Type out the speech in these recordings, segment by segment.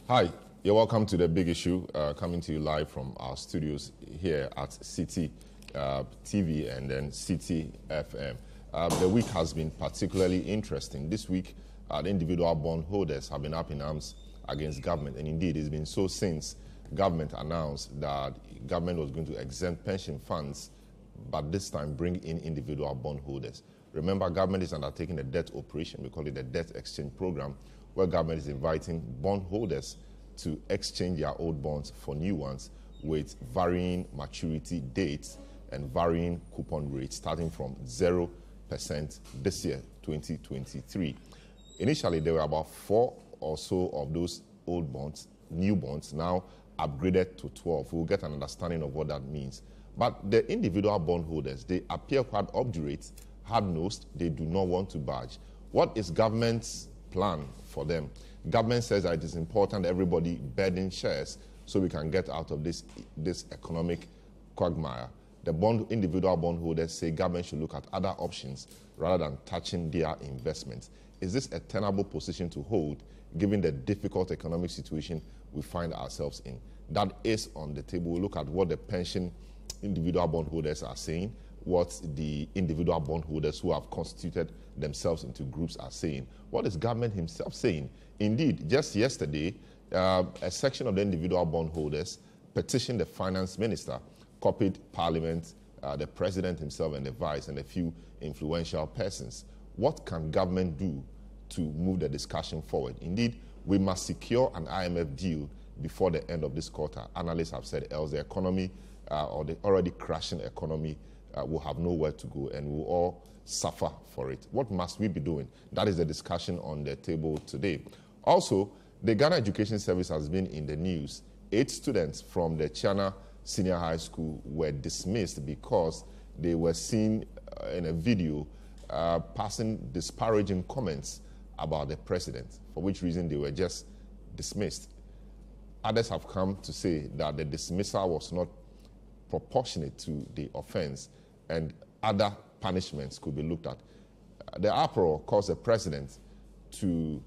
Hi, you're welcome to The Big Issue, coming to you live from our studios here at Citi TV and then Citi FM. The week has been particularly interesting. This week, the individual bondholders have been up in arms against government, and indeed it's been so since government announced that government was going to exempt pension funds, but this time bring in individual bondholders. Remember, government is undertaking a debt operation. We call it the debt exchange program, where government is inviting bondholders to exchange their old bonds for new ones with varying maturity dates and varying coupon rates, starting from 0% this year, 2023. Initially, there were about 4 or so of those old bonds, new bonds, now upgraded to 12. We'll get an understanding of what that means. But the individual bondholders, they appear quite obdurate, hard-nosed. They do not want to budge. What is government's plan for them? Government says that it is important that everybody burden shares so we can get out of this economic quagmire. The individual bondholders say government should look at other options rather than touching their investments. Is this a tenable position to hold given the difficult economic situation we find ourselves in? That is on the table. We'll look at what the pension individual bondholders are saying, what the individual bondholders who have constituted themselves into groups are saying. What is government himself saying? Indeed, just yesterday, a section of the individual bondholders petitioned the finance minister, copied parliament, the president himself and the vice, and a few influential persons. What can government do to move the discussion forward? Indeed, we must secure an IMF deal before the end of this quarter. Analysts have said else the economy, or the already crashing economy, will have nowhere to go and we'll all suffer for it. What must we be doing? That is the discussion on the table today. Also, the Ghana Education Service has been in the news. 8 students from the Chiana Senior High School were dismissed because they were seen in a video passing disparaging comments about the president, for which reason they were just dismissed. Others have come to say that the dismissal was not proportionate to the offense and other punishments could be looked at. The uproar caused the president to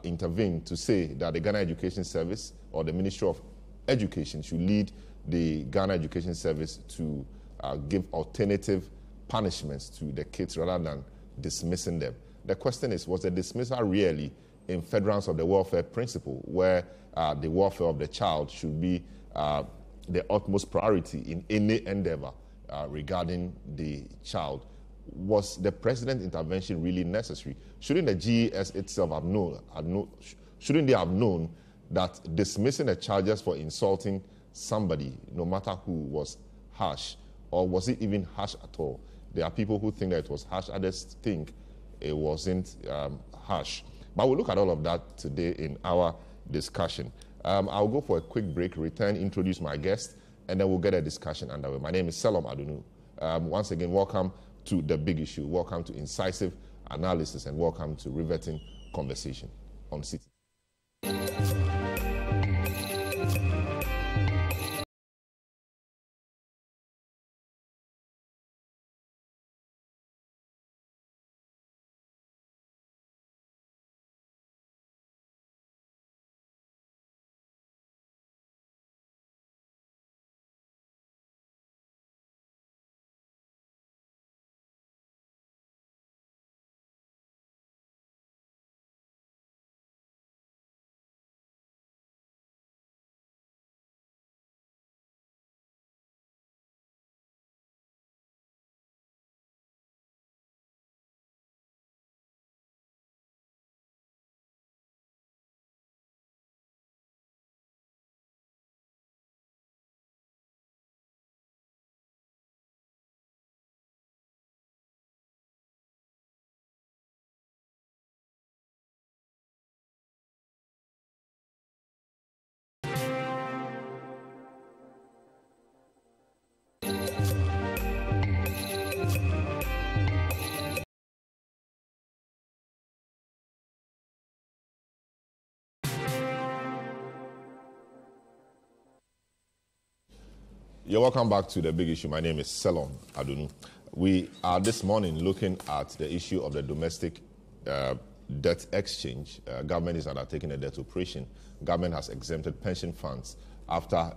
intervene to say that the Ghana Education Service or the Ministry of Education should lead the Ghana Education Service to give alternative punishments to the kids rather than dismissing them. The question is, was the dismissal really in furtherance of the welfare principle, where the welfare of the child should be the utmost priority in any endeavor regarding the child? Was the president's intervention really necessary? Shouldn't the GES itself have known, shouldn't they have known that dismissing the charges for insulting somebody, no matter who, was harsh? Or was it even harsh at all? There are people who think that it was harsh, others think it wasn't harsh. But we'll look at all of that today in our discussion. I'll go for a quick break, return, introduce my guest, and then we'll get a discussion underway. My name is Selom Adunu. Once again, welcome to The Big Issue. Welcome to incisive analysis, and welcome to riveting conversation on Citi. You're welcome back to The Big Issue. My name is Selom Adunu. We are this morning looking at the issue of the domestic debt exchange. Government is undertaking a debt operation. Government has exempted pension funds after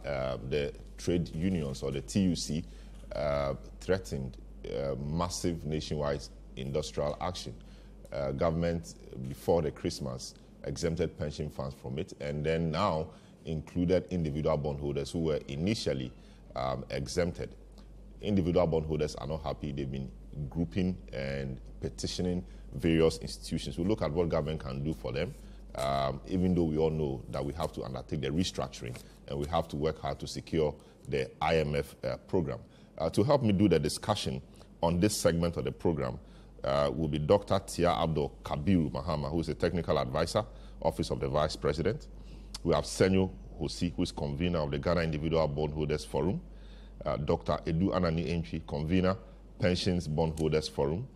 the trade unions or the TUC threatened massive nationwide industrial action. Government, before the Christmas, exempted pension funds from it, and then now included individual bondholders who were initially exempted. Individual bondholders are not happy. They've been grouping and petitioning various institutions. We look at what government can do for them, even though we all know that we have to undertake the restructuring and we have to work hard to secure the IMF program. To help me do the discussion on this segment of the program will be Dr. Tia Abdul Kabiru Mahama, who is a technical advisor, Office of the Vice President. We have Senyo Hosi, who is convener of the Ghana Individual Bondholders Forum. Dr. Edu Anani Entry, convener, Pensions Bondholders Forum.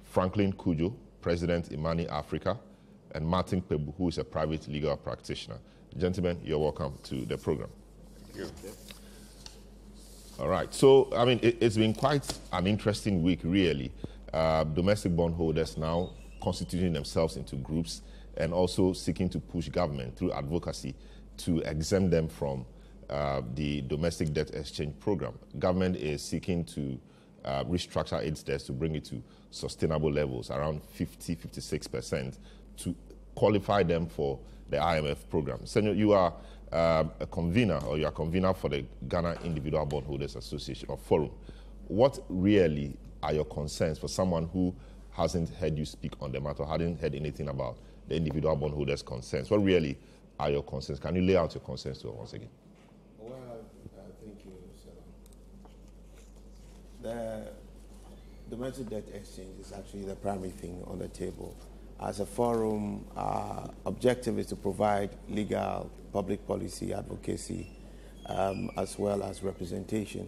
Franklin Kujo, President, Imani Africa. And Martin Pebu, who is a private legal practitioner. Gentlemen, you're welcome to the program. Thank you. All right. So, I mean, it's been quite an interesting week, really. Domestic bondholders now constituting themselves into groups and also seeking to push government through advocacy to exempt them from the domestic debt exchange program. Government is seeking to restructure its debts to bring it to sustainable levels, around 50-56%, to qualify them for the IMF program. Senor, you are a convener, or you are convener for the Ghana Individual Bondholders Association or Forum. What really are your concerns for someone who hasn't heard you speak on the matter, hadn't heard anything about the individual bondholders' concerns? What really are your concerns? Can you lay out your concerns to us once again? Well, thank you, sir. The domestic debt exchange is actually the primary thing on the table. As a forum, our objective is to provide legal, public policy, advocacy, as well as representation,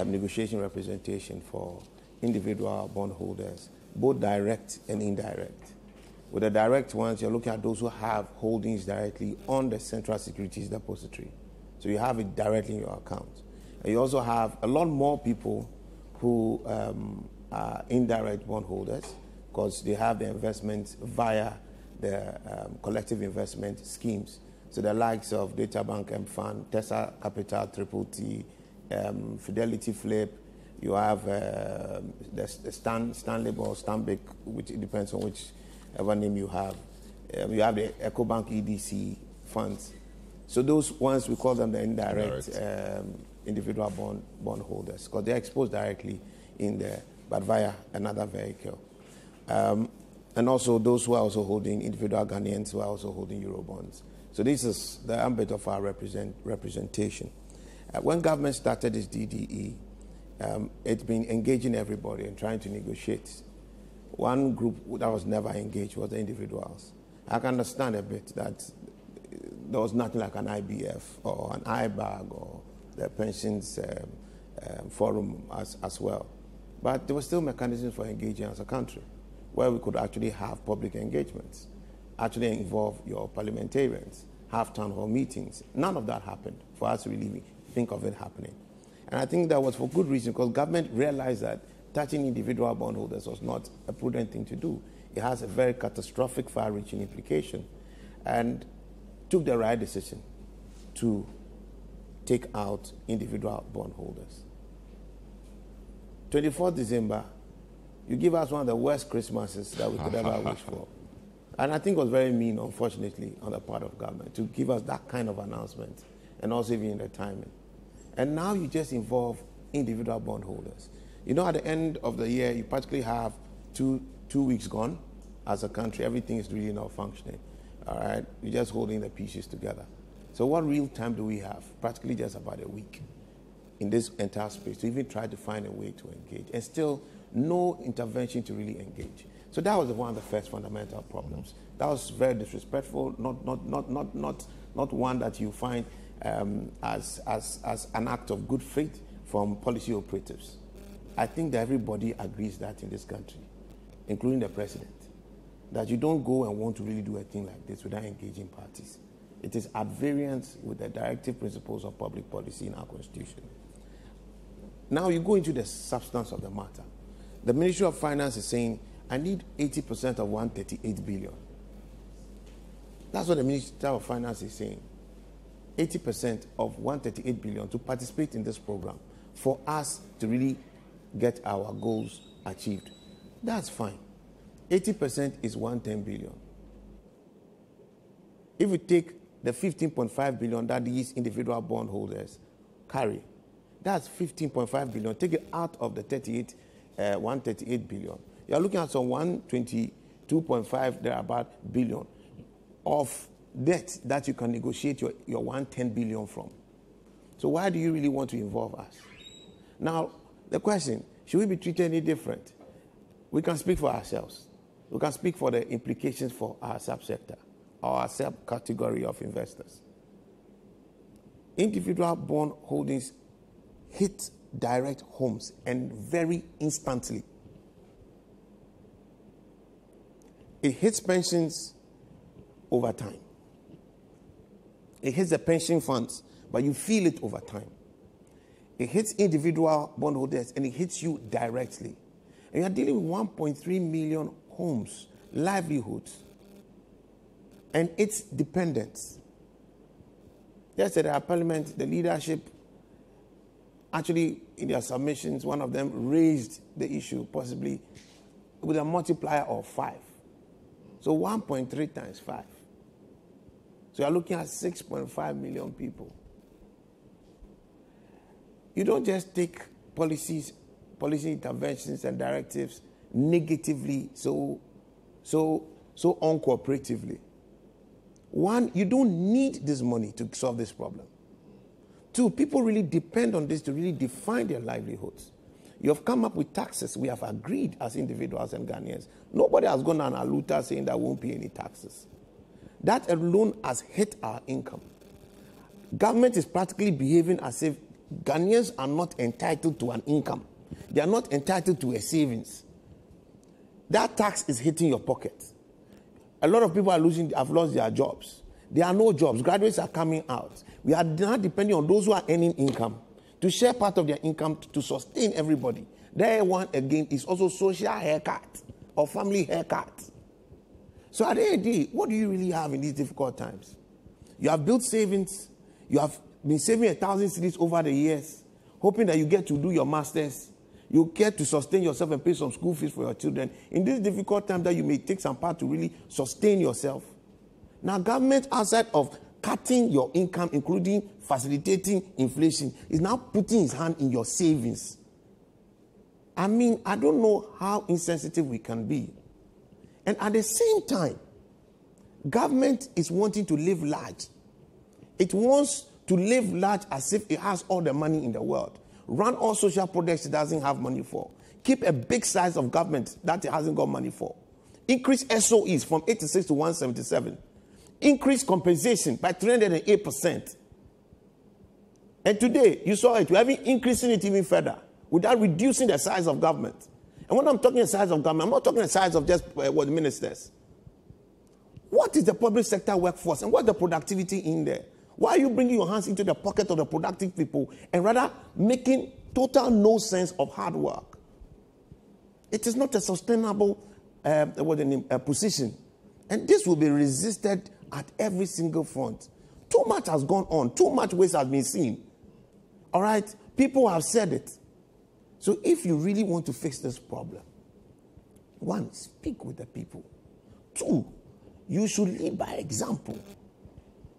negotiation representation for individual bondholders, both direct and indirect. With the direct ones, you're looking at those who have holdings directly on the Central Securities Depository. So you have it directly in your account. And you also have a lot more people who are indirect bondholders because they have their investments via the collective investment schemes. So the likes of Databank M-Fund, Tessa Capital, Triple T, Fidelity Flip. You have the Stanley or Stanbic, which it depends on whichever name you have. You have the EcoBank EDC funds. So those ones, we call them the indirect individual bondholders because they're exposed directly in there, but via another vehicle. And also those who are also holding individual Ghanaians who are also holding Eurobonds. So this is the ambit of our representation. When government started this DDE, it's been engaging everybody and trying to negotiate. One group that was never engaged was the individuals. I can understand a bit that there was nothing like an IBF or an IBAG or the pensions forum as well. But there were still mechanisms for engaging as a country where we could actually have public engagements, actually involve your parliamentarians, have town hall meetings. None of that happened for us to really think of it happening. And I think that was for good reason because government realized that touching individual bondholders was not a prudent thing to do. It has a very catastrophic, far-reaching implication and took the right decision to take out individual bondholders. 24th December, you give us one of the worst Christmases that we could ever wish for. And I think it was very mean, unfortunately, on the part of government to give us that kind of announcement and also even in the timing. And now you just involve individual bondholders. You know, at the end of the year, you practically have two weeks gone as a country. Everything is really not functioning. All right? You're just holding the pieces together. So what real time do we have? Practically just about a week in this entire space to even try to find a way to engage. And still no intervention to really engage. So that was one of the first fundamental problems. That was very disrespectful, not one that you find as an act of good faith from policy operatives. I think that everybody agrees that in this country, including the president, that you don't go and want to really do a thing like this without engaging parties. It is at variance with the directive principles of public policy in our constitution. Now you go into the substance of the matter. The Ministry of Finance is saying, I need 80% of 138 billion. That's what the Minister of Finance is saying. 80% of 138 billion to participate in this program for us to really get our goals achieved. That's fine. 80% is 110 billion. If we take the 15.5 billion that these individual bondholders carry, that's 15.5 billion. Take it out of the 138 billion. You're looking at some 122.5 thereabout billion of debt that you can negotiate your 110 billion from. So why do you really want to involve us? Now, the question, should we be treated any different? We can speak for ourselves. We can speak for the implications for our subsector, or our subcategory of investors. Individual bond holdings hit direct homes and very instantly. It hits pensions over time. It hits the pension funds, but you feel it over time. It hits individual bondholders and it hits you directly. And you are dealing with 1.3 million homes, livelihoods, and its dependents. Yesterday at Parliament, the leadership, actually in their submissions, one of them raised the issue possibly with a multiplier of 5. So 1.3 times 5. So you're looking at 6.5 million people. You don't just take policy interventions and directives negatively, so uncooperatively. One, you don't need this money to solve this problem. Two, people really depend on this to really define their livelihoods. You have come up with taxes. We have agreed as individuals and Ghanaians. Nobody has gone on a luta saying that we won't pay any taxes. That alone has hit our income. Government is practically behaving as if Ghanaians are not entitled to an income. They are not entitled to a savings. That tax is hitting your pocket. A lot of people have lost their jobs. There are no jobs. Graduates are coming out. We are now depending on those who are earning income to share part of their income to sustain everybody. That one, again, is also social haircut or family haircut. So at the end of the day, what do you really have in these difficult times? You have built savings. You have been saving 1,000 cedis over the years, hoping that you get to do your masters. You get to sustain yourself and pay some school fees for your children. In this difficult time that you may take some part to really sustain yourself. Now, government, outside of cutting your income, including facilitating inflation, is now putting its hand in your savings. I mean, I don't know how insensitive we can be. And at the same time, government is wanting to live large. It wants to live large as if it has all the money in the world. Run all social projects it doesn't have money for. Keep a big size of government that it hasn't got money for. Increase SOEs from 86 to 177. Increase compensation by 308%. And today, you saw it. We're having increasing it even further without reducing the size of government. And when I'm talking the size of government, I'm not talking the size of just what ministers. What is the public sector workforce and what's the productivity in there? Why are you bringing your hands into the pocket of the productive people and rather making total no sense of hard work? It is not a sustainable position. And this will be resisted at every single front. Too much has gone on. Too much waste has been seen. All right? People have said it. So if you really want to fix this problem, one, speak with the people. Two, you should lead by example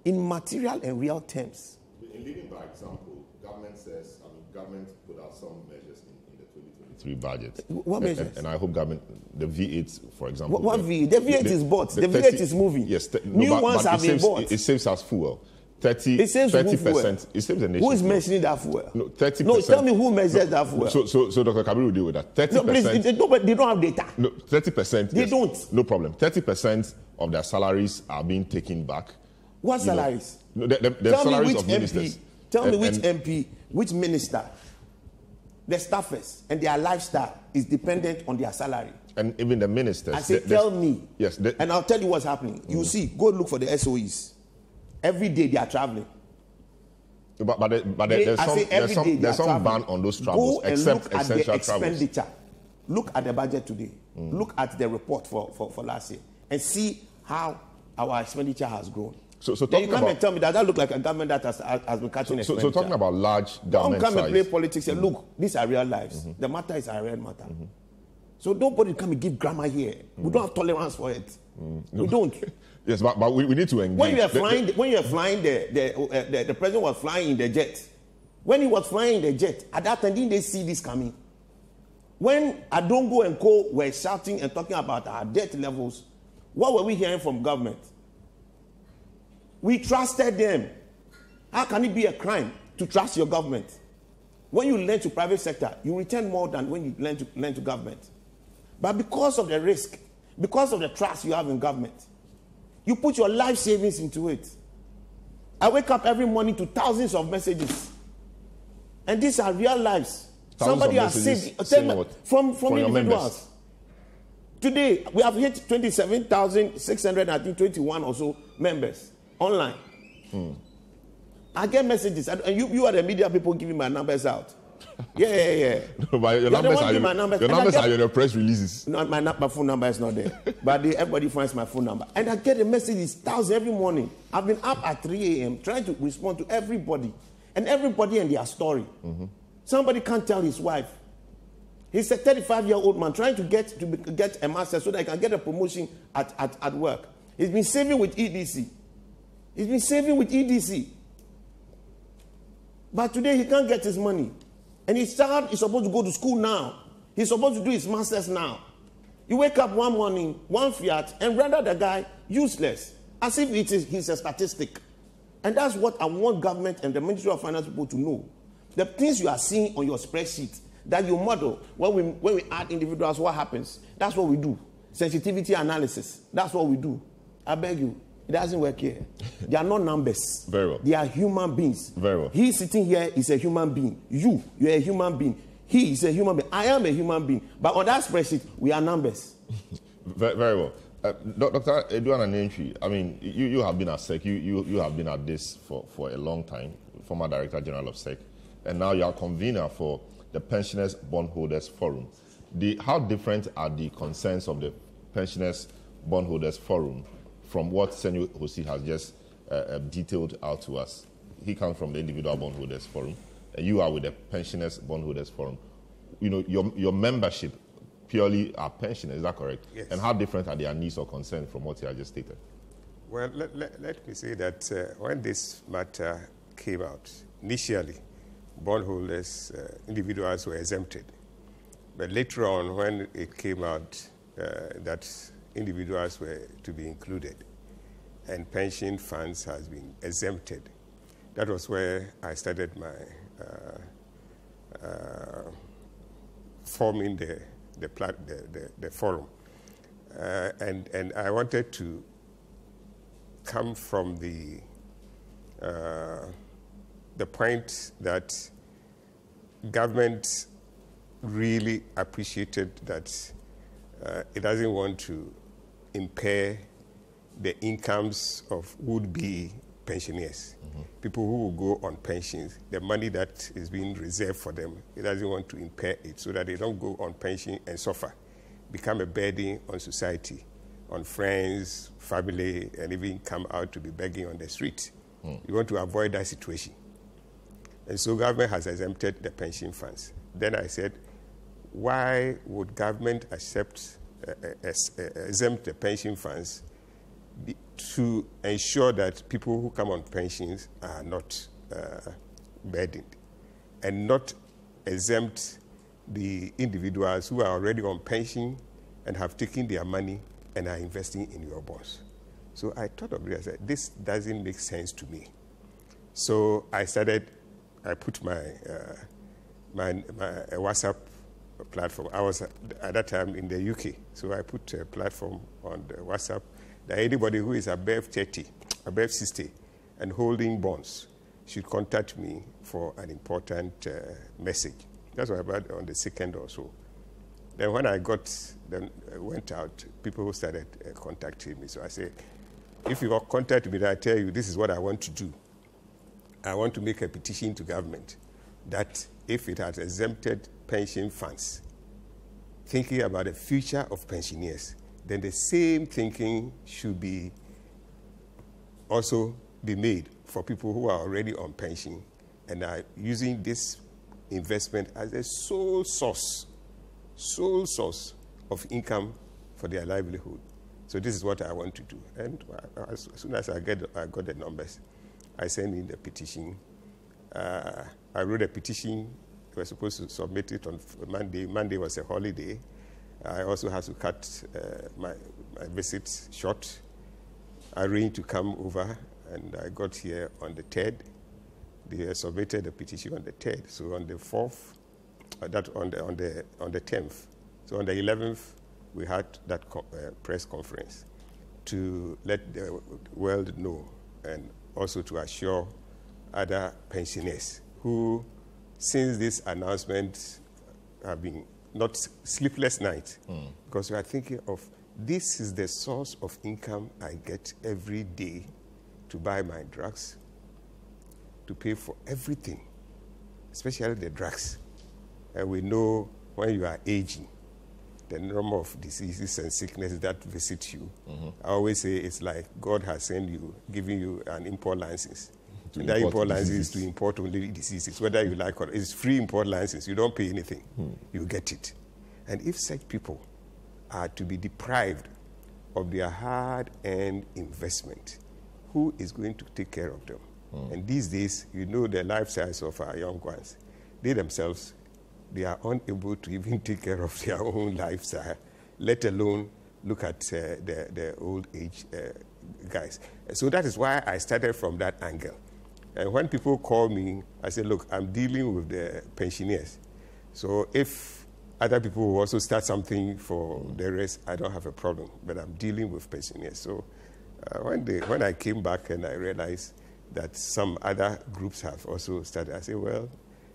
in material and real terms. In leading by example, government says, government put out some measures in the 2023 budget. What measures? And I hope government, the V8, for example. What V8? The V8 is bought. The V8 is moving. Yes. New ones have been bought. It saves us fuel. 30%. It saves 30%. It saves the nation. Who is mentioning that fuel? No, 30%. No, tell me who measures that fuel. So Dr. Kabiru will deal with that. 30%. No, please, but they don't have data. No, 30%. They yes, don't. No problem. 30% of their salaries are being taken back. What salaries? No, the salaries of ministers. Tell me which MP, which minister, the staffers and their lifestyle is dependent on their salary. And even the ministers. I say, tell me. Yes. And I'll tell you what's happening. You see, go look for the SOEs. Every day they are traveling. But there's some ban on those travels, except essential travels. Look at the budget today. Look at the report for last year and see how our expenditure has grown. So then you come and tell me that look like a government that has been catching expenditure. So talking about large government don't come size. and play politics and look, these are real lives. The matter is a real matter. So nobody come and give grammar here. We don't have tolerance for it. We don't. Yes, but we need to engage. When you are flying, the president was flying in the jet. When he was flying in the jet, at that time, didn't they see this coming? When Adongo and Co were shouting and talking about our debt levels, what were we hearing from government? We trusted them. How can it be a crime to trust your government? When you lend to private sector, you return more than when you lend to government. But because of the risk, because of the trust you have in government, you put your life savings into it. I wake up every morning to thousands of messages. And these are real lives. Somebody has saved from individuals. Today, we have hit 27,621 or so members online. I get messages, and you are the media people giving my numbers out. Yeah. No, but your numbers are in your press releases. No, my phone number is not there. But everybody finds my phone number. And I get the messages, thousands every morning. I've been up at 3 a.m. trying to respond to everybody. And everybody and their story. Somebody can't tell his wife. He's a 35-year-old man trying to get a master so that he can get a promotion at work. He's been saving with EDC. But today he can't get his money. And his child is supposed to go to school now. He's supposed to do his masters now. You wake up one morning, one fiat, and render the guy useless, as if he's a statistic. And that's what I want government and the Ministry of Finance people to know. The things you are seeing on your spreadsheet that you model, when we add individuals, what happens? That's what we do. Sensitivity analysis. That's what we do. I beg you. It doesn't work here. They are not numbers. Very well. They are human beings. Very well. He sitting here is a human being. You're a human being. He is a human being. I am a human being. But on that spreadsheet, we are numbers. Very well. Dr. Edouard Anentwi, I mean, you have been at SEC. You have been at this for a long time, former Director General of SEC. And now you are convener for the Pensioners Bondholders Forum. How different are the concerns of the Pensioners Bondholders Forum from what Senor Jose has just detailed out to us? He comes from the Individual Bondholders Forum, and you are with the Pensioners Bondholders Forum. You know, your membership purely are pensioners, is that correct? Yes. And how different are their needs or concerns from what you have just stated? Well, let me say that when this matter came out, initially, bondholders, individuals were exempted. But later on, when it came out that individuals were to be included and pension funds has been exempted, that was where I started my forming the forum. And I wanted to come from the point that government really appreciated that it doesn't want to impair the incomes of would-be pensioners, people who will go on pensions, the money that is being reserved for them, it doesn't want to impair it so that they don't go on pension and suffer, become a burden on society, on friends, family, and even come out to be begging on the street. You want to avoid that situation. And so government has exempted the pension funds. Then I said, why would government exempt the pension funds to ensure that people who come on pensions are not burdened, and not exempt the individuals who are already on pension and have taken their money and are investing in your bonds? So I thought of it, I said, this doesn't make sense to me. So I put my WhatsApp platform. I was at that time in the UK, so I put a platform on the WhatsApp that anybody who is above 30, above 60, and holding bonds should contact me for an important message. That's what I got on the 2nd or so. Then when I went out, people started contacting me. So I said, if you contact me, I tell you, this is what I want to do. I want to make a petition to government that if it has exempted pension funds, thinking about the future of pensioners, then the same thinking should be also be made for people who are already on pension and are using this investment as a sole source of income for their livelihood. So this is what I want to do. And as soon as I got the numbers, I sent in the petition. I wrote a petition. I was supposed to submit it on Monday. Monday was a holiday. I also had to cut my visit short. I arranged to come over, and I got here on the 3rd. They submitted the petition on the 3rd. So on the 4th, on the 10th. So on the 11th, we had that press conference to let the world know, and also to assure other pensioners who, since this announcement, have been not sleepless night, because we are thinking of, this is the source of income I get every day to buy my drugs, to pay for everything, especially the drugs. And we know when you are aging, the number of diseases and sicknesses that visit you. I always say it's like God has sent you, giving you an import license. And that import license is to import only diseases, whether you like or not. It's free import license. You don't pay anything. You get it. And if such people are to be deprived of their hard-earned investment, who is going to take care of them? And these days, you know the lifestyles of our young ones. They themselves, they are unable to even take care of their own lifestyle, let alone look at the old age guys. So that is why I started from that angle. And when people call me, I say, look, I'm dealing with the pensioners. So if other people will also start something for the rest, I don't have a problem. But I'm dealing with pensioners. So when I came back and I realized that some other groups have also started, I say, well,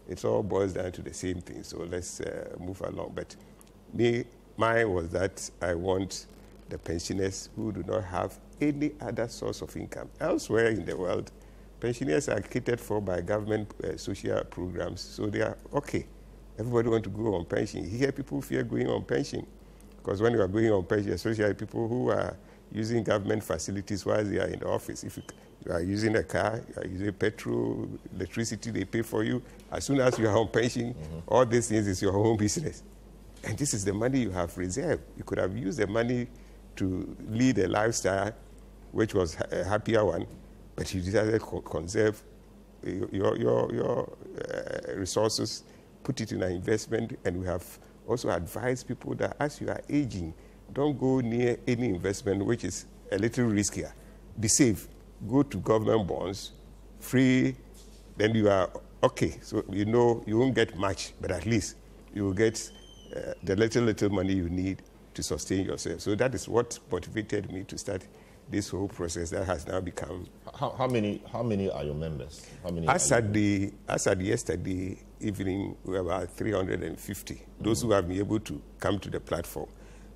it all boils down to the same thing. So let's move along. But mine was that I want the pensioners who do not have any other source of income. Elsewhere in the world, pensioners are catered for by government social programs, so they are okay. Everybody wants to go on pension. Here, people fear going on pension, because when you are going on pension, especially people who are using government facilities while they are in the office, if you are using a car, you are using petrol, electricity, they pay for you. As soon as you are on pension, all these things is your own business. And this is the money you have reserved. You could have used the money to lead a lifestyle which was a happier one, but you decided to conserve your resources, put it in an investment, and we have also advised people that as you are aging, don't go near any investment which is a little riskier. Be safe. Go to government bonds, free, then you are okay. So you know you won't get much, but at least you will get the little money you need to sustain yourself. So that is what motivated me to start this whole process that has now become. How many are your members? How many? As at yesterday evening, we were about 350. Those who have been able to come to the platform.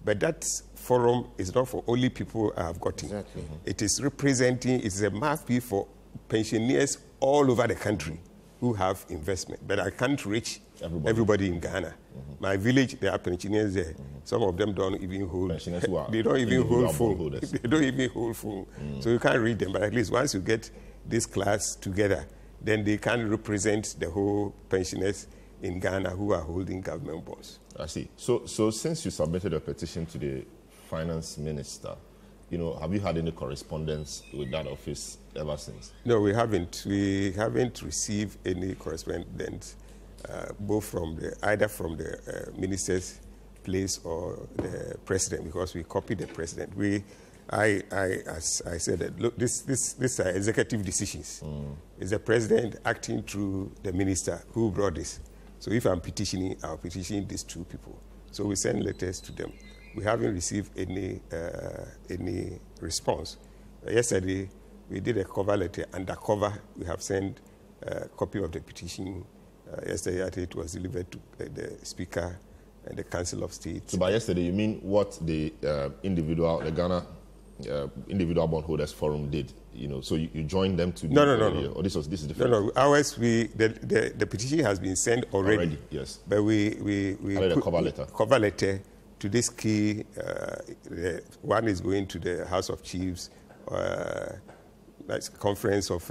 But that forum is not for only people I have gotten. Exactly. It is representing, it's a mouthpiece for pensioners all over the country who have investment. But I can't reach everybody in Ghana. My village, there are pensioners there. Some of them don't even hold. Pensioners who are they don't even hold phone. Holders. They don't even hold phone. So you can't read them. But at least once you get this class together, then they can represent the whole pensioners in Ghana who are holding government bonds. I see. So since you submitted a petition to the finance minister, have you had any correspondence with that office ever since? No, we haven't. We haven't received any correspondence, both either from the minister's place or the president, because we copied the president. As I said, look, these are executive decisions. It's the president acting through the minister who brought this. So if I'm petitioning, I'll petition these two people. So we send letters to them. We haven't received any response. Yesterday, we did a cover letter. Undercover, we have sent a copy of the petition. Yesterday, I think it was delivered to the Speaker and the Council of State. So by yesterday, you mean what the Ghana Individual Bondholders Forum did? So you joined them to... No. Or this is different? No. Ours, the petition has been sent already. Yes. But we put a cover letter. Cover letter to this key. One is going to the House of Chiefs. nice conference of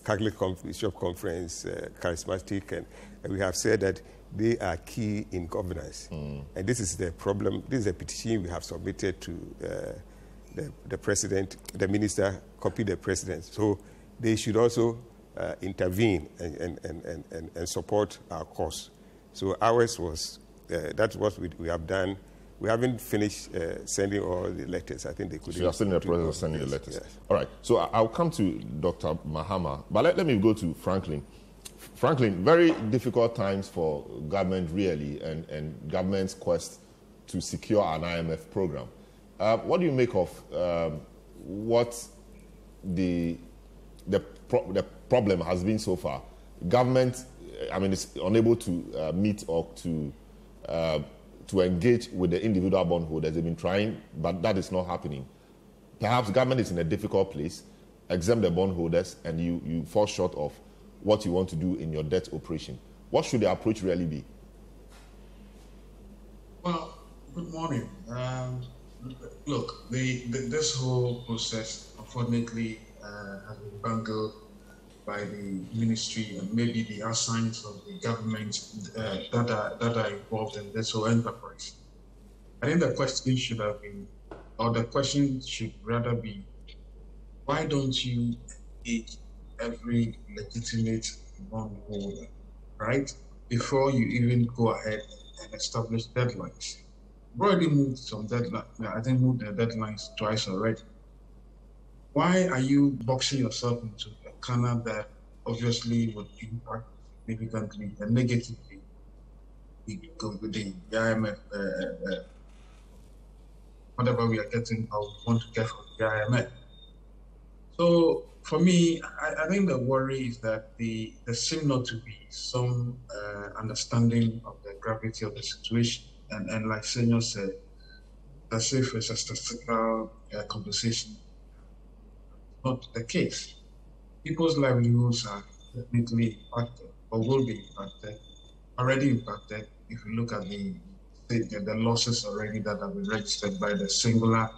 Catholic Bishop Conference, charismatic, and we have said that they are key in governance. And this is the problem. This is a petition we have submitted to the president, the minister, copy the president. So they should also intervene and support our cause. So ours was, that's what we have done. We haven't finished sending all the letters. I think they could. So you are still in the process of sending the letters. Yes. All right. So I'll come to Dr. Mahama, but let me go to Franklin. Franklin, very difficult times for government, really, and government's quest to secure an IMF program. What do you make of what the problem has been so far? Government, I mean, is unable to meet or to engage with the individual bondholders. They've been trying, but that is not happening. Perhaps government is in a difficult place, exempt the bondholders, and you fall short of what you want to do in your debt operation. What should the approach really be? Well, good morning. Look, this whole process, unfortunately, has been bungled by the ministry and maybe the assigns of the government that are involved in this whole enterprise. I think the question should have been, or the question should rather be, why don't you engage every legitimate bondholder, right? Before you even go ahead and establish deadlines. We've already moved some deadlines. I think moved the deadlines twice already. Why are you boxing yourself into a corner that obviously would impact significantly and negatively the IMF, whatever we are getting or we want to get from the IMF? So for me, I think the worry is that there seems not to be some understanding of the gravity of the situation. And like Senor said, as if it's a statistical conversation. Not the case. People's livelihoods are definitely impacted, or will be impacted, already impacted if you look at the losses already that have been registered by the singular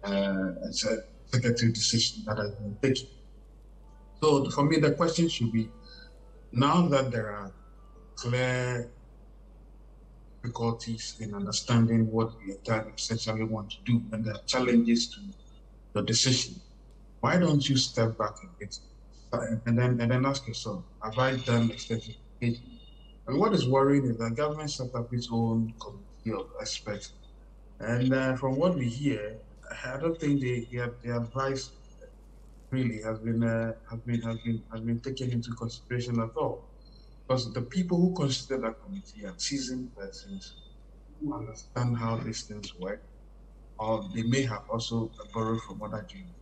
executive decision that has been taken. So for me, the question should be, now that there are clear difficulties in understanding what we essentially want to do, and there are challenges to the decision, why don't you step back a bit and then ask yourself, have I done extensive engagement? And what is worrying is that government set up its own committee of experts, and from what we hear, I don't think the advice really has been taken into consideration at all. Because the people who consider that committee are seasoned persons who understand how these things work, or they may have also borrowed from other jurisdictions.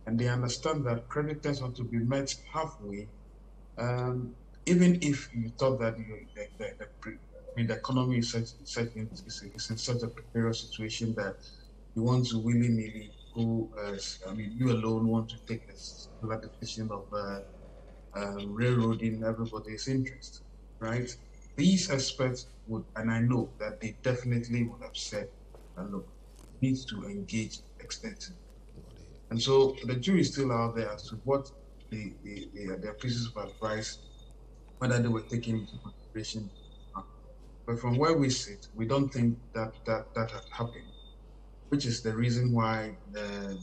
And they understand that creditors ought to be met halfway, even if you thought that the economy is in such a precarious situation that you want to willy-nilly go, you alone want to take a similar decision of railroading everybody's interest, right? These experts would, and I know that they definitely would have said, look, needs to engage extensively. And so the jury is still out there as to what their pieces of advice, whether they were taken into consideration. But from where we sit, we don't think that had happened, which is the reason why the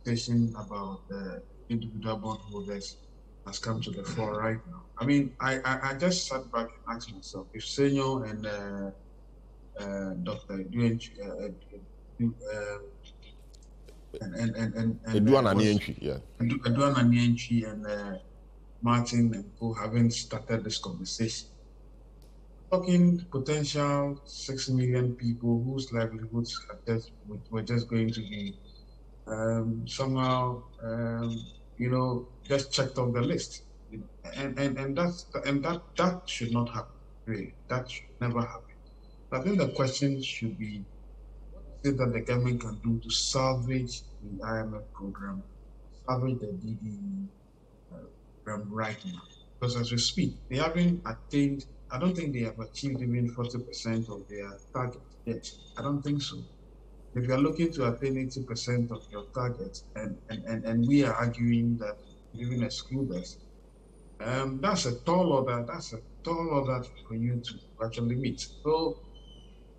decision about the individual bondholders has come to the fore right now. I mean, I just sat back and asked myself, if Senor and Dr. Eduana Nientri and Martin and Co haven't started this conversation, talking potential 6 million people whose livelihoods were just going to be somehow just checked off the list, and that should not happen. Really, that should never happen. I think the question should be, what is it that the government can do to salvage the IMF program, salvage the DDE program right now? Because as we speak, they haven't attained. I don't think they have achieved even 40% of their target yet. I don't think so. If you're looking to attain 80% of your target, and we are arguing that even exclude us, that's a tall order. That's a tall order for you to actually meet. So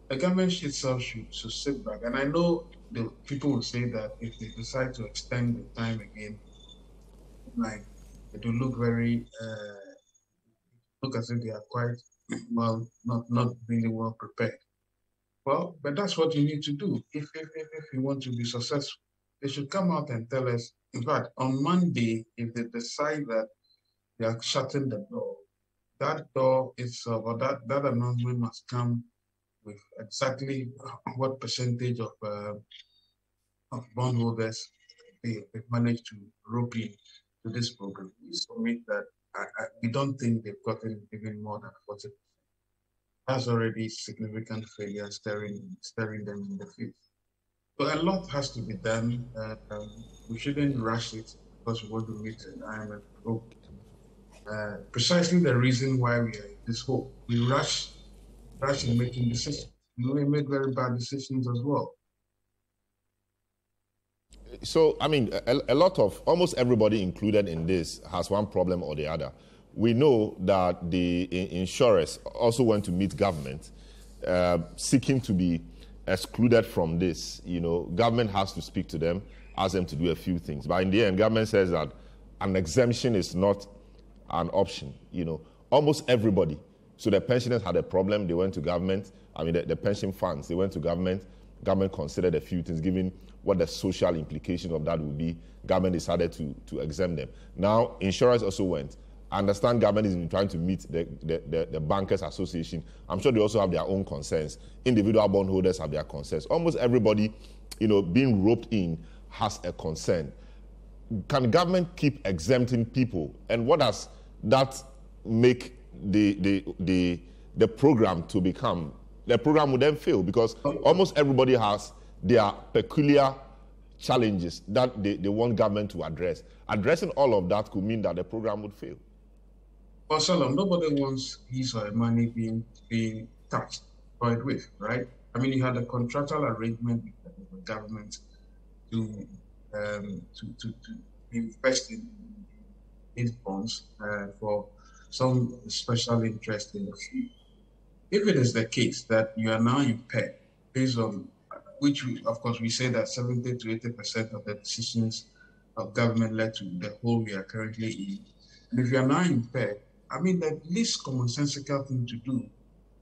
the government itself should sit back. And I know the people will say that if they decide to extend the time again, like it will look very look as if they are quite well, not really well prepared. Well, but that's what you need to do if you want to be successful. They should come out and tell us. In fact, on Monday, if they decide that they are shutting the door, that door itself or that announcement must come with exactly what percentage of bondholders they managed to rope in to this program. We submit that we don't think they've gotten even more than 40%. That's already significant failure staring them in the face. So a lot has to be done. We shouldn't rush it because we want to meet an IMF group. Precisely the reason why we are in this hole. We rush in making decisions. We make very bad decisions as well. So, I mean, a lot of, almost everybody included in this has one problem or the other. We know that the insurers also went to meet government, seeking to be excluded from this. You know, government has to speak to them, ask them to do a few things. But in the end, government says that an exemption is not an option. You know, almost everybody. So the pensioners had a problem. They went to government. I mean, the pension funds, they went to government. Government considered a few things, given what the social implication of that would be. Government decided to exempt them. Now, insurers also went. I understand government is trying to meet the Bankers Association. I'm sure they also have their own concerns. Individual bondholders have their concerns. Almost everybody, you know, being roped in has a concern. Can government keep exempting people? And what does that make the program to become? The program would then fail because almost everybody has their peculiar challenges that they want government to address. Addressing all of that could mean that the program would fail. Well, Salam, nobody wants his or her money being touched or with, right? I mean, you had a contractual arrangement with the government to invest in these bonds for some special interest in the future. If it is the case that you are now impaired, based on which, of course, we say that 70 to 80% of the decisions of government led to the hole we are currently in. And if you are now impaired, I mean, the least commonsensical thing to do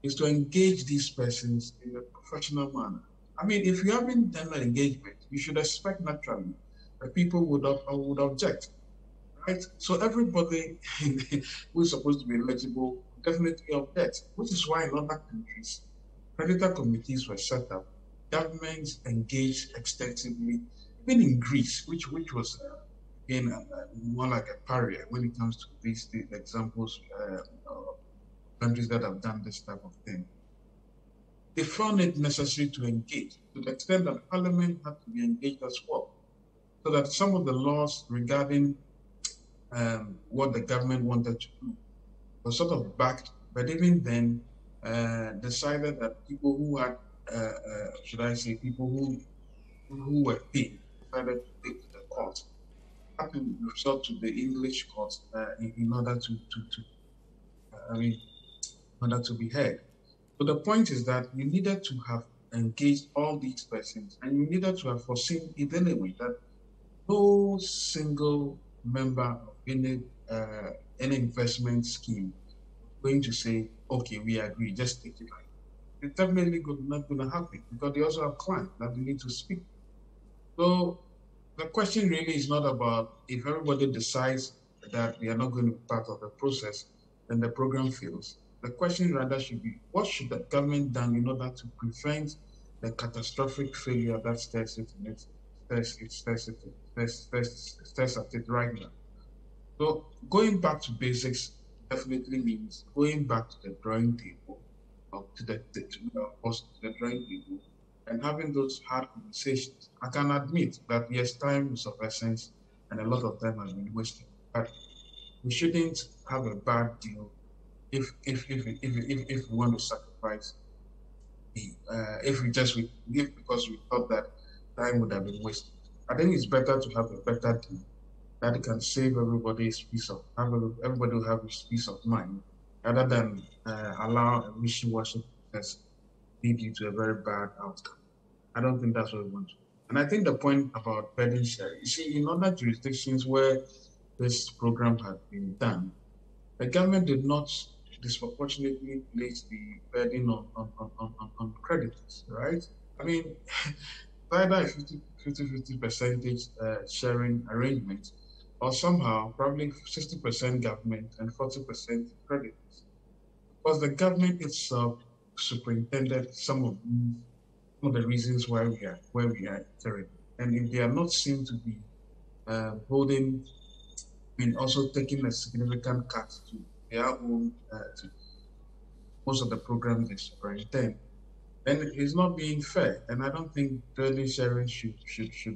is to engage these persons in a professional manner. I mean, if you haven't done an engagement, you should expect naturally that people would object, right? So everybody who is supposed to be eligible definitely object, which is why in other countries, creditor committees were set up, governments engaged extensively, even in Greece, which was more like a barrier when it comes to these examples of countries that have done this type of thing. They found it necessary to engage to the extent that Parliament had to be engaged as well, so that some of the laws regarding what the government wanted to do was sort of backed, but even then decided that people who had, should I say, people who were paid decided to take to the court, had to resort to the English courts in order to be heard. So the point is that you needed to have engaged all these persons, and you needed to have foreseen it anyway that no single member of any investment scheme going to say, okay, we agree, just take it. It's definitely not going to happen because they also have clients that they need to speak. So the question really is not about if everybody decides that we are not going to be part of the process, then the program fails. The question rather should be, what should the government do in order to prevent the catastrophic failure that stares at it right now? So going back to basics definitely means going back to the drawing table, to the drawing table, and having those hard conversations. I can admit that yes, time is of essence, and a lot of time has been wasted. But we shouldn't have a bad deal if we want to sacrifice because we thought that time would have been wasted. I think it's better to have a better deal that can save everybody's everybody will have his peace of mind, rather than allow a wishy-washy process lead you to a very bad outcome. I don't think that's what we want to do. And I think the point about burden sharing, you see, in other jurisdictions where this program had been done, the government did not disproportionately place the burden on creditors, right? I mean, either a 50-50 percentage sharing arrangement, or somehow probably 60% government and 40% creditors. Because the government itself superintended some of the reasons why we are where we are currently. And if they are not seen to be holding and also taking a significant cut to their own, to most of the programs they superintend, then it's not being fair. And I don't think burden sharing should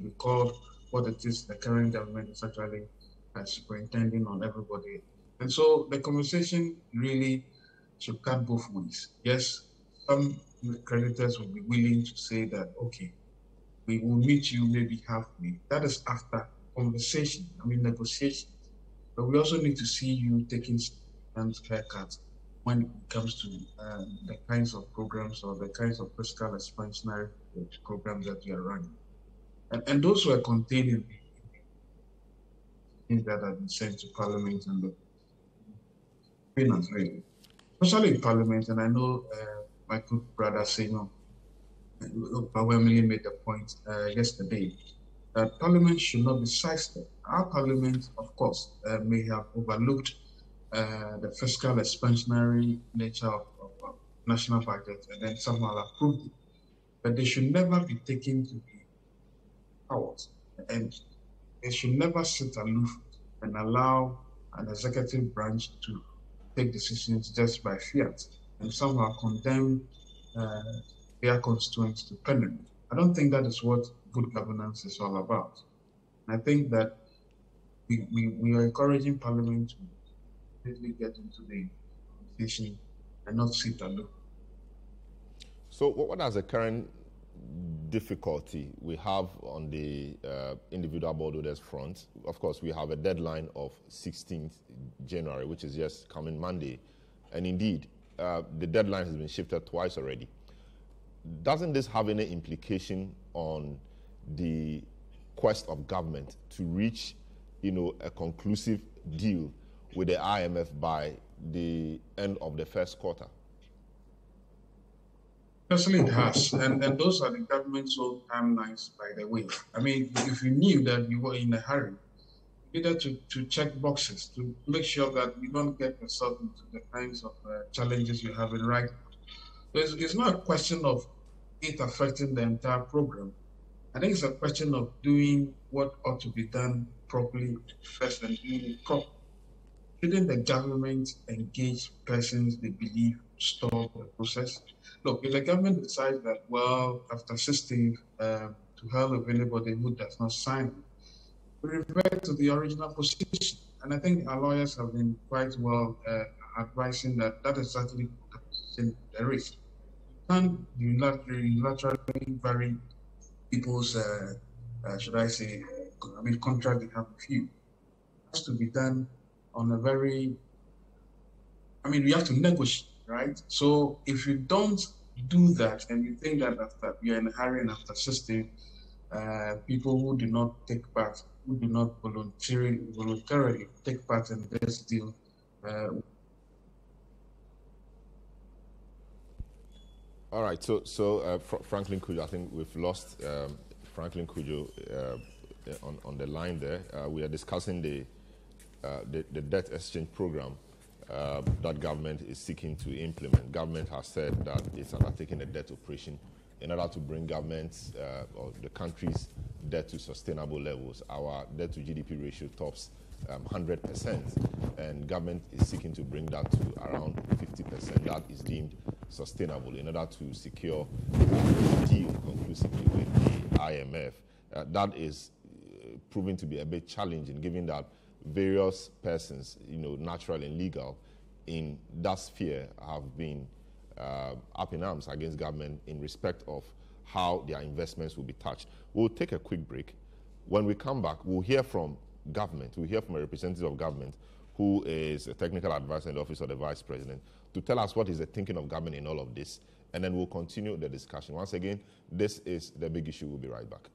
be called what it is the current government is actually superintending on everybody. And so the conversation really should cut both ways. Yes, some creditors will be willing to say that, okay, we will meet you maybe halfway. That is after conversation, negotiation. But we also need to see you taking haircuts when it comes to the kinds of programs or the kinds of fiscal expansionary programs that you are running. And those were contained in things that have been sent to Parliament and the finance, really. Especially in Parliament, and I know my good brother Senor overwhelmingly made the point yesterday that Parliament should not be sidestepped. Our Parliament, of course, may have overlooked the fiscal expansionary nature of national budget and then somehow approved it. But they should never be taken to be powers, and they should never sit aloof and allow an executive branch to take decisions just by fiat and somehow condemn their constituents to penury. I don't think that is what good governance is all about. And I think that we are encouraging Parliament to really get into the conversation and not sit alone. So what is the current difficulty we have on the individual bondholders front? Of course, we have a deadline of 16th January, which is just coming Monday. And indeed, the deadline has been shifted twice already. Doesn't this have any implication on the quest of government to reach, a conclusive deal with the IMF by the end of the first quarter? Personally, it has, and those are the government's own timelines, by the way. I mean, if you knew that you were in a hurry, you needed to check boxes to make sure that you don't get yourself into the kinds of challenges you're having right now. It's not a question of it affecting the entire program. I think it's a question of doing what ought to be done properly first and doing it properly. Shouldn't the government engage persons they believe stop the process? Look, if the government decides that, well, after 16th, to hell with anybody who does not sign, we revert to the original position. And I think our lawyers have been quite well advising that that is actually the position there is. You can't unilaterally vary people's, contract they have with you. It has to be done on a very, we have to negotiate, right? So if you don't do that and you think that after you're in a hurry and after 16, people who do not take part, who do not voluntarily take part in this deal. All right, so Franklin Cudjoe, I think we've lost Franklin Cudjoe on the line there. We are discussing the debt exchange program that government is seeking to implement. Government has said that it's undertaking a debt operation in order to bring government's or the country's debt to sustainable levels. Our debt to GDP ratio tops 100%, and government is seeking to bring that to around 50%. That is deemed sustainable in order to secure a deal conclusively with the IMF. That is proving to be a bit challenging, given that various persons, natural and legal, in that sphere have been up in arms against government in respect of how their investments will be touched. We'll take a quick break. When we come back, we'll hear from government. We'll hear from a representative of government who is a technical advisor in the office of the Vice President to tell us what is the thinking of government in all of this. And then we'll continue the discussion. Once again, this is The Big Issue. We'll be right back.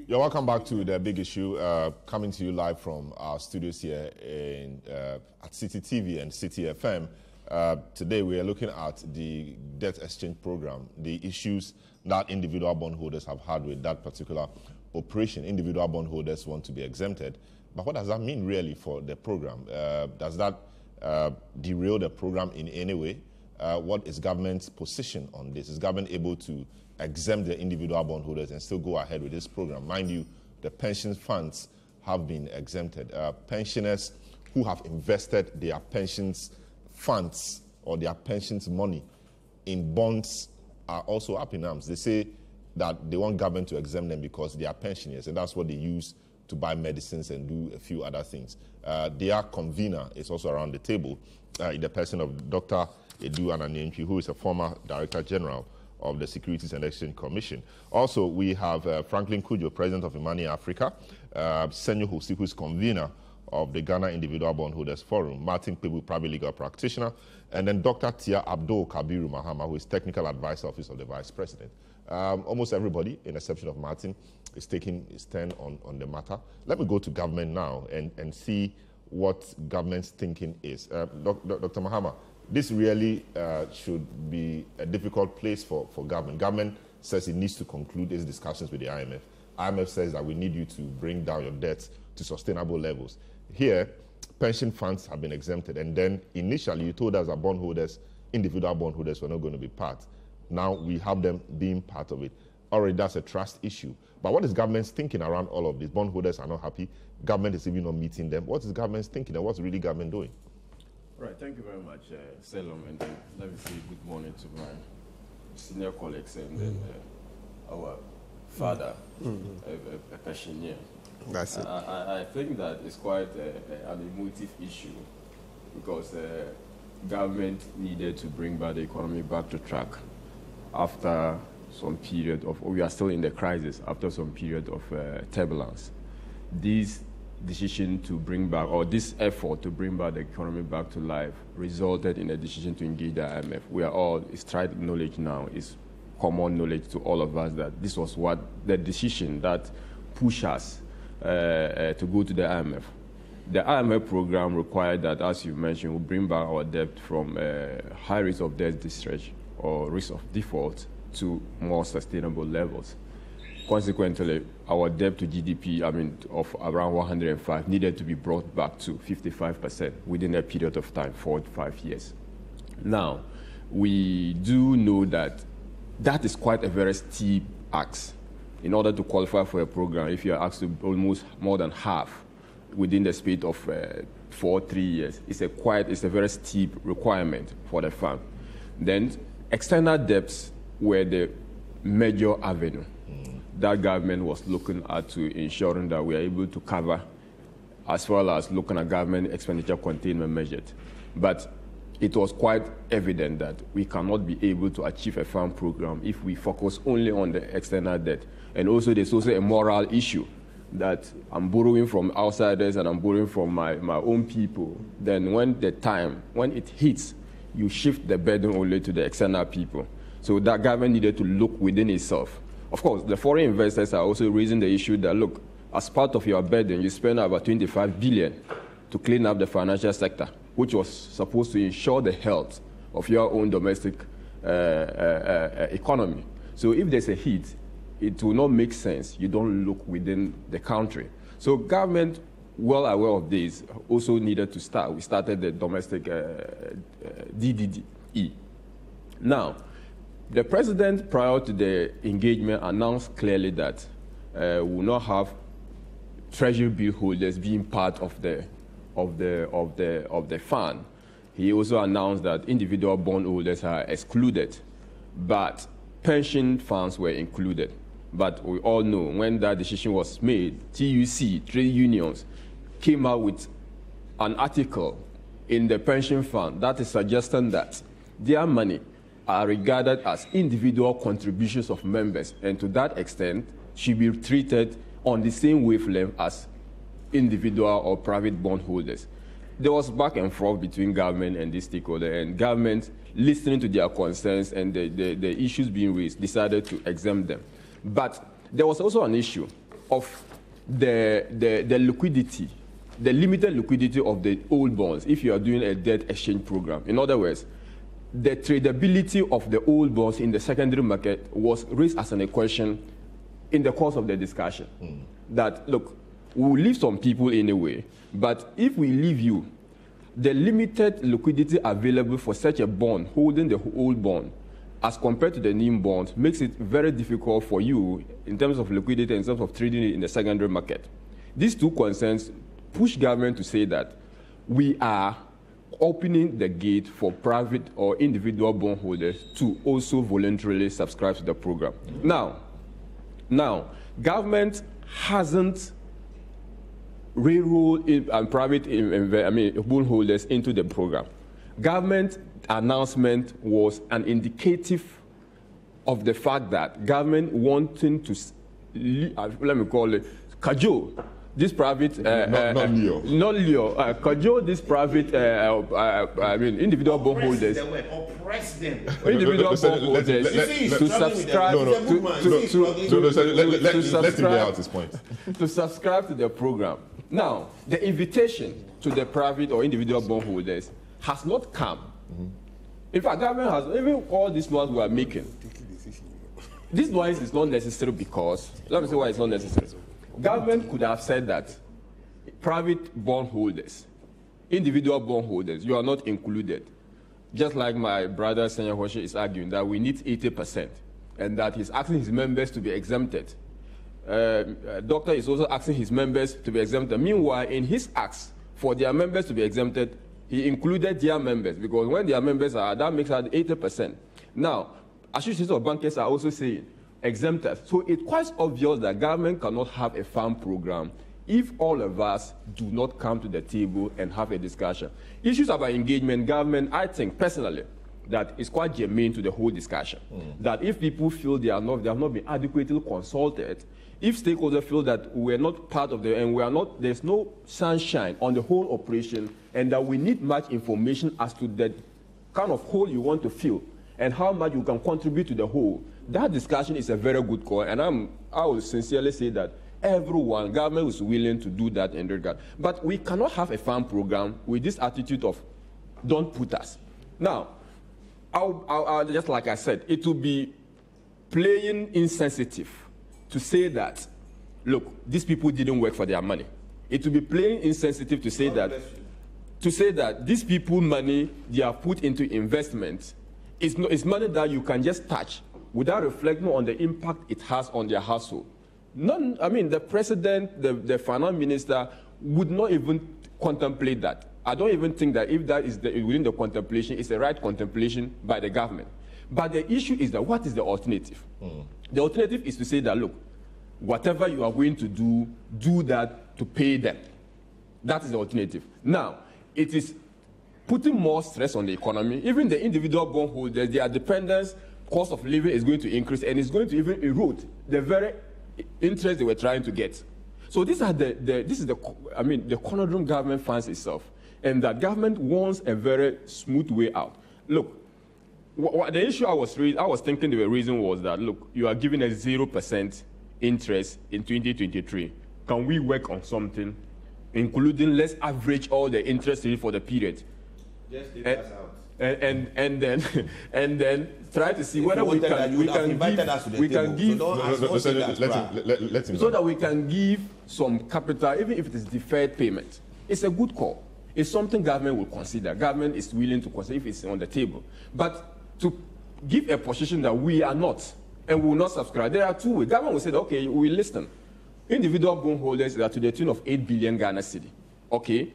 You're welcome back to The Big Issue, coming to you live from our studios here at Citi TV and Citi FM. Today we are looking at the debt exchange program, the issues that individual bondholders have had with that particular operation. Individual bondholders want to be exempted. But what does that mean really for the program? Does that derail the program in any way? What is government's position on this? Is government able to exempt the individual bondholders and still go ahead with this program? Mind you, the pension funds have been exempted. Pensioners who have invested their pensions funds or their pensions money in bonds are also up in arms. They say that they want government to exempt them because they are pensioners, and that's what they use to buy medicines and do a few other things. Their convener is also around the table, in the person of Dr. Edu Ananientwi, who is a former Director General of the Securities and Exchange Commission. Also, we have Franklin Kujo, President of Imani Africa, Senyo Hosi, who is convener of the Ghana Individual Bondholders Forum, Martin Kpebu, private legal practitioner, and then Dr. Tia Abdul Kabiru Mahama, who is Technical Advisor Office of the Vice President. Almost everybody, in exception of Martin, is taking his stand on the matter. Let me go to government now and see what government's thinking is. Dr. Mahama, this really should be a difficult place for government. Government says it needs to conclude its discussions with the IMF. IMF says that we need you to bring down your debt to sustainable levels. Here, pension funds have been exempted, and then initially you told us that bondholders, individual bondholders, were not going to be part. Now we have them being part of it. Already that's a trust issue. But what is government's thinking around all of this? Bondholders are not happy. Government is even not meeting them. What is government's thinking, and what's really government doing? Right, thank you very much, Salom, and let me say good morning to my senior colleagues and then our father, a pensioner. That's it. I think that it's quite an emotive issue because government needed to bring back the economy back to track after some period of, we are still in the crisis, after some period of turbulence. This decision to bring back, or this effort to bring back the economy back to life resulted in a decision to engage the IMF. We are all, it's tried knowledge now, it's common knowledge to all of us that this was what the decision that pushed us to go to the IMF. The IMF program required that, as you mentioned, we bring back our debt from high risk of debt distress or risk of default to more sustainable levels. Consequently, our debt to GDP, of around 105, needed to be brought back to 55% within a period of time, 4 to 5 years. Now, we do know that that is quite a very steep ask. In order to qualify for a program, if you are asked to almost more than half within the space of 3 years, it's a very steep requirement for the fund. Then, external debts were the major avenue that government was looking at to ensuring that we are able to cover, as well as looking at government expenditure containment measures. But it was quite evident that we cannot be able to achieve a fund program if we focus only on the external debt. And also there's also a moral issue that I'm borrowing from outsiders and I'm borrowing from my own people. Then when it hits, you shift the burden only to the external people. So that government needed to look within itself. Of course, the foreign investors are also raising the issue that, look, as part of your burden, you spend about 25 billion to clean up the financial sector, which was supposed to ensure the health of your own domestic economy. So if there's a hit, it will not make sense. You don't look within the country. So government, well aware of this, also needed to start. We started the domestic DDE. Now, the president, prior to the engagement, announced clearly that we will not have treasury bill holders being part of the fund. He also announced that individual bondholders are excluded, but pension funds were included. But we all know when that decision was made, TUC, trade unions, came out with an article in the pension fund that is suggesting that their money are regarded as individual contributions of members, and to that extent should be treated on the same wavelength as individual or private bondholders. There was back and forth between government and the stakeholder, and government, listening to their concerns and the issues being raised, decided to exempt them. But there was also an issue of the liquidity, the limited liquidity of the old bonds if you are doing a debt exchange program. In other words, the tradability of the old bonds in the secondary market was raised as a question in the course of the discussion. That, look, we will leave some people anyway, but if we leave you, the limited liquidity available for such a bond, holding the old bond, as compared to the new bond, makes it very difficult for you in terms of liquidity, in terms of trading it in the secondary market. These two concerns push government to say that we are opening the gate for private or individual bondholders to also voluntarily subscribe to the program. Now, government hasn't railroad and private bondholders into the program. Government announcement was an indicative of the fact that government wanting to, let me call it, cajole this private, cajole this private, individual bondholders. Oppress them. Individual bondholders to subscribe to subscribe to the program. Now, the invitation to the private or individual bondholders has not come. In fact, government has, even all these ones we are making, this noise is not necessary because, let me say why it's not necessary. Government could have said that private bondholders, individual bondholders, you are not included. Just like my brother Senya Hoshe is arguing that we need 80%, and that he's asking his members to be exempted. Doctor is also asking his members to be exempted. Meanwhile, in his acts for their members to be exempted, he included their members, because when their members are, that makes out 80%. Now, associations of bankers are also saying exempted. So it's quite obvious that government cannot have a farm program if all of us do not come to the table and have a discussion. Issues about engagement, government, I think personally, that is quite germane to the whole discussion. That if people feel they have not been adequately consulted, if stakeholders feel that we're not part of the, and we are not, there's no sunshine on the whole operation, and that we need much information as to the kind of whole you want to fill and how much you can contribute to the whole, that discussion is a very good call, and I will sincerely say that everyone, government is willing to do that in regard. But we cannot have a farm program with this attitude of don't put us. Now, I'll just like I said, it will be playing insensitive to say that, look, these people didn't work for their money. It will be playing insensitive to say that these people money they are put into investment is money that you can just touch without reflecting on the impact it has on their household. The president, the finance minister would not even contemplate that. I don't even think that if that is within the contemplation, it's the right contemplation by the government. But the issue is that what is the alternative? The alternative is to say that, look, whatever you are going to do, do that to pay them. That is the alternative. Now, it is putting more stress on the economy. Even the individual bondholders, their dependence, cost of living is going to increase, and it's going to even erode the very interest they were trying to get. So this is the conundrum government finds itself, and that government wants a very smooth way out. Look, the issue I was thinking the reason was that, look, you are giving a 0% interest in 2023. Can we work on something, including let's average all the interest rate for the period? Just leave us out. And then try to see whether we can give so that we can give some capital, even if it is deferred payment. It's a good call. It's something government will consider. Government is willing to consider if it's on the table. But to give a position that we are not and we will not subscribe, there are two ways. Government will say, okay, we listen. Individual bondholders are to the tune of 8 billion Ghana cedi, okay,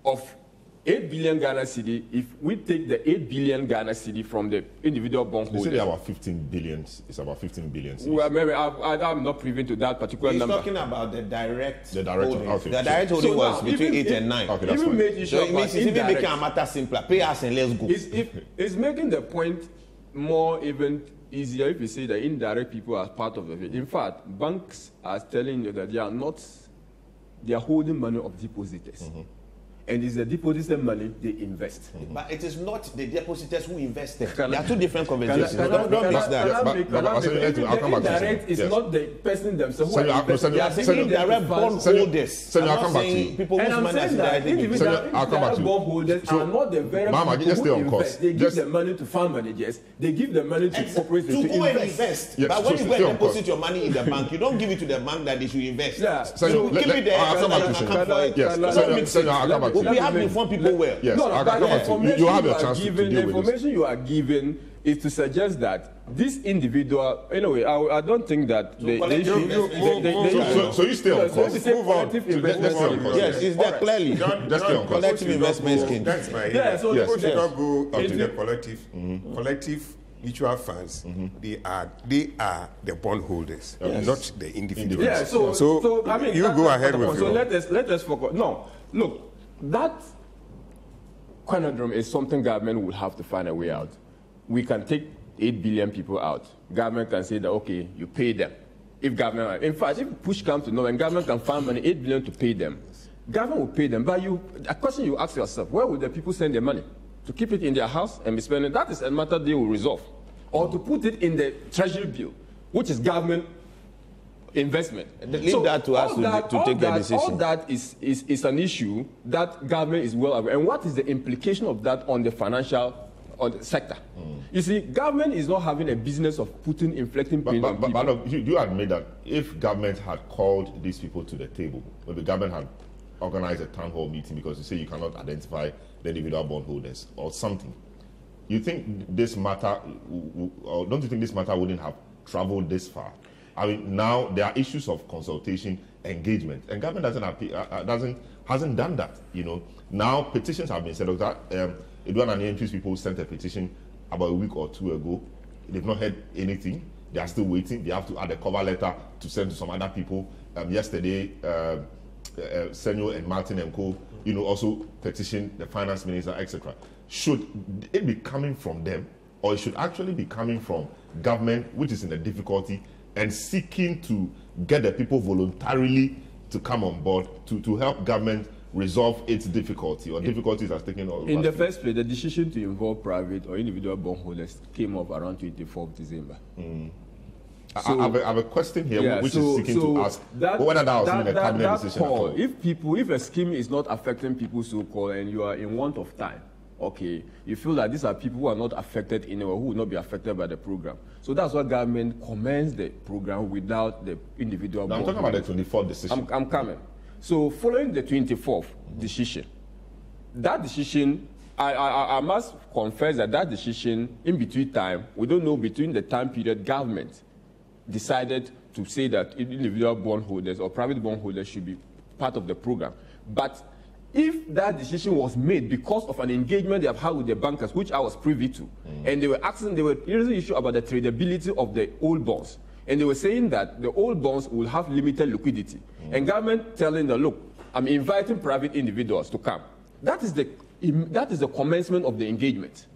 of 8 billion Ghana cedi, if we take the 8 billion Ghana cedi from the individual bond holders. They say about 15 billion. It's about 15 billion. Well, maybe I'm not privy to that particular number. He's talking about the direct holding. Okay. The direct holding was between 8 and 9. Okay, that's even fine. So it means it's even making a matter simpler. Pay us and let's go. It's making the point more even easier if you say that indirect people are part of it. In fact, banks are telling you that they are holding money of depositors. And it's the depositor money they invest. But it is not the depositors who invested. There are two different conversations. Don't mix that. Indirect is not the person themselves who are investing. They are saying indirect bond holders. I'll come back to you. People whose money is indirect bond holders are not the very people who invest. They give the money to fund managers. They give the money to corporates to go and invest. But when you go and deposit your money in the bank, you don't give it to the bank that they should invest. So keep it there. I'll come back to you. We have to inform people well. Yes, no, but the information you have your chance to deal with the information you are given is to suggest that this individual, anyway, I don't think that so you stay on course. Move on. Yes, it's there clearly. Collective investment scheme. That's my idea. People should not go into the collective mutual funds. They are the bondholders, not the individuals. Yeah, so I mean, you go ahead with so let us focus. No, look, that conundrum is something government will have to find a way out. We can take 8 billion people out. Government can say that, okay, you pay them. If government, in fact, if push comes to no, and government can find money, 8 billion to pay them, government will pay them. But a question you ask yourself, where will the people send their money? To keep it in their house and be spending? That is a matter they will resolve. Or to put it in the treasury bill, which is government investment. Leave that to us to take the decision. All that is an issue that government is well aware. And what is the implication of that on the financial sector? You see, government is not having a business of inflicting pain on people. But you admit that if government had called these people to the table, or the government had organized a town hall meeting because you say you cannot identify the individual bondholders or something, you think this matter, or don't you think this matter wouldn't have traveled this far? I mean, now there are issues of consultation, engagement, and government hasn't done that. You know, now petitions have been set up. Edouard and MPs people sent a petition about a week or two ago. They've not heard anything. They are still waiting. They have to add a cover letter to send to some other people. Yesterday, Senor and Martin and Co. Also petitioned the finance minister, etc. Should it be coming from them, or it should actually be coming from government, which is in a difficulty, and seeking to get the people voluntarily to come on board to help government resolve its difficulty or difficulties that's taken all in the first place? The decision to involve private or individual bondholders came up around 24th December. So, I have a question here, which is seeking to ask whether that was in a cabinet decision. Call, if a scheme is not affecting people so-called and you are in want of time, okay, you feel that these are people who are not affected in a way, who will not be affected by the program. So that's why government commenced the program without the individual. Now, I'm talking about the 24th decision. I'm coming. So following the 24th decision, that decision, I must confess that decision in between time, we don't know between the time period government decided to say that individual bondholders or private bondholders should be part of the program. But if that decision was made because of an engagement they have had with the bankers, which I was privy to, and they were raising issue about the tradability of the old bonds, and they were saying that the old bonds will have limited liquidity, and government telling them, look, I'm inviting private individuals to come. That is the commencement of the engagement.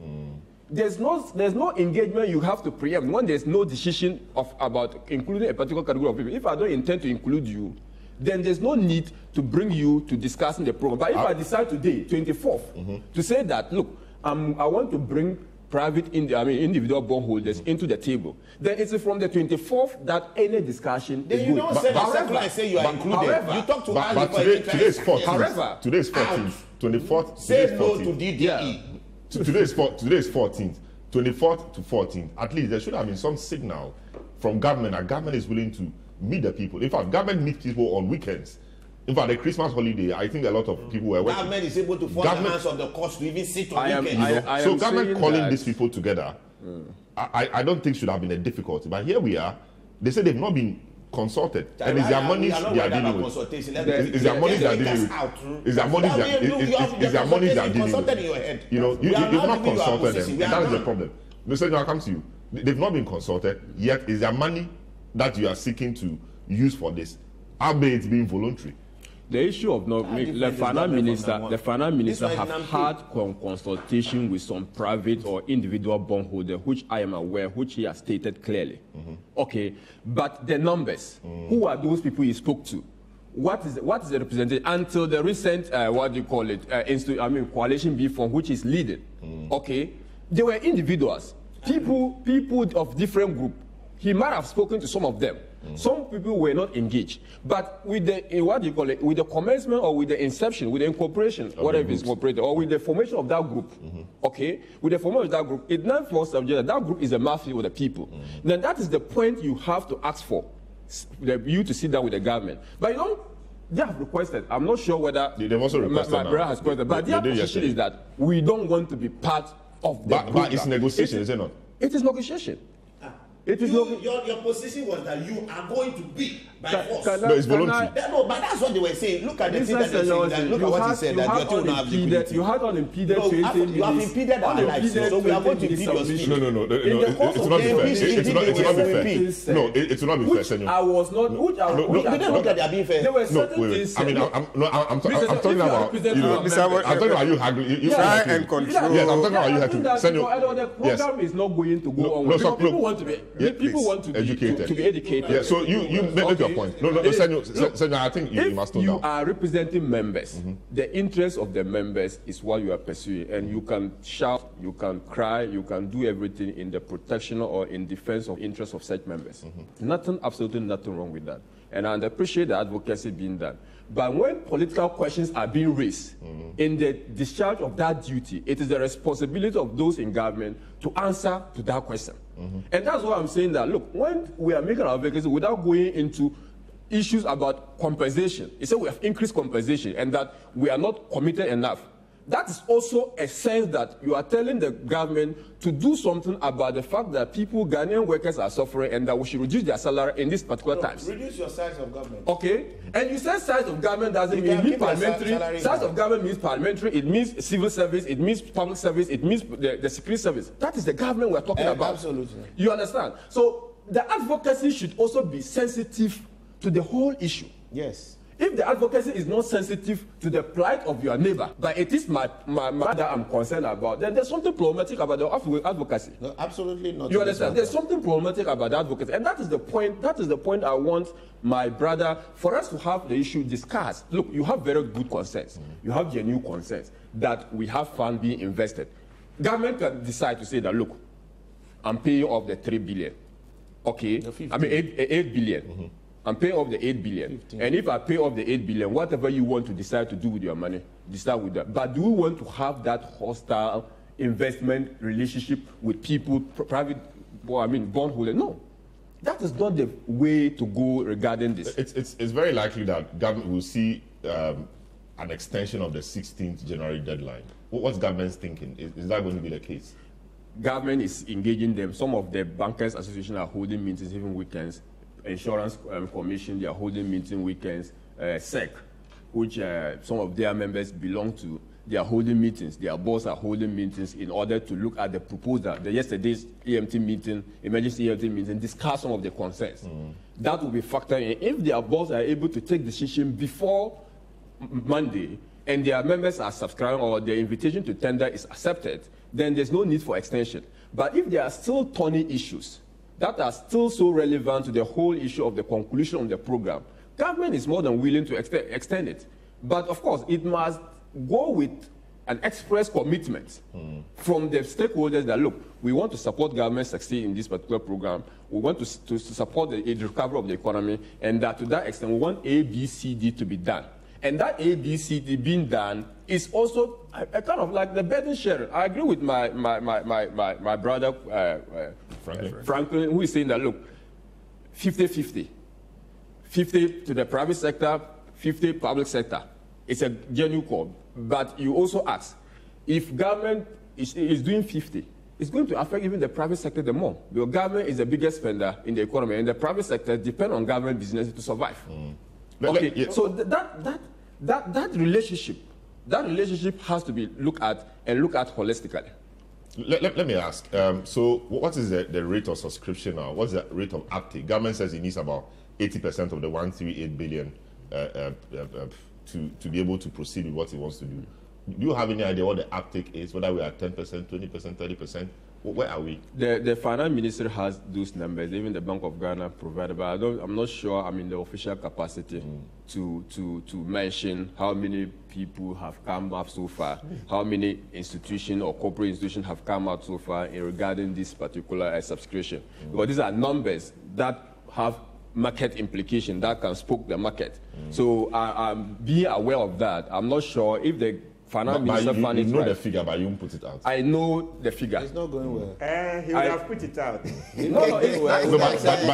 There's no engagement you have to preempt when there's no decision about including a particular category of people. If I don't intend to include you, then there's no need to bring you to discussing the program. But if I decide today, 24th, to say that, look, I want to bring individual bondholders into the table, then it's from the 24th that any discussion is good. You don't say you are included. However, you talk to us. But today is 14th. Today is 14th. 24th. Say no to DDE. Yeah. Today is 14th. 24th to 14th. At least there should have been some signal from government that government is willing to meet the people. In fact, government meets people on weekends. In fact, the Christmas holiday, I think a lot of people were working. Government is able to force the hands of the cost to even sit on weekends. So government calling these people together, I don't think should have been a difficulty. But here we are. They say they've not been consulted, and it's their money they are dealing with. It's their money they are dealing with. It's their money they are dealing with. You know, you've not consulted them, and that is the problem. Mr. I'll come to you. They've not been consulted, yet it's their money that you are seeking to use for this, albeit being voluntary. The issue of the finance minister have had consultation with some private or individual bondholder, which I am aware, which he has stated clearly. Okay, but the numbers, who are those people he spoke to? What is the representation until the recent coalition B form, which is leading? Okay, they were individuals, people of different group. He might have spoken to some of them. Some people were not engaged, but with the with the commencement or with the inception, with the incorporation, whatever is incorporated, or with the formation of that group, okay, with the formation of that group, it now falls subject that group is a mafia with the people. Then that is the point you have to ask for, you to sit down with the government. But you know, they have requested. I'm not sure whether they've also requested my brother has requested, but their position is that we don't want to be part of the. But it's negotiation, is it not? It is negotiation. It is your position was that you are going to be by force. But it's voluntary. No, but that's what they were saying. Look at the thing that they're saying. That, look at what he said. That your team will not have liquidity. You had unimpeded. No, you have impeded our lives. So we are going to impede your speech. No. It will not be fair. It will not be fair. No, it will not be fair, Senor. I was not. You didn't look at they are being fair. There were certain things. I mean, I'm talking about. I'm talking about you haggling. Try and control. Yes, I'm talking about you haggling. The program is not going to go on. People want to be. People want to educated. To be educated. Yeah, so you make your point. No, Senor, I think you must know if you down. are representing members, the interest of the members is what you are pursuing, and you can shout, you can cry, you can do everything in the protection or in defense of interests of such members. Absolutely nothing wrong with that. And I appreciate the advocacy being done. But when political questions are being raised in the discharge of that duty, it is the responsibility of those in government to answer to that question. And that's why I'm saying that, look, when we are making our advocacy without going into issues about compensation, it's that we have increased compensation and that we are not committed enough. That is also a sense that you are telling the government to do something about the fact that Ghanaian workers are suffering and that we should reduce their salary in these particular times. Reduce your size of government. Okay? And you said size of government doesn't mean parliamentary. Size of government means parliamentary, it means civil service, it means public service, it means the security service. That is the government we're talking about. Absolutely. You understand? So the advocacy should also be sensitive to the whole issue. Yes. If the advocacy is not sensitive to the plight of your neighbor, but it is my that I'm concerned about, then there's something problematic about the advocacy. No, absolutely not. You understand? There's something problematic about the advocacy, and that is the point. That is the point I want my brother for us to have the issue discussed. Look, you have very good concerns. You have genuine concerns that we have funds being invested. Government can decide to say that, look, I'm paying off the 3 billion. Okay, I mean 8 billion. I'm paying off the 8 billion. 15. And if I pay off the 8 billion, whatever you want to decide to do with your money, decide with that. But do we want to have that hostile investment relationship with people, private, bondholders? No. That is not the way to go regarding this. It's very likely that government will see an extension of the 16th January deadline. What's government's thinking? Is that going to be the case? Government is engaging them. Some of the bankers' associations are holding meetings, even weekends. Insurance Commission, they are holding meeting weekends. SEC, which some of their members belong to, they are holding meetings. Their boss are holding meetings in order to look at the proposal. Yesterday's EMT meeting, emergency EMT meeting, discuss some of the concerns. That will be factored in. If their boss are able to take decision before Monday, and their members are subscribing or their invitation to tender is accepted, then there's no need for extension. But if there are still thorny issues that are still so relevant to the whole issue of the conclusion of the program, government is more than willing to extend it. But of course, it must go with an express commitment from the stakeholders that, look, we want to support government succeed in this particular program. We want to support the recovery of the economy, and that to that extent, we want A, B, C, D to be done. And that A, B, C, D being done is also a kind of like the burden sharing. I agree with my brother, Franklin, who is saying that, look, 50-50. 50 to the private sector, 50 public sector. It's a genuine call. But you also ask, if government is doing 50, it's going to affect even the private sector the more. Because government is the biggest spender in the economy, and the private sector depend on government business to survive. Okay, so that relationship has to be looked at holistically. Let me ask. So, what is the rate of subscription now? What's the rate of uptake? Government says it needs about 80% of the 138 billion to be able to proceed with what it wants to do. Do you have any idea what the uptake is? Whether we are 10%, 20%, 30%? Where are we? The finance minister has those numbers. Even the Bank of Ghana provided, but I'm not sure I'm in the official capacity to mention how many people have come up so far, how many institutions or corporate institutions have come out so far in regarding this particular subscription. Because these are numbers that have market implication that can spook the market. So I'm being aware of that. I'm not sure if the finance minister you know the figure, but you won't put it out. I know the figure. It's not going well. He would have put it out. But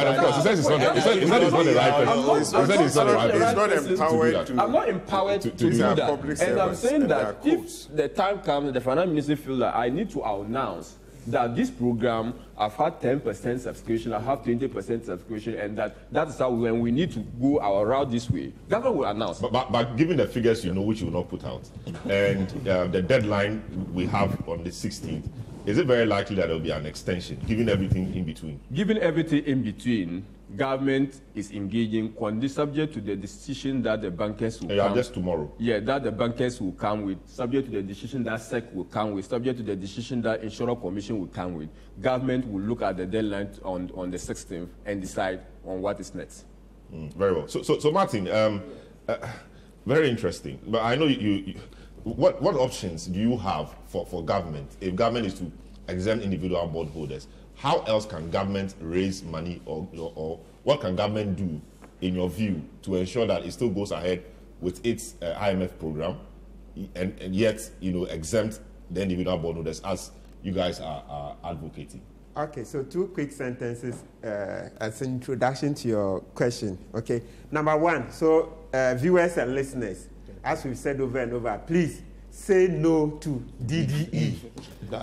of course, he said it's not the right person. He said it's not the right person. He's not empowered to. I'm not empowered to do that. And I'm saying that if the time comes, the finance minister feels that I need to announce that this program, I've had 10% subscription, I have 20% subscription, and that is how when we need to go our route this way, government will announce. But given the figures you know, which you will not put out, and the deadline we have on the 16th, is it very likely that there will be an extension, given everything in between? Given everything in between, government is engaging, subject to the decision that the bankers will come. Just tomorrow. Yeah, that the bankers will come with, subject to the decision that SEC will come with, subject to the decision that Insurance Commission will come with. Government will look at the deadline on the 16th and decide on what is next. Very well. So Martin, very interesting. But I know what options do you have for government if government is to exempt individual bondholders? How else can government raise money, or what can government do, in your view, to ensure that it still goes ahead with its IMF program, and yet exempt the individual bondholders as you guys are advocating? Okay, so 2 quick sentences as an introduction to your question. Okay, number one, so viewers and listeners, as we've said over and over, please say no to DDE.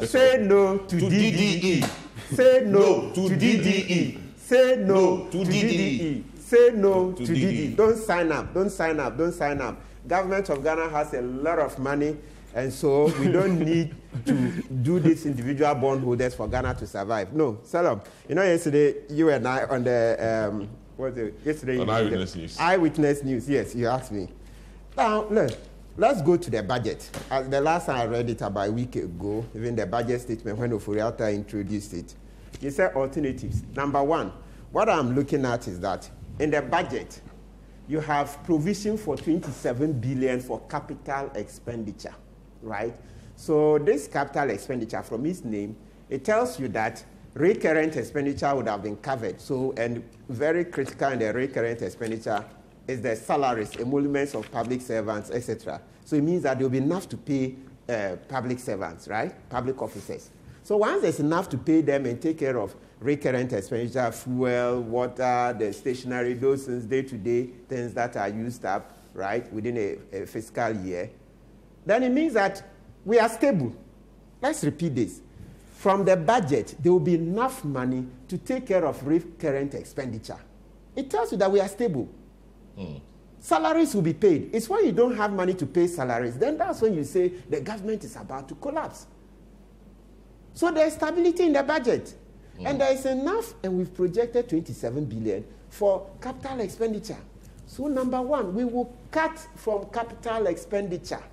Say no to DDE. Say no to DDE. Say no to DDE. Say no to DDE. Don't sign up. Don't sign up. Don't sign up. Government of Ghana has a lot of money, and so we don't need to do these individual bondholders for Ghana to survive. No, Salam. Yesterday you and I on the yesterday on Eyewitness News. Eyewitness News. Yes, you asked me. Now look. Let's go to the budget. The last time I read it about a week ago, even the budget statement when Ofuriata introduced it, he said alternatives. Number one, what I'm looking at is that in the budget, you have provision for 27 billion for capital expenditure, right? So this capital expenditure, from its name, it tells you that recurrent expenditure would have been covered. So, and very critical in the recurrent expenditure is the salaries, emoluments of public servants, etc. So it means that there will be enough to pay public servants, right? Public officers. So once there's enough to pay them and take care of recurrent expenditure, fuel, water, the stationery, those things, day-to-day things that are used up, right, within a fiscal year, then it means that we are stable. Let's repeat this. From the budget, there will be enough money to take care of recurrent expenditure. It tells you that we are stable. Salaries will be paid. It's when you don't have money to pay salaries, then that's when you say the government is about to collapse. So there's stability in the budget. And there is enough, and we've projected 27 billion for capital expenditure. So number one, we will cut from capital expenditure.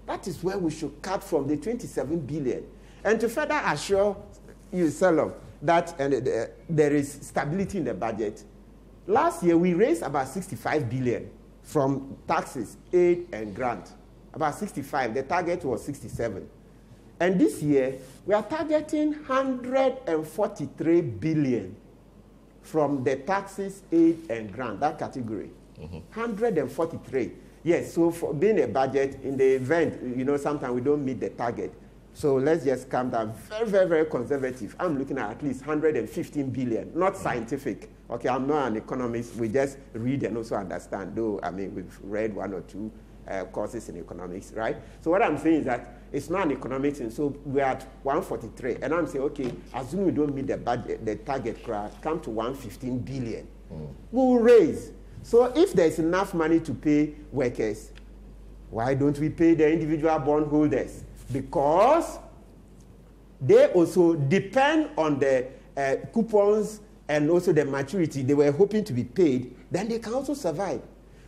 That is where we should cut from, the 27 billion. And to further assure you, Salam, that there is stability in the budget, last year, we raised about 65 billion from taxes, aid, and grant. About 65. The target was 67. And this year, we are targeting 143 billion from the taxes, aid, and grant, that category. 143. Yes, so for being a budget, in the event, sometimes we don't meet the target. So let's just calm down. Very, very, very conservative. I'm looking at least 115 billion, not scientific. Okay, I'm not an economist. We just read and also understand, though, we've read one or two courses in economics, right? So what I'm saying is that it's not an economic thing. So we're at 143, and I'm saying, okay, assume we don't meet the budget, the target, come to 115 billion. We'll raise. So if there's enough money to pay workers, why don't we pay the individual bondholders? Because they also depend on the coupons and also the maturity. They were hoping to be paid, then they can also survive.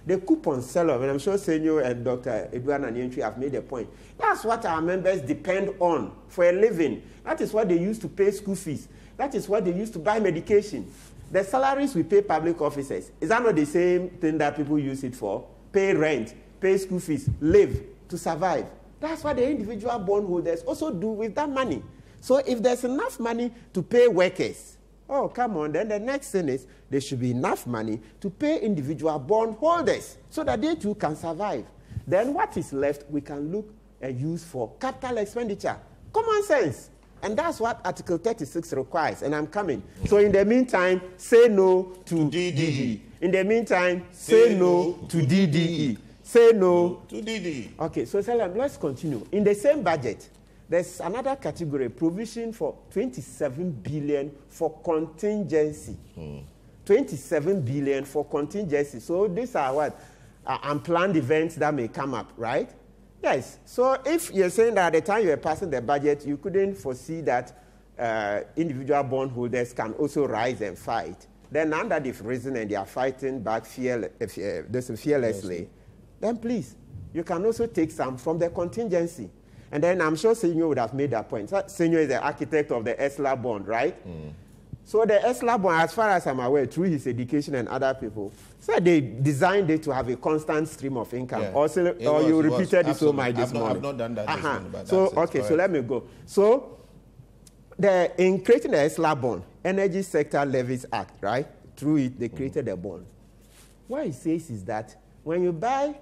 The coupon sell-off, and I'm sure Senyo and Dr. Edouard Nanyentri have made a point. That's what our members depend on for a living. That is what they use to pay school fees. That is what they use to buy medication. The salaries we pay public officers, is that not the same thing that people use it for? Pay rent, pay school fees, live, to survive. That's what the individual bondholders also do with that money. So if there's enough money to pay workers, oh, come on, then the next thing is there should be enough money to pay individual bondholders so that they too can survive. Then what is left, we can look and use for capital expenditure. Common sense. And that's what Article 36 requires, and I'm coming. So in the meantime, say no to DDE. In the meantime, say no to DDE. Say no to DDE. Okay, so Salam, let's continue. In the same budget, there's another category, provision for 27 billion for contingency. 27 billion for contingency. So these are what? Unplanned events that may come up, right? Yes. So if you're saying that at the time you were passing the budget, you couldn't foresee that individual bondholders can also rise and fight, then now that they've risen and they are fighting back fearlessly, then please, you can also take some from the contingency. And then I'm sure Senyo would have made that point. Senyo is the architect of the ESLA bond, right? So the ESLA bond, as far as I'm aware, through his education and other people, said they designed it to have a constant stream of income. Yeah. Or you repeated it so much this morning. I've not done that this morning, but so, that's okay, so let me go. So in creating the ESLA bond, Energy Sector Levies Act, right? Through it, they created a bond. What it says is that when you buy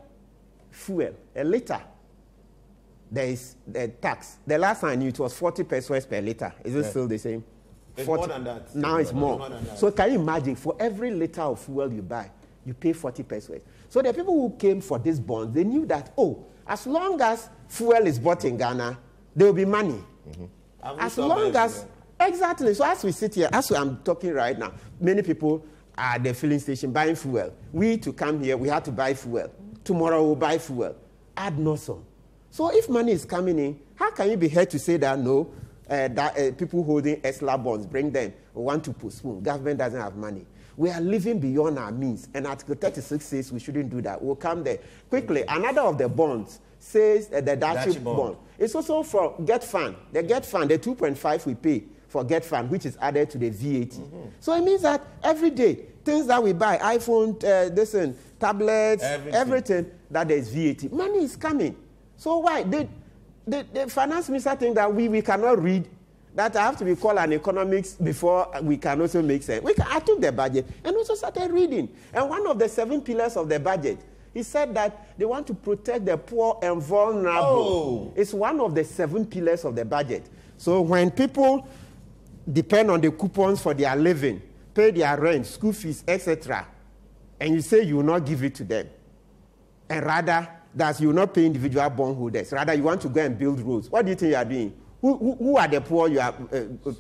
fuel, a liter, there is the tax. The last time I knew it was 40 pesos per liter. Is it still the same? It's more than that. Now it's more. So can you imagine, for every liter of fuel you buy, you pay 40 pesos. So the people who came for this bond, they knew that, oh, as long as fuel is bought in Ghana, there will be money. As long as, exactly. So as we sit here, as I'm talking right now, many people are at the filling station buying fuel. We to come here, we had to buy fuel. Tomorrow we'll buy fuel. Ad nauseam. So if money is coming in, how can you be here to say that no, people holding ESLA bonds, bring them, want to postpone? Government doesn't have money. We are living beyond our means, and Article 36 says we shouldn't do that. We'll come there. Quickly, another of the bonds says the Dachi bond. It's also for Get Fund. The Get Fund, the 2.5 we pay for Get Fund, which is added to the VAT. So it means that every day, things that we buy, iPhone, tablets, everything, that there is VAT. Money is coming. So why? The finance minister think that we cannot read, that I have to be called an economics before we can also make sense. I took the budget and also started reading. And one of the 7 pillars of the budget, he said that they want to protect the poor and vulnerable. It's one of the 7 pillars of the budget. So when people depend on the coupons for their living, pay their rent, school fees, etc., and you say you will not give it to them, and rather that you will not pay individual bondholders, rather you want to go and build roads, what do you think you are doing? Who are the poor you are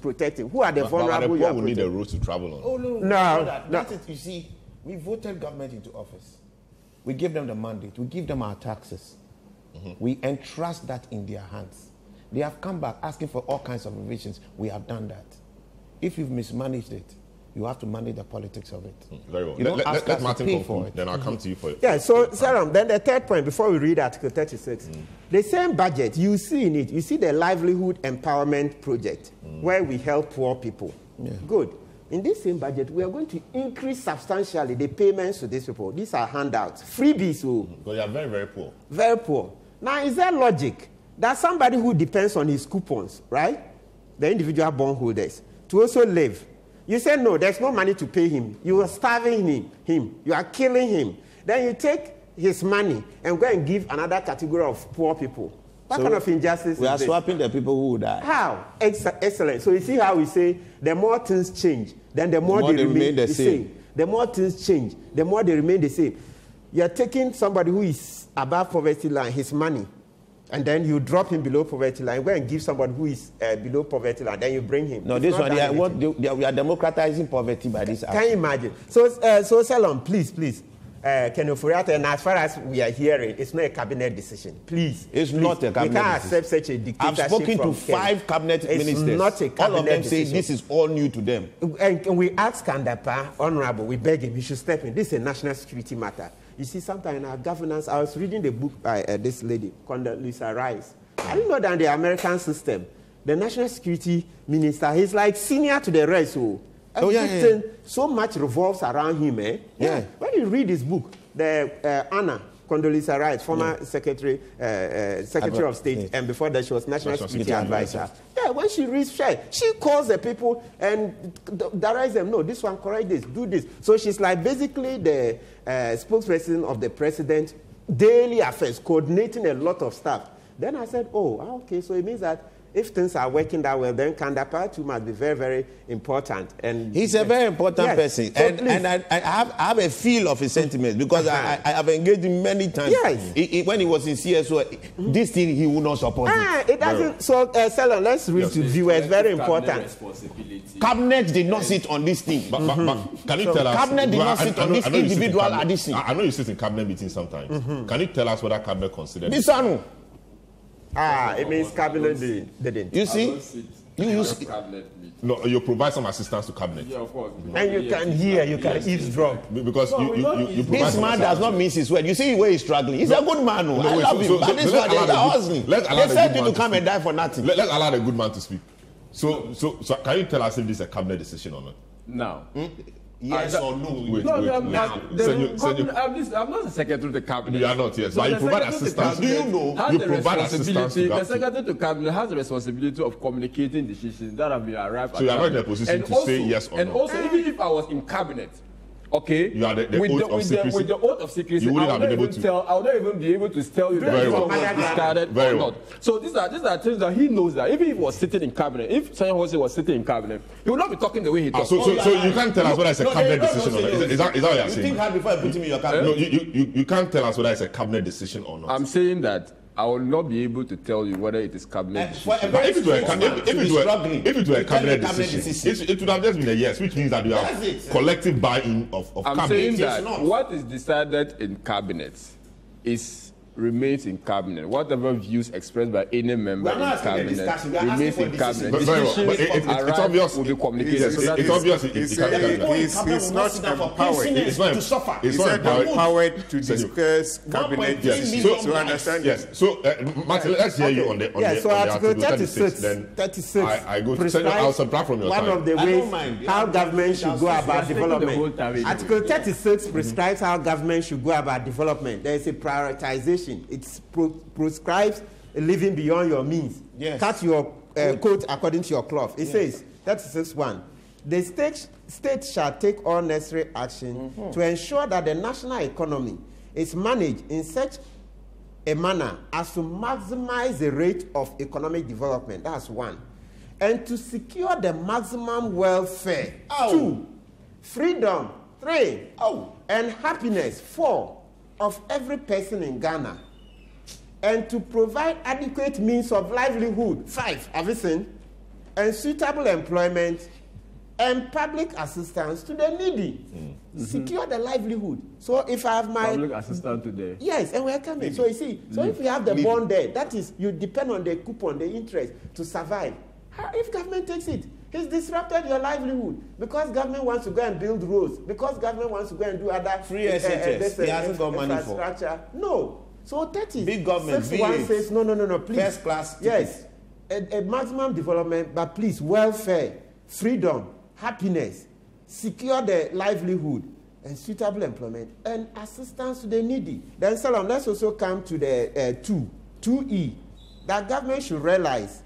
protecting? Who are the vulnerable you are protecting? Will need a road to travel on. Oh, no. That's it. You see, we voted government into office. We give them the mandate. We give them our taxes. We entrust that in their hands. They have come back asking for all kinds of revisions. We have done that. If you've mismanaged it, you have to manage the politics of it. Very well. You don't ask us Martin to pay conclude, for it. then I'll come to you for it. Yeah, so, Sarah, then the third point, before we read Article 36, the same budget, you see in it, you see the Livelihood Empowerment Project, where we help poor people. Yeah. Good. In this same budget, we are going to increase substantially the payments to these people. These are handouts, freebies. Because they are very, very poor. Very poor. Now, is there logic that somebody who depends on his coupons, right, the individual bondholders, to also live? You say, no, there's no money to pay him. You are starving him. You are killing him. Then you take his money and go and give another category of poor people. What kind of injustice is this? We are swapping the people who will die. How? Excellent. So you see how we say the more things change, then the more they remain the same. The more things change, the more they remain the same. you're taking somebody who is above poverty line, his money, and then you drop him below poverty line, go and give somebody who is below poverty line, then you bring him. No, this one, we are democratizing poverty by this act. Can you imagine? So Salon, please, Ken Ofori-Atta, and as far as we are hearing, it's not a cabinet decision. Please. It's not a cabinet decision. We can't accept such a dictatorship. I've spoken to 5 cabinet ministers. It's not a cabinet all of them decision. say this is all new to them. And we ask Kandapa, Honorable, we beg him, he should step in. This is a national security matter. You see, sometimes in our governance, I was reading the book by this lady, Condoleezza Rice. I didn't know that in the American system, the national security minister, he's like senior to the rest. So everything, so much revolves around him. Yeah. When you read his book, Anna Condoleezza Rice, former Secretary of State, and before that she was National Security Advisor. Yeah, when she reads, she calls the people and directs them, no, this one, correct this, do this. So she's like basically the spokesperson of the president, daily affairs, coordinating a lot of stuff. Then I said, okay, so it means that if things are working that well, then Kandapa too must be very, very important. And he's a very important person. So and I have a feel of his sentiments because I have engaged him many times. Yes. When he was in CSO, this thing he would not support it. It doesn't. So, Salon, let's read to viewers. Very important. Cabinet did not sit on this thing. But can you tell us? Cabinet did not sit on this individual addition. I know you sit in cabinet meetings sometimes. Can you tell us whether cabinet considered this? Bisanu. It means cabinet didn't. You see? No, you provide some assistance to cabinet. Yeah, of course. And you can hear, you can eavesdrop. Because you provide this man does not miss his word. You see where he's struggling. He's a good man. I love him. But this one, they're hustling. They said him to come and die for nothing. Let's allow the good man to speak. So can you tell us if this is a cabinet decision or not? Now. Yes or no? Wait. I'm not the secretary to the cabinet. You are not, yes. So but you provide assistance. Do you know? You provide assistance to the secretary to cabinet has the responsibility of communicating decisions that have been arrived at. So you are not in a position to say yes or no. And also, even if I was in cabinet, okay, you are the oath of secrecy. With the oath of secrecy, you wouldn't have been able to. I would not even be able to tell you Very well. discarded or not. So these are things that he knows that even if he was sitting in cabinet, if Sanya Hosea was sitting in cabinet, he would not be talking the way he talks. So you can't tell us whether it's a cabinet decision or not. Is that what you're saying? You think hard before I put him in your cabinet? No, you can't tell us whether it's a cabinet decision or not. I'm saying that I will not be able to tell you whether it is cabinet decision. But if it were a cabinet decision, it would have just been a yes, which means that you have collective buy-in of cabinet. I'm saying that what is decided in cabinet remains in cabinet. Whatever views expressed by any member in cabinet remains in cabinet. It's obvious. Will be communicated. It's obvious. He's not empowered. It's not empowered to discuss cabinet decisions. So understand. Yes. So Martin, let's hear you on the so Article 36. Then 36. I go to I'll subtract from your time. One of the ways how government should go about development. Article 36 prescribes how government should go about development. There is a prioritization. It prescribes living beyond your means. Yes. Cut your coat according to your cloth. It says, 36(1), the state shall take all necessary action to ensure that the national economy is managed in such a manner as to maximize the rate of economic development. That's 1. And to secure the maximum welfare. 2, freedom. 3, and happiness. 4, of every person in Ghana, and to provide adequate means of livelihood. 5, have you seen? And suitable employment and public assistance to the needy. Secure the livelihood. So if I have my public assistance today. Yes, and we're coming. So you see, if you have the bond there, that is, you depend on the coupon, the interest to survive. If government takes it, it's disrupted your livelihood because government wants to go and build roads, because government wants to go and do other free SHS. He hasn't got money for. No. So that is big government. One says no, please. First class. Yes, a maximum development, but please, welfare, freedom, happiness, secure the livelihood, and suitable employment, and assistance to the needy. Then, Salom, let's also come to the 2E, that government should realize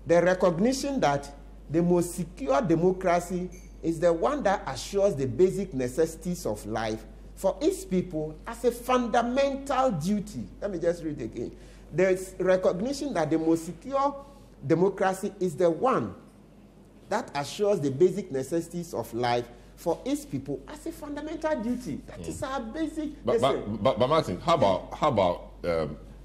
the recognition that the most secure democracy is the one that assures the basic necessities of life for its people as a fundamental duty. Let me just read it again. There's recognition that the most secure democracy is the one that assures the basic necessities of life for its people as a fundamental duty. That is our basic. But Martin, how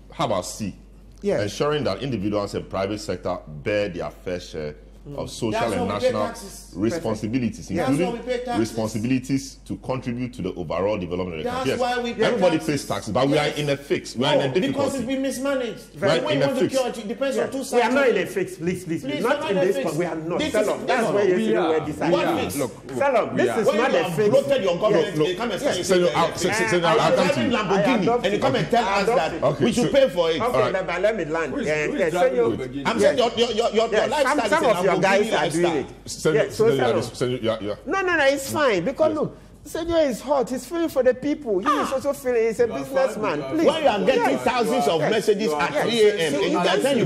about C? Yes. Ensuring that individuals and private sector bear their fair share of social and national responsibilities, including responsibilities to contribute to the overall development of the country. That's why we pay everybody taxes. pays taxes, but we are in a fix. We are in a difficulty. Because it's been mismanaged. Right, when in you a want to fix. cure it, it depends on two sides. We are not in a fix, please. Not in this. We are not. That's where you were deciding. Look, this is not a fix. Bloated your government, they come and say, I'll come to you. Lamborghini, and you come and tell us that we should pay for it. Okay, but let me land. I'm saying your lifestyle some of your guys are doing it. No, it's fine because look, Senor is hot. He's feeling for the people. He is also feeling. He's a businessman. Please. When you are getting thousands of messages at 3 a.m. and you can tell you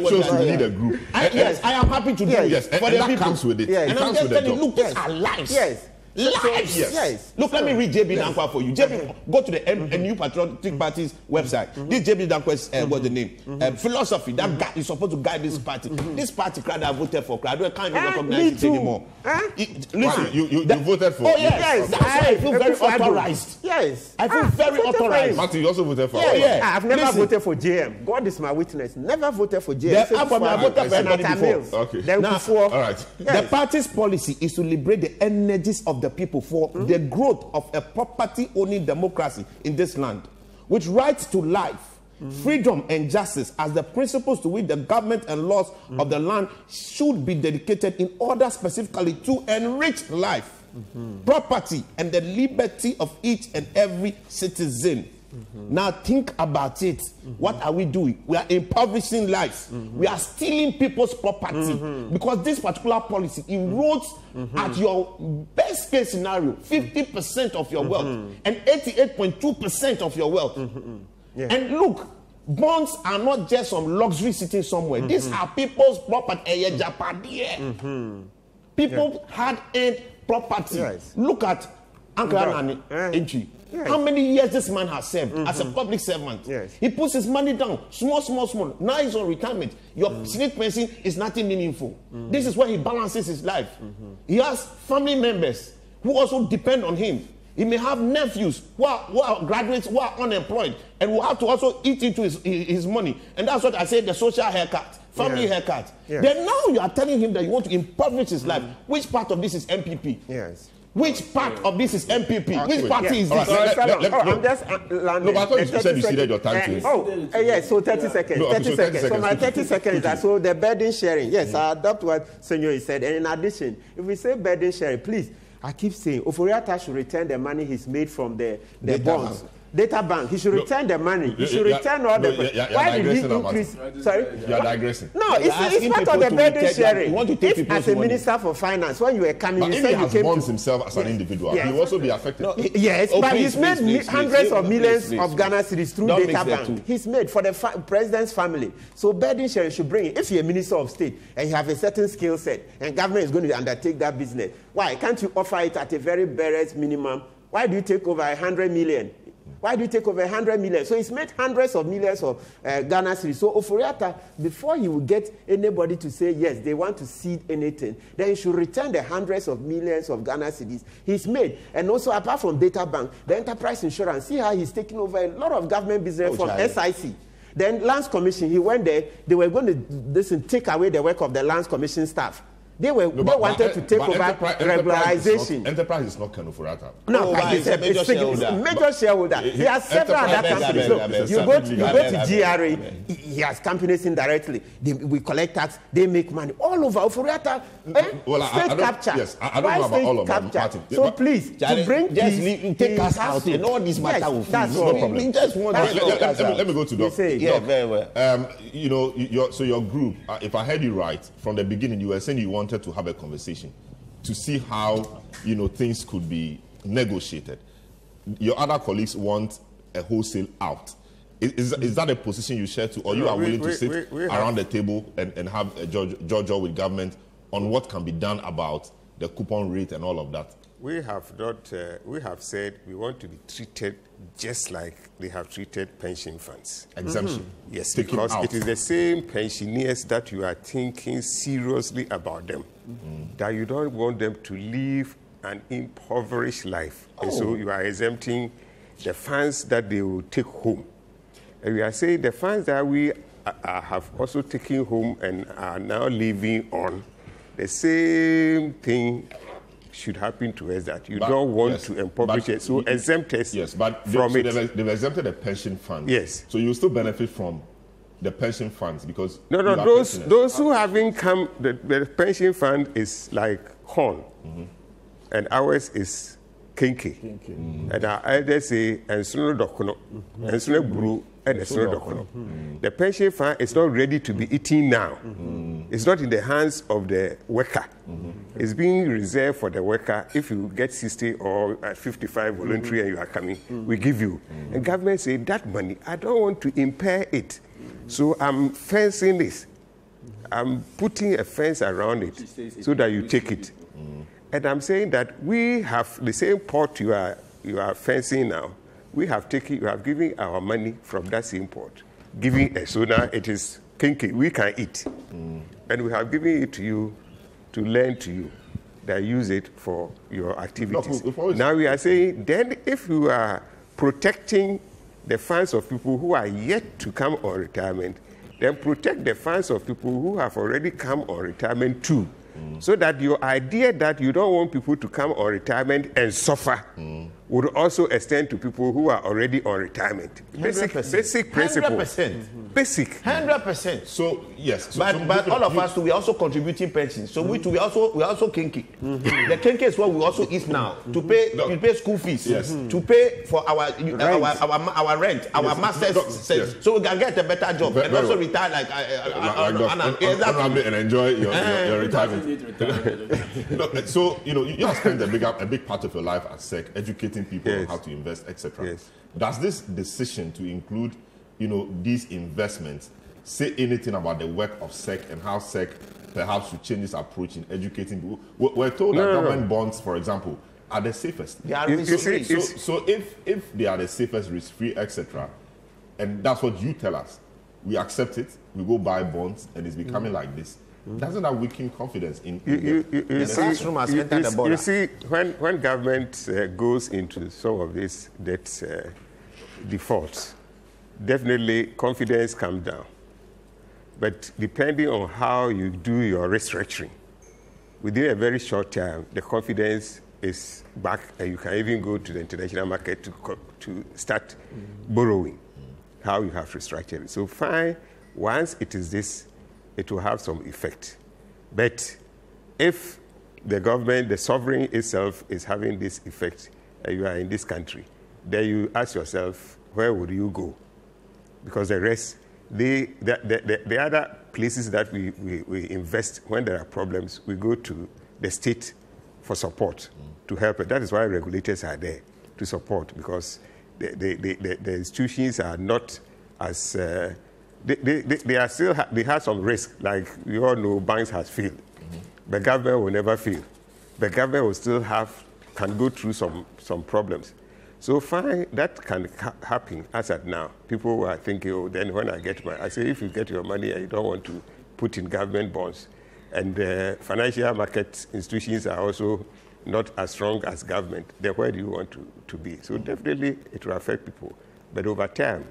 you chose to lead a group. Yes, I am happy to do it. Yes, and that comes with it. And I'm just telling you, look, these are lives. Yes. Lives. Yes. Look, let me read JB Dankwa for you. JB, go to the New Patriotic Party's website. This JB Dankwa's what's the name? Philosophy. That guy is supposed to guide this party. This party crowd I voted for. Crowd I can't even recognize it anymore. Listen, you voted for. Oh yes, I feel very authorized. Yes, I feel very authorized. Martin, you also voted for. I've never voted for JM. God is my witness. Never voted for JM. I voted for anybody before. Okay. Then before. All right. The party's policy is to liberate the energies of the people for the growth of a property-owning democracy in this land, with rights to life, freedom, and justice as the principles to which the government and laws of the land should be dedicated in order specifically to enrich life, property, and the liberty of each and every citizen. Now think about it. What are we doing? We are impoverishing lives. We are stealing people's property because this particular policy erodes at your best case scenario 50% of your wealth and 88.2% of your wealth. And look, bonds are not just some luxury sitting somewhere. These are people's property. People had earned property. Look at Uncle Anani entry. How many years this man has served as a public servant? He puts his money down, small. Now he's on retirement. Your Senate pension is nothing meaningful. This is where he balances his life. He has family members who also depend on him. He may have nephews who are graduates, who are unemployed, and will have to also eat into his money. And that's what I say, the social haircut, family haircut. Then now you are telling him that you want to impoverish his life. Which part of this is MPP? Which part of this is MPP? Which party is this? I'm just landing. No, but I thought you said you ceded your time to it. Yes, so 30 seconds. No, 30 seconds. So my 30 quickly. seconds is that, so the burden sharing. Yes, I adopt what Senor said. And in addition, if we say burden sharing, please, I keep saying, Oforiatta should return the money he's made from the bonds. Data bank. He should return the money. He should return all the. Why did he increase? Sorry, you are digressing. No, it's part of the burden sharing. If as a minister for finance, when you were coming, but you if said he you has came bonds to himself as an individual, he will also be affected. Yes, but he's made hundreds of millions of Ghana cedis through data bank. He's made for the president's family. So burden sharing should bring it. If you're a minister of state and you have a certain skill set and government is going to undertake that business, why can't you offer it at a very barest minimum? Why do you take over 100 million? Why do you take over 100 million? So he's made hundreds of millions of Ghana cedis. So Oforiatta, before he will get anybody to say yes, they want to cede anything, then he should return the hundreds of millions of Ghana cedis he's made. And also, apart from data bank, the enterprise insurance, see how he's taking over a lot of government business from SIC. Then Lands Commission, he went there, they were going to take away the work of the Lands Commission staff. They wanted to take over regularization. Enterprise is not Oforiatta. No, he's a major shareholder. He has several other companies. You go to GRA, he has companies indirectly. We collect tax, they make money all over. Oforiatta, state capture. Yes, I don't know about all of them. So please, to bring just take us out and all this matter will that's no problem. Let me go to Doc. Yeah, very well. Your group, if I heard you right, from the beginning you were saying you wanted to have a conversation to see how things could be negotiated. Your other colleagues want a wholesale out. Is that a position you share too, or you are willing to sit around the table and have a judge with government on what can be done about the coupon rate and all of that? We have not. We have said we want to be treated just like they have treated pension funds. Exemption. Yes, Taken because out. it is the same pensioners that you are thinking seriously about them, that you don't want them to live an impoverished life. And so you are exempting the funds that they will take home. And we are saying the funds that we have also taken home and are now living on, the same thing should happen to us, that you don't want to impoverish it. So exempt us from it. They've exempted the pension fund. Yes. So you still benefit from the pension funds because those who haven't come, the pension fund is like corn, and ours is kinky. And our elders say ensuno dokono, ensuno buru, and ensuno dokono. The pension fund is not ready to be eaten now. It's not in the hands of the worker. It's being reserved for the worker. If you get 60 or 55 voluntary and you are coming, we give you. And government say that money, I don't want to impair it. So I'm fencing this. I'm putting a fence around it so that you take it. And I'm saying that we have the same pot you are fencing now. We have given our money from that same pot. Giving it, so now it is kinky. We can eat. And we have given it to you to lend to you, that use it for your activities. Now we are saying, then if you are protecting the funds of people who are yet to come on retirement, then protect the funds of people who have already come on retirement too. So that your idea that you don't want people to come on retirement and suffer would also extend to people who are already on retirement. Basic principle. 100%. Basic. 100%. So yes, but all of us too, we are also contributing pensions. So we also kinky. The kinky is what we also eat now to pay school fees, to pay for our rent, our masters, so we can get a better job and also retire and enjoy your retirement. So you have spent a big part of your life at SEC educating people on how to invest, etc. Does this decision to include these investments say anything about the work of SEC and how SEC perhaps should change its approach in educating people? We're told that government bonds, for example, are the safest. They are risk-free. So if they are the safest, risk-free, etc., and that's what you tell us, we accept it, we go buy bonds, and it's becoming like this. Doesn't that weaken confidence in the classroom has entered the border? You see, when government goes into some of these debt defaults, definitely confidence comes down. But depending on how you do your restructuring, within a very short time, the confidence is back, and you can even go to the international market to start borrowing how you have restructured it. So fine, once it is this, it will have some effect. But if the government, the sovereign itself is having this effect, and you are in this country, then you ask yourself, where would you go? Because the rest, the other places that we invest when there are problems, we go to the state for support to help it. That is why regulators are there to support, because the institutions are not as they have some risk. Like you all know, banks has failed. The government will never fail. The government will still can go through some problems. So fine, that can happen as at now. People are thinking, then when I get I say, if you get your money and you don't want to put in government bonds, and financial market institutions are also not as strong as government, then where do you want to be? So definitely it will affect people. But over time,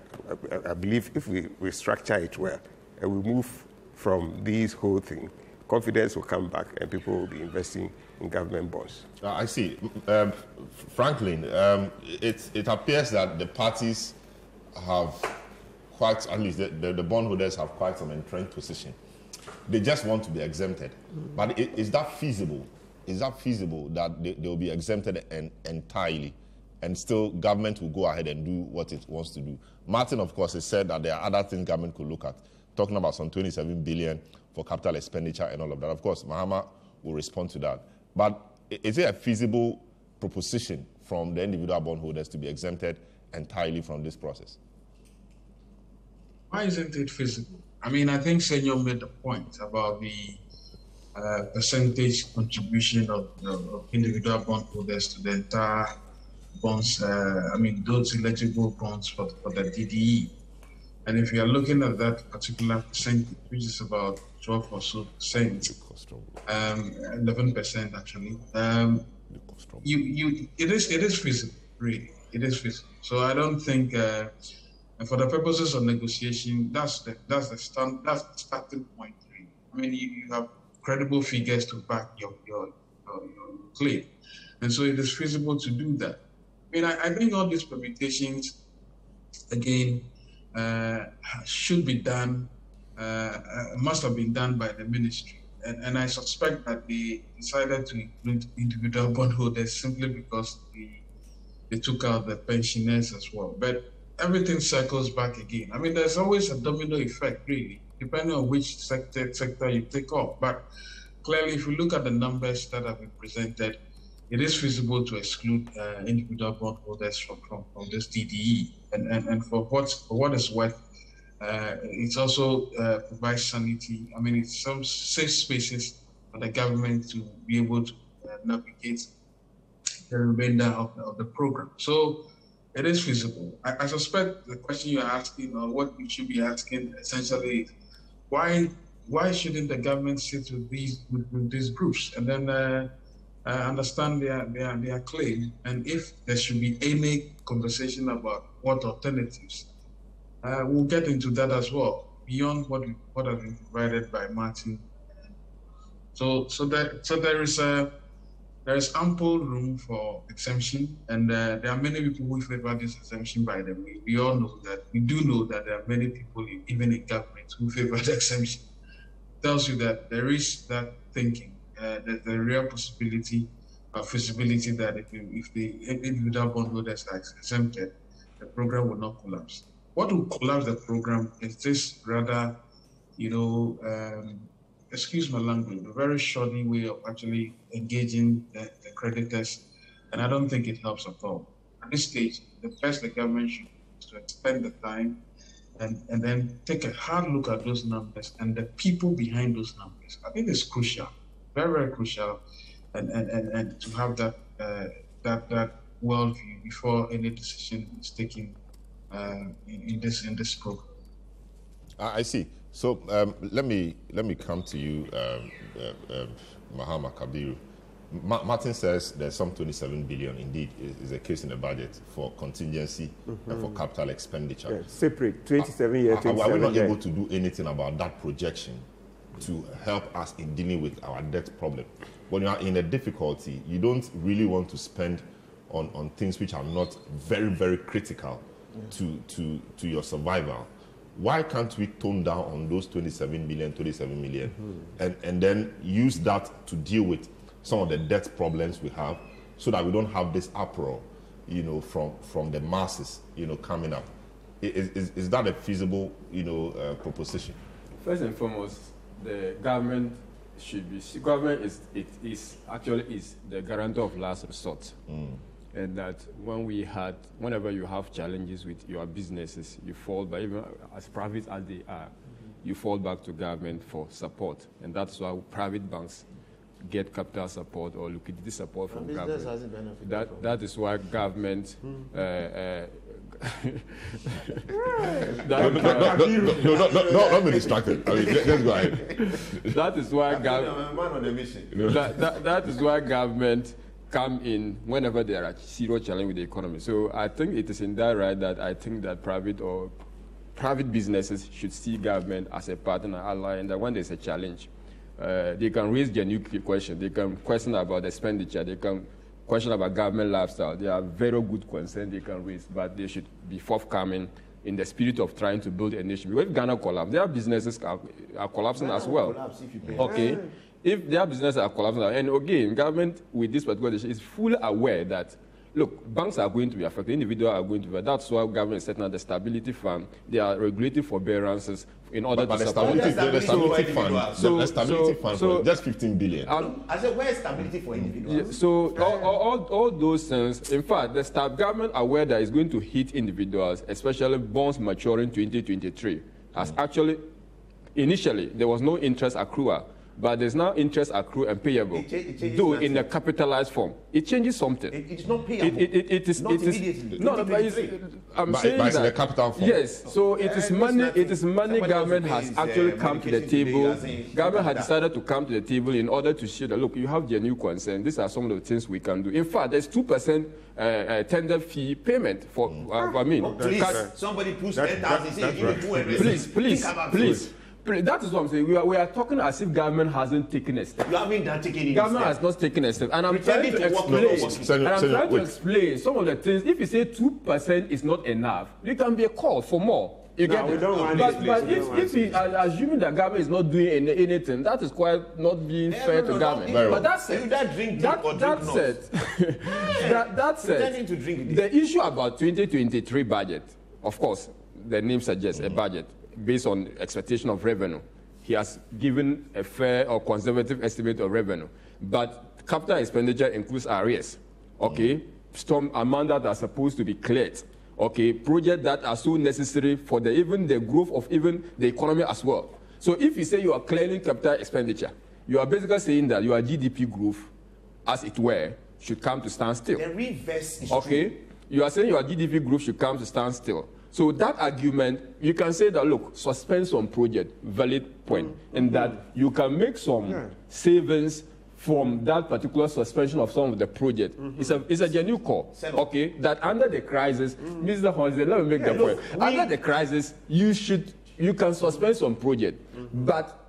I believe if we structure it well and we move from these whole thing, confidence will come back and people will be investing in government bonds. I see. Franklin, it appears that the parties have quite, at least the bondholders have quite some entrenched position. They just want to be exempted. But is that feasible? Is that feasible that they will be exempted entirely and still government will go ahead and do what it wants to do? Martin, of course, has said that there are other things government could look at, talking about some 27 billion for capital expenditure and all of that. Of course, Mahama will respond to that. But is it a feasible proposition from the individual bondholders to be exempted entirely from this process? Why isn't it feasible? I mean, I think Senor made the point about the percentage contribution of individual bondholders to the entire bonds, those eligible bonds for the DDE. And if you are looking at that particular percentage, which is about 12 or so percent, 11% actually, it is feasible, really. It is feasible. So I don't think, for the purposes of negotiation, that's the starting point. Really. I mean, you have credible figures to back your claim, and so it is feasible to do that. I mean, I think all these permutations, again, should be done, must have been done by the ministry. And I suspect that they decided to include individual bondholders simply because they took out the pensioners as well. But everything circles back again. I mean, there's always a domino effect, really, depending on which sector you take off. But clearly, if you look at the numbers that have been presented, it is feasible to exclude individual bondholders from this DDE. And for what it's worth, it also provides sanity. I mean, it's some safe spaces for the government to be able to navigate the remainder of the program. So it is feasible. I suspect the question you're asking, or what you should be asking, essentially, is why shouldn't the government sit with these groups and then understand their claim, and if there should be any conversation about what alternatives, we'll get into that as well, beyond what has been provided by Martin. So there is ample room for exemption, and there are many people who favor this exemption. By the way, we do know that there are many people, even in government, who favor the exemption. Tells you that there is that thinking. There's a real possibility or feasibility that if the individual bondholders are exempted, the program will not collapse. What will collapse the program is this rather, excuse my language, a very shoddy way of actually engaging the creditors, and I don't think it helps at all. At this stage, the best the government should do is to expend the time and then take a hard look at those numbers and the people behind those numbers. I think it's crucial. Very, very crucial, and to have that worldview before any decision is taken in this program. I see. So let me come to you, Mahama Kabiru. Martin says there's some 27 billion. Indeed, is a case in the budget for contingency and for capital expenditure. Yeah, separate 27 years. Are we not able to do anything about that projection to help us in dealing with our debt problem? When you are in a difficulty, you don't really want to spend on things which are not very, very critical to your survival. Why can't we tone down on those 27 million, and then use that to deal with some of the debt problems we have, so that we don't have this uproar, from the masses, coming up? Is that a feasible, proposition? First and foremost, the government government is the guarantor of last resort. And that whenever you have challenges with your businesses, you fall back, even as private as they are, you fall back to government for support. And that's why private banks get capital support or liquidity support from government. That is why government Don't be distracted. I mean, let's go ahead. That is why that is why government come in whenever there are serious challenge with the economy. So I think it is in that right that I think that private businesses should see government as a partner, ally, and that when there's a challenge, they can raise genuine questions. They can question about expenditure. They can question about government lifestyle. They are very good concerns they can raise, but they should be forthcoming in the spirit of trying to build a nation. Because if Ghana collapses, their businesses are collapsing as well. Okay, if their businesses are collapsing, and again, government with this particular issue is fully aware that, look, banks are going to be affected, individuals are going to be affected. That's why government is setting up the stability fund. They are regulating forbearances in order to support the stability fund. The stability fund, just 15 billion. I said, where is stability for individuals? Yeah, so all those things, in fact, the government aware that it's going to hit individuals, especially bonds maturing 2023, as actually, initially, there was no interest accrual. but there's now interest accrued and payable, though in a capitalized form. It changes something. It's not payable. It is not immediately. No, but I'm saying but it's that in a capital form. yes. So it is money. It is money. Government has actually come to the table. Government has decided to come to the table in order to show that look, you have genuine concern. These are some of the things we can do. In fact, there's 2% tender fee payment for. I mean, please, somebody puts 10,000. Say give me 200. Please. That is what I'm saying. We are talking as if government hasn't taken a step. You haven't done taking any Government step. has not taken a step. And I'm trying to explain some of the things. If you say 2% is not enough, there can be a call for more. You get we it? don't want But this, if you are assuming that government is not doing anything, that is quite not being fair to government. But that said, that said, the issue about 2023 budget, of course, the name suggests a budget based on expectation of revenue. He has given a fair or conservative estimate of revenue. But capital expenditure includes arrears, okay? Some amount that are supposed to be cleared, okay? Projects that are so necessary for even the growth of even the economy as well. So if you say you are clearing capital expenditure, you are basically saying that your GDP growth, as it were, should come to standstill. The reverse is okay? True. You are saying your GDP growth should come to standstill. So that argument, you can say that, look, suspend some project, valid point, and that you can make some savings from that particular suspension of some of the project. It's a genuine call, okay? That under the crisis, Mr. Honze, let me make the point. Under the crisis, you can suspend some project, but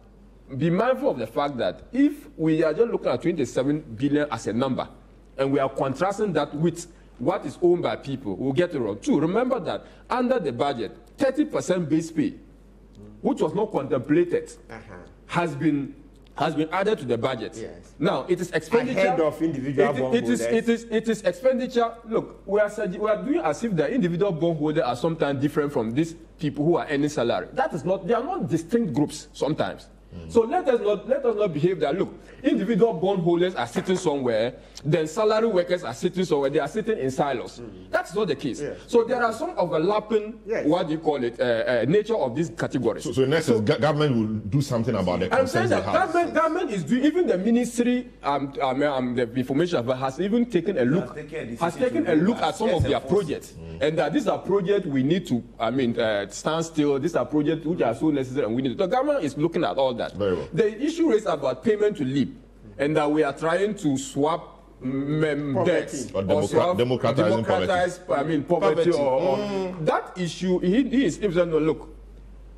be mindful of the fact that if we are just looking at 27 billion as a number, and we are contrasting that with what is owned by people, we'll get it wrong. Two, remember that under the budget, 30% base pay, which was not contemplated, has been added to the budget. Yes. Now, it is expenditure. Ahead of individual bondholders. It is expenditure. Look, we are doing as if the individual bondholders are sometimes different from these people who are earning salary. That is not. They are not distinct groups sometimes. So let us not behave that, look, individual bondholders are sitting somewhere, then salary workers are sitting somewhere, they are sitting in silos. That's not the case. Yes. So there are some overlapping, what do you call it, nature of these categories. So in essence, government will do something about the concerns they have. Government is doing, even the ministry, the information has even taken a look, at some of their projects. And that these are projects we need to, stand still, these are projects which are so necessary and we need to. The government is looking at all that. Very well. The issue is about payment to LEAP, and that we are trying to swap debts or democratize poverty. Or that issue. He is saying, look,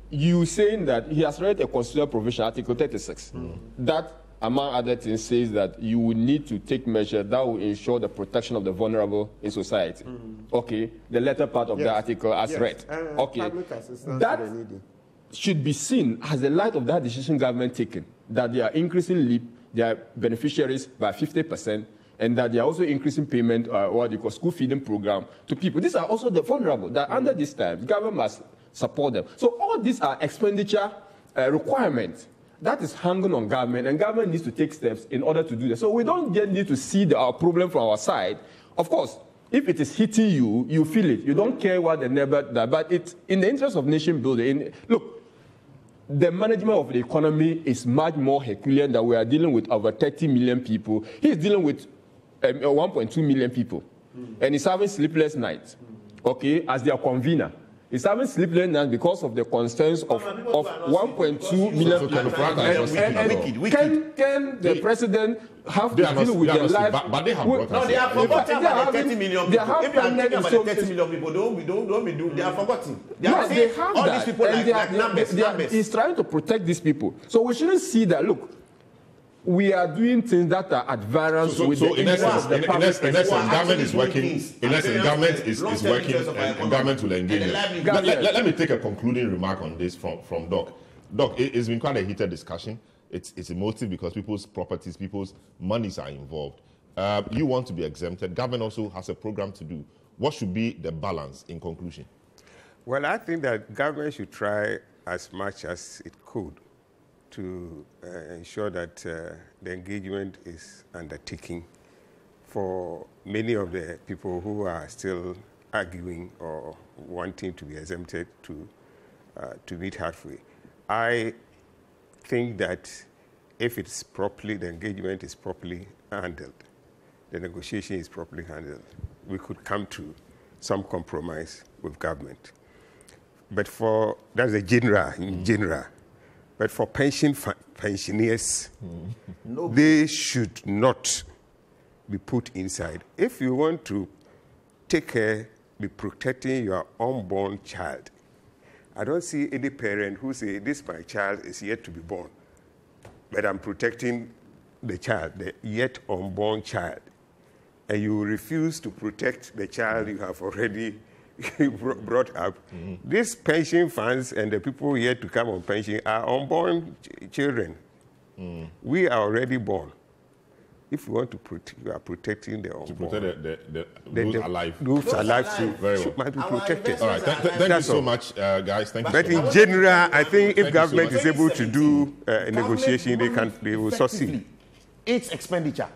you saying that he has read a constitutional provision, Article 36, that among other things says that you will need to take measures that will ensure the protection of the vulnerable in society. Okay, the latter part of the article as read. Okay, that should be seen as the light of that decision government taken, that they are increasing LEAP, their beneficiaries by 50%, and that they are also increasing payment, what they call school feeding program to people. These are also the vulnerable, that under this time, government must support them. So all these are expenditure requirements that is hanging on government, and government needs to take steps in order to do that. So we don't need to see our problem from our side. Of course, if it is hitting you, you feel it. You don't care what the neighbor does, but it's in the interest of nation building. Look, the management of the economy is much more Herculean than we are dealing with over 30 million people. He's dealing with 1.2 million people. And he's having sleepless nights, okay, as their convener. He's having sleepless nights because of the concerns of 1.2 million people. Can the president have to deal with their life? But they have they are forgotten about the 30 million people. If you are talking about the 30 million people, don't be doing. They are forgotten. They have all these people like numbers. He's trying to protect these people. So we shouldn't see that, look, we are doing things that are at variance with the interests of the public. In essence, government is working. In essence, government is working, and government will engage. Let me take a concluding remark on this from Doc. Doc, it's been quite a heated discussion. It's emotive because people's properties, people's monies are involved. You want to be exempted. Government also has a program to do. What should be the balance in conclusion? Well, I think that government should try as much as it could to ensure that the engagement is undertaken for many of the people who are still arguing or wanting to be exempted to meet halfway. I think that if it's properly, the engagement is properly handled, the negotiation is properly handled, we could come to some compromise with government. But that's a general. But for pensioners, they should not be put inside. If you want to take care, be protecting your unborn child, I don't see any parent who say, this my child is yet to be born, but I'm protecting the child, the yet unborn child, and you refuse to protect the child you have already brought up. These pension funds and the people yet to come on pension are unborn children. We are already born. If you want to protect, you are protecting the unborn. To protect those alive. Those alive Very well. might be protected. All right, thank you so much, guys. Thank you. But so in much. general, I think if government so is able to do a negotiation, they will succeed. Its expenditure.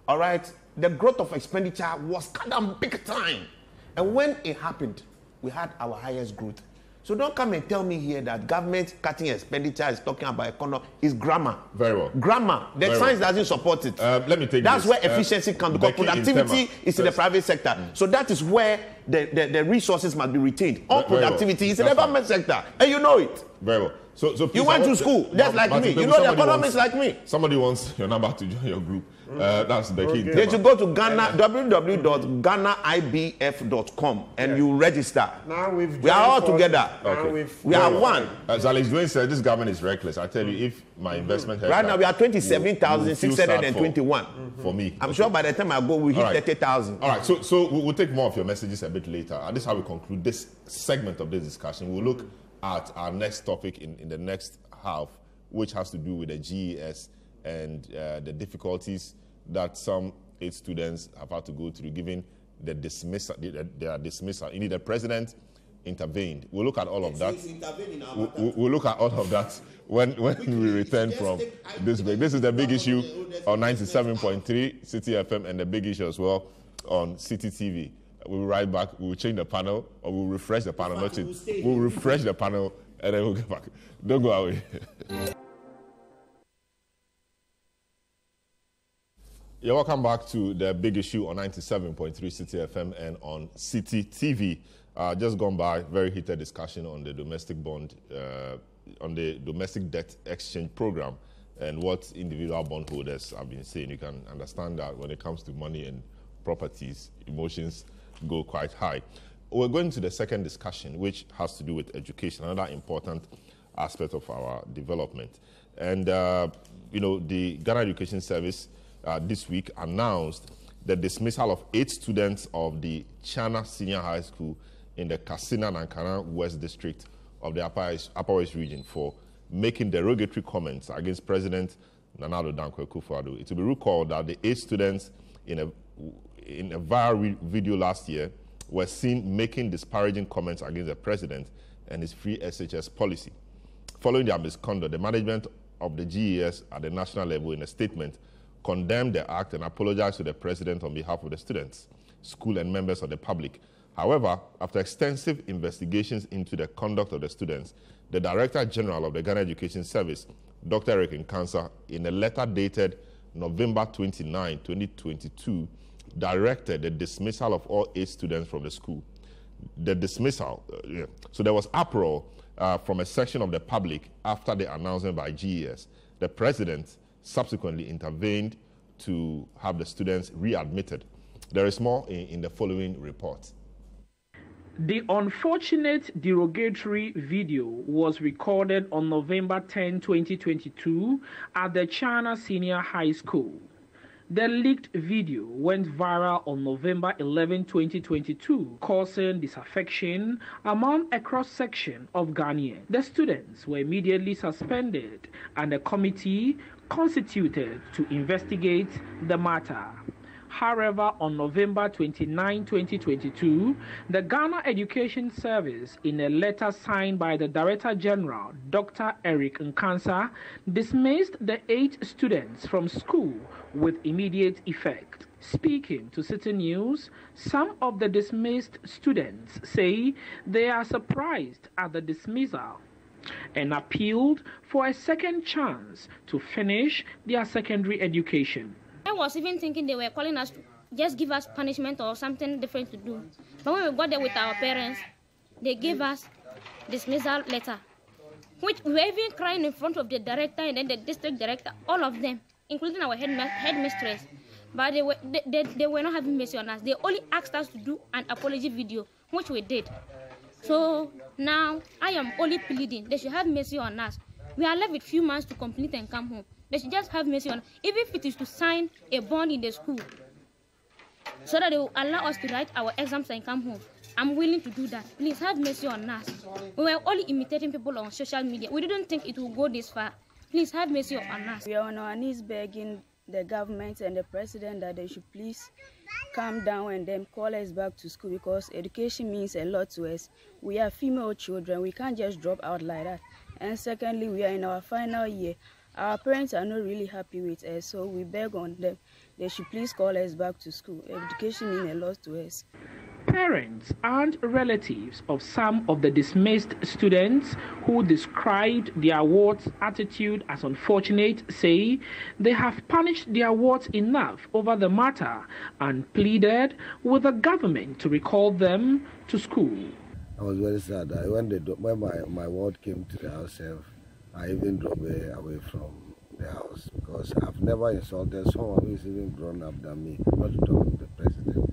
All right, the growth of expenditure was cut down big time. And when it happened, we had our highest growth. So don't come and tell me here that government cutting expenditure is talking about economy. It's grammar. Very well. Grammar. The Very science well. doesn't support it. Let me take That's this. where efficiency comes, because Becky productivity is in the private sector. So that is where the resources must be retained. All Very well. productivity is in That's the government sector. And you know it. Very well. So please, You went I to want school, just like Martin, me. You maybe know the somebody economists wants- like me. Somebody wants your number to join your group. That's Becky. They should go to Ghana, www.ghanaibf.com, and you register. Now We are all together. Okay. We are one. As Alex Dwayne said, this government is reckless. I tell you, if my investment Right now we are will 27,621. feel sad for me. I'm sure by the time I go, we hit All right. 30,000. All right, so we'll take more of your messages a bit later. And this is how we conclude this segment of this discussion. We'll look at our next topic in the next half, which has to do with the GES and the difficulties that some 8 students have had to go through, given the dismissal, their dismissal. Indeed, the president intervened. We'll look at all of that. We'll look at all of that when we return from this break. This is the big issue on 97.3 Citi FM and the big issue as well on Citi TV. We'll be right back. We'll change the panel, or we'll refresh the panel. We'll refresh the panel and then we'll get back. Don't go away. You're welcome back to the big issue on 97.3 Citi FM and on Citi TV. Just gone by, very heated discussion on the domestic bond, on the domestic debt exchange program and what individual bondholders have been saying. You can understand that when it comes to money and properties, emotions go quite high. We're going to the second discussion, which has to do with education, another important aspect of our development. And, the Ghana Education Service this week announced the dismissal of 8 students of the Chana Senior High School in the Kassina Nankana West District of the Upper West region for making derogatory comments against President Nana Addo Dankwa Akufo-Addo. It will be recalled that the 8 students in a viral video last year were seen making disparaging comments against the president and his free SHS policy. Following their misconduct, the management of the GES at the national level, in a statement, condemned the act and apologized to the president on behalf of the students, school, and members of the public. However, after extensive investigations into the conduct of the students, the Director General of the Ghana Education Service, Dr. Eric Nkansa, in a letter dated November 29, 2022, directed the dismissal of all 8 students from the school. The dismissal, so there was uproar from a section of the public after the announcement by GES. The president subsequently intervened to have the students readmitted. There is more in the following report. The unfortunate derogatory video was recorded on November 10, 2022 at the Chana Senior High School. The leaked video went viral on November 11, 2022, causing disaffection among a cross-section of Ghanaians. The students were immediately suspended and a committee constituted to investigate the matter. However, on November 29, 2022, the Ghana Education Service, in a letter signed by the Director General, Dr. Eric Nkansa, dismissed the 8 students from school with immediate effect. Speaking to Citi News, some of the dismissed students say they are surprised at the dismissal, and appealed for a second chance to finish their secondary education. I was even thinking they were calling us to just give us punishment or something different to do. But when we got there with our parents, they gave us dismissal letter, which we were even crying in front of the director and then the district director, all of them, including our headmistress. But they were not having mercy on us. They only asked us to do an apology video, which we did. So now I am only pleading they should have mercy on us. We are left with few months to complete and come home. They should just have mercy on us, even if it is to sign a bond in the school, so that they will allow us to write our exams and come home. I'm willing to do that. Please have mercy on us. We were only imitating people on social media. We didn't think it would go this far. Please have mercy on us. We are on our knees begging the government and the president that they should please calm down and then call us back to school, because education means a lot to us. We are female children. We can't just drop out like that. And secondly, we are in our final year. Our parents are not really happy with us, so we beg on them. They should please call us back to school. Education means a lot to us. Parents and relatives of some of the dismissed students who described their wards' attitude as unfortunate say they have punished their wards enough over the matter and pleaded with the government to recall them to school. I was very sad. When my ward came to the house, I even drove away from the house, because I've never insulted someone who is even grown up than me, not to talk to the president.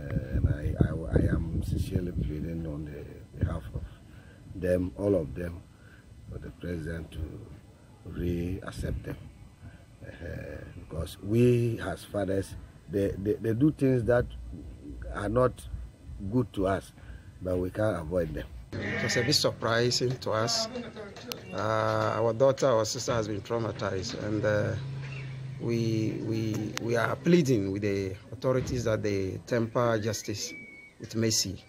And I am sincerely pleading on the behalf of them, all of them, for the president to reaccept them. Because we as fathers, they do things that are not good to us, but we can't avoid them. It was a bit surprising to us. Our daughter or sister has been traumatized, and we are pleading with the authorities that they temper justice with mercy.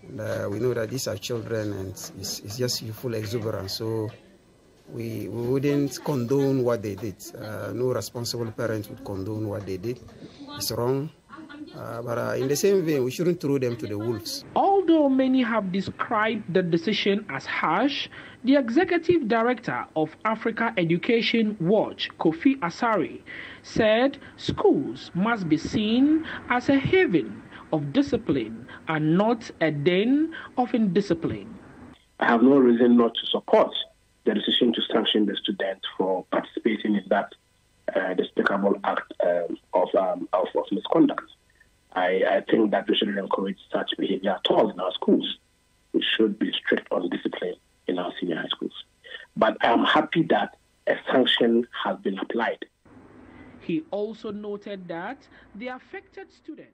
And we know that these are children and it's just youthful exuberance, so we wouldn't condone what they did. No responsible parent would condone what they did. It's wrong. But in the same vein, we shouldn't throw them to the wolves. Although many have described the decision as harsh, the executive director of Africa Education Watch, Kofi Asare, said schools must be seen as a haven of discipline and not a den of indiscipline. I have no reason not to support the decision to sanction the student for participating in that despicable act of misconduct. I think that we shouldn't encourage such behavior at all in our schools. We should be strict on discipline in our senior high schools. But I am happy that a sanction has been applied. He also noted that the affected students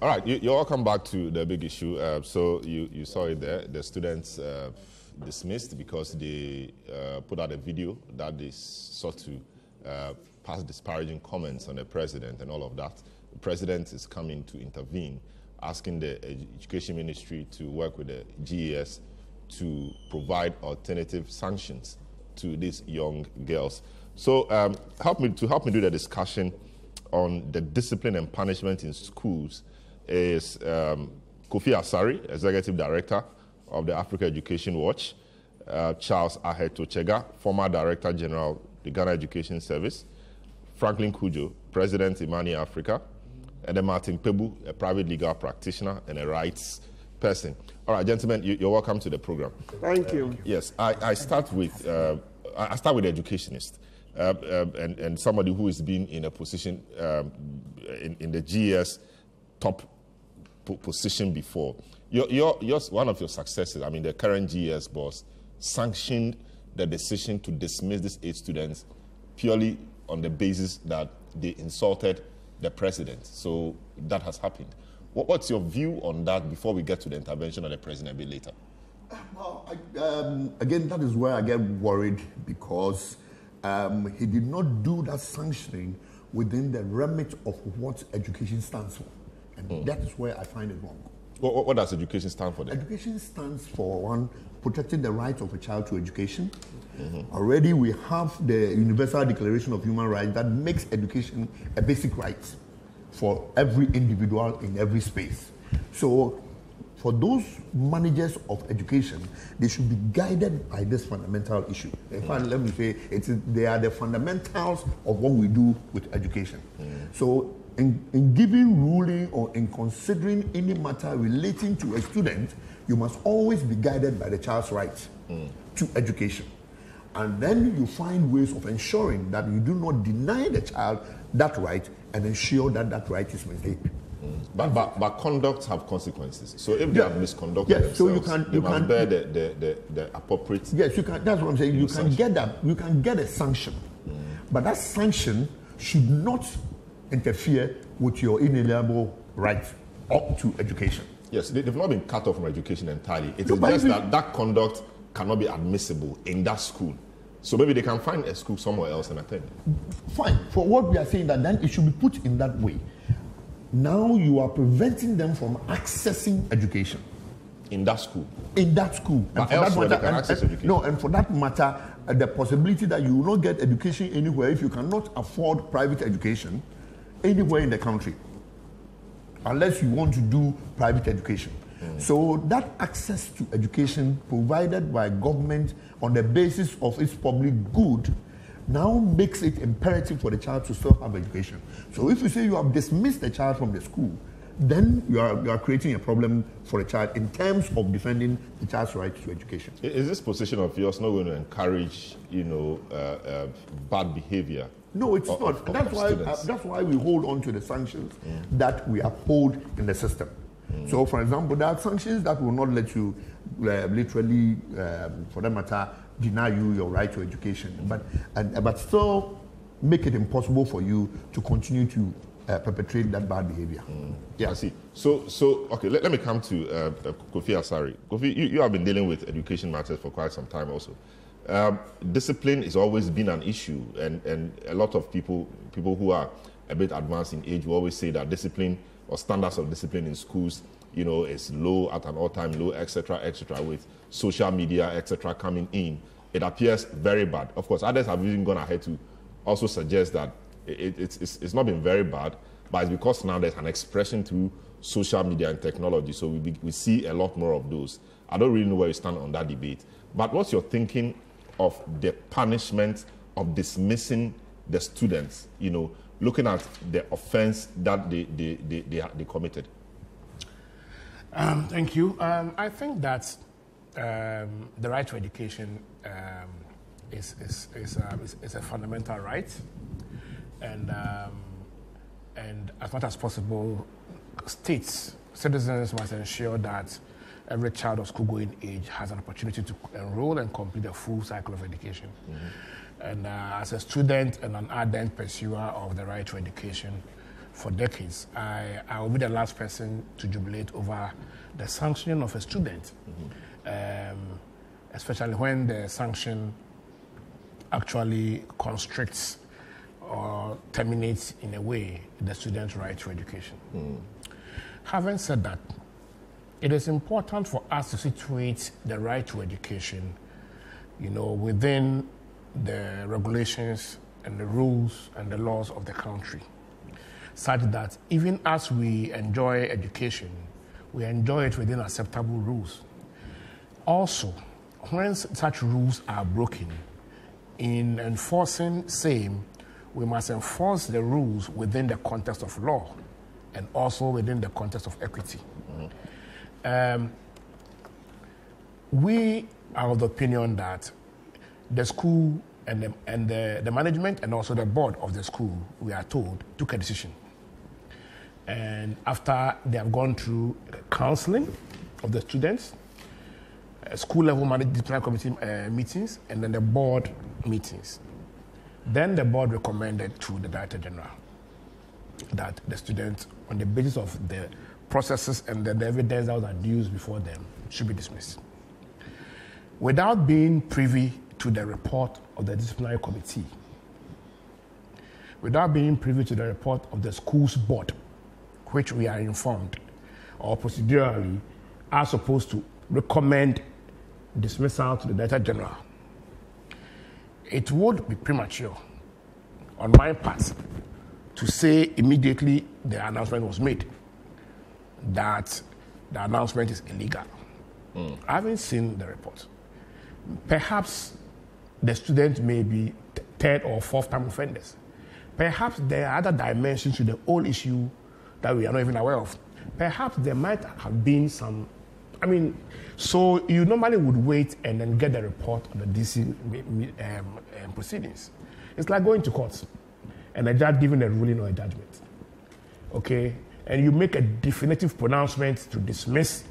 All right, you're welcome back to the big issue. So you saw it there. The students dismissed because they put out a video that they sought to pass disparaging comments on the president and all of that. The president is coming to intervene, asking the education ministry to work with the GES to provide alternative sanctions to these young girls. So help me do the discussion on the discipline and punishment in schools is Kofi Asare, Executive Director of the Africa Education Watch, Charles Ahetochega, former Director General, the Ghana Education Service, Franklin Kujo, President Imani Africa, and then Martin Pebu, a private legal practitioner and a rights person. All right, gentlemen, you're welcome to the program. Thank you. Yes, I start with the educationist. And somebody who has been in a position in the GS top position before. One of your successes, I mean, the current GS boss sanctioned the decision to dismiss these 8 students purely on the basis that they insulted the president. So that has happened. What's your view on that before we get to the intervention of the president a bit later? Well, again, that is where I get worried because he did not do that sanctioning within the remit of what education stands for. And that is where I find it wrong. What does education stand for then? Education stands for, one, protecting the right of a child to education. Already we have the Universal Declaration of Human Rights that makes education a basic right for every individual in every space. So for those managers of education, they should be guided by this fundamental issue. In fact, let me say, they are the fundamentals of what we do with education. So in giving ruling or in considering any matter relating to a student, you must always be guided by the child's right to education. And then you find ways of ensuring that you do not deny the child that right and ensure that that right is maintained. But conducts have consequences. So if they have misconducted themselves, so you must bear the appropriate. Yes, you can. That's what I'm saying. You can get that. You can get a sanction, but that sanction should not interfere with your inalienable right up to education. Yes, they've not been cut off from education entirely. It is just that conduct cannot be admissible in that school. So maybe they can find a school somewhere else and attend. Fine. For what we are saying, that then it should be put in that way. Now you are preventing them from accessing education. In that school? In that school. But elsewhere they can access education. No, and for that matter, the possibility that you will not get education anywhere if you cannot afford private education anywhere in the country, unless you want to do private education. So that access to education provided by government on the basis of its public good now makes it imperative for the child to still have education. So if you say you have dismissed the child from the school, then you are creating a problem for the child in terms of defending the child's right to education. Is this position of yours not going to encourage, bad behavior? No, it's not. That's why we hold on to the sanctions that we uphold in the system. So, for example, there are sanctions that will not let you literally, for that matter, deny you your right to education, but still make it impossible for you to continue to perpetrate that bad behavior. Yeah, I see. So okay, let me come to Kofi Asare. Kofi, you have been dealing with education matters for quite some time also. Discipline has always been an issue, and a lot of people who are a bit advanced in age will always say that discipline or standards of discipline in schools, is low, at an all-time low, etc., with social media, etc., coming in. It appears very bad. Of course, others have even gone ahead to also suggest that it's not been very bad, but it's because now there's an expression through social media and technology, so we see a lot more of those. I don't really know where you stand on that debate, but what's your thinking of the punishment of dismissing the students, looking at the offense that they committed? Thank you. I think that the right to education is a fundamental right, and as much as possible, citizens must ensure that every child of school-going age has an opportunity to enroll and complete a full cycle of education. And as a student and an ardent pursuer of the right to education for decades, I will be the last person to jubilate over the sanctioning of a student, especially when the sanction actually constricts or terminates in a way the student's right to education. Having said that, it is important for us to situate the right to education, within the regulations and the rules and the laws of the country, such that even as we enjoy education, we enjoy it within acceptable rules. Also, when such rules are broken, in enforcing same, we must enforce the rules within the context of law and also within the context of equity. We are of the opinion that the school and the management and also the board of the school, we are told, took a decision. And after they have gone through counseling of the students, school level disciplinary committee meetings, and then the board meetings. Then the board recommended to the Director General that the students, on the basis of the processes and the evidence that was adduced before them, should be dismissed. Without being privy to the report of the disciplinary committee, without being privy to the report of the school's board, which we are informed, or procedurally are supposed to recommend dismissal to the Director General, it would be premature on my part to say immediately the announcement was made that the announcement is illegal. I haven't seen the report. Perhaps the students may be third or fourth time offenders. Perhaps there are other dimensions to the whole issue that we are not even aware of. Perhaps there might have been some, so you normally would wait and then get the report on the DC proceedings. It's like going to court and a judge giving a ruling or a judgment. Okay? And you make a definitive pronouncement to dismiss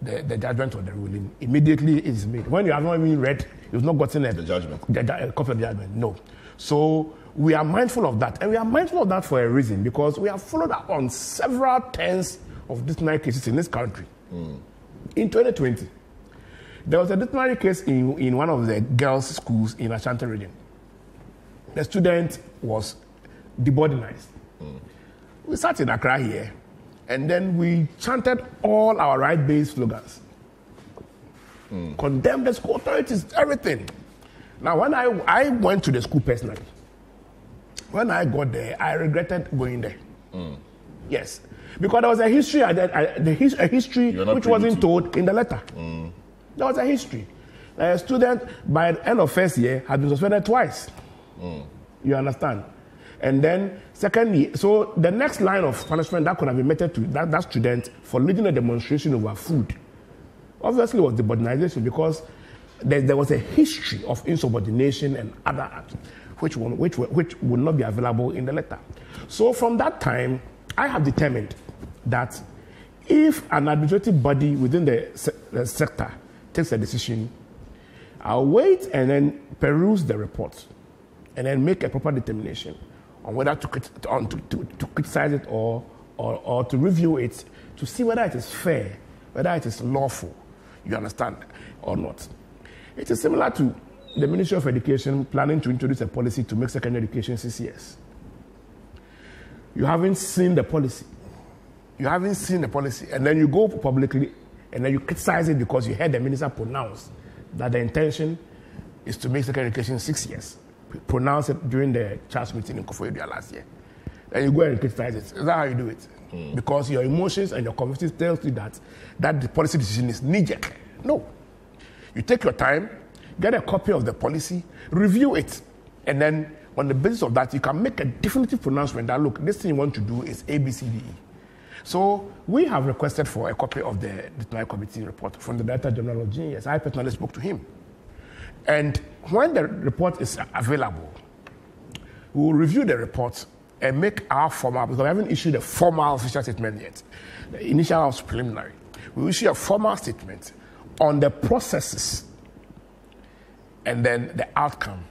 the judgment or the ruling. Immediately it is made. When you have not even read, you've not gotten the judgment. A copy of the judgment. No. So we are mindful of that. And we are mindful of that for a reason, because we have followed up on several tens of disciplinary cases in this country. In 2020, there was a disciplinary case in one of the girls' schools in Ashanti region. The student was debordinized. We sat in Accra here, and then we chanted all our right-based slogans. Condemn the school authorities, everything. Now, when I went to the school personally, when I got there, I regretted going there. Yes. Because there was a history, a history which wasn't told in the letter. There was a history. A student, by the end of first year, had been suspended twice. You understand? And then second year, so the next line of punishment that could have been meted to that student for leading a demonstration over food, obviously was debordinization, because there was a history of insubordination and other acts which would not be available in the letter. So from that time, I have determined that if an administrative body within the sector takes a decision, I'll wait and then peruse the report and then make a proper determination on whether to criticize it or to review it, to see whether it is fair, whether it is lawful, you understand, or not. It is similar to the Ministry of Education planning to introduce a policy to make secondary education CCS. You haven't seen the policy. You haven't seen the policy, and then you go publicly, and then you criticize it because you heard the minister pronounce that the intention is to make secondary education 6 years. Pronounce it during the CHAS meeting in Koforidua last year. Then you go and criticize it. Is that how you do it? Because your emotions and your convictions tells you that the policy decision is knee-jerk. No. You take your time, get a copy of the policy, review it, and then on the basis of that, you can make a definitive pronouncement that, look, this thing you want to do is A, B, C, D, E. So we have requested for a copy of the disciplinary committee report from the Director General of GES. I personally spoke to him. And when the report is available, we will review the report and make our formal, because we haven't issued a formal official statement yet. The initial was preliminary. We will issue a formal statement on the processes and then the outcome.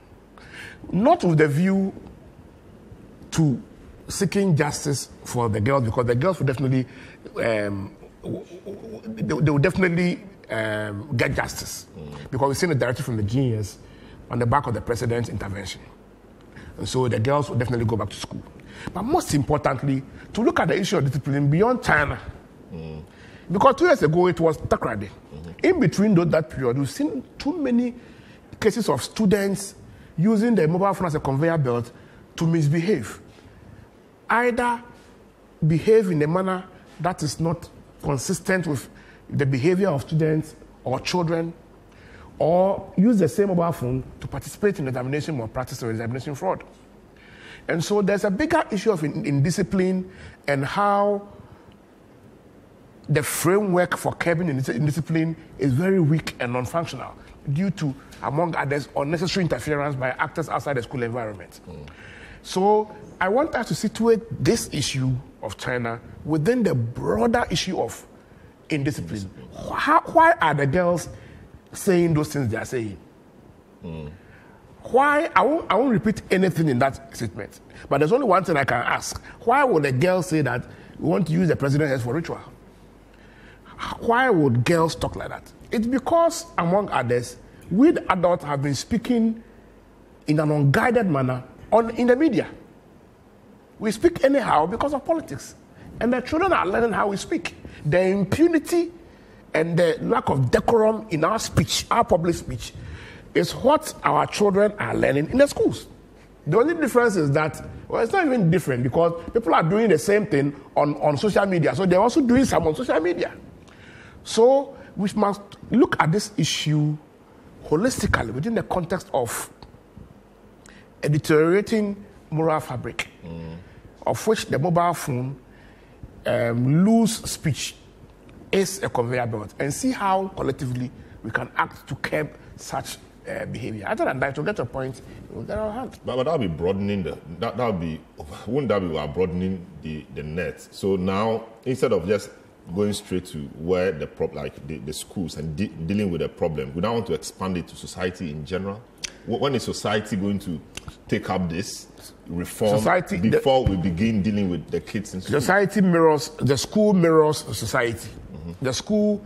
Not with the view to seeking justice for the girls, because the girls will definitely, they will definitely get justice, because we've seen a directive from the GES on the back of the president's intervention. And so the girls will definitely go back to school. But most importantly, to look at the issue of discipline beyond China. Because 2 years ago, it was Takrade. In between that period, we've seen too many cases of students using the mobile phone as a conveyor belt to misbehave. Either behave in a manner that is not consistent with the behavior of students or children, or use the same mobile phone to participate in examination malpractice or examination fraud. And so there's a bigger issue of indiscipline and how the framework for curbing indiscipline is very weak and non-functional due to, among others, unnecessary interference by actors outside the school environment. So I want us to situate this issue of China within the broader issue of indiscipline. Why are the girls saying those things they are saying? Why? I won't repeat anything in that statement. But there's only one thing I can ask. Why would the girls say that we want to use the president's head for ritual? Why would girls talk like that? It's because, among others, we adults have been speaking in an unguided manner in the media. We speak anyhow because of politics. And the children are learning how we speak. The impunity and the lack of decorum in our speech, our public speech, is what our children are learning in the schools. The only difference is that, well, it's not even different because people are doing the same thing on social media. So they're also doing some on social media. So we must look at this issue holistically within the context of a deteriorating moral fabric, of which the mobile phone loose speech is a conveyor belt, and see how collectively we can act to curb such behavior. Other than that, to get a point, we'll get our hand. But that'll be broadening wouldn't that be broadening the net? So now, instead of just going straight to where the schools and dealing with the problem, we now want to expand it to society in general. When is society going to take up this reform before we begin dealing with the kids in school? The school mirrors society. The school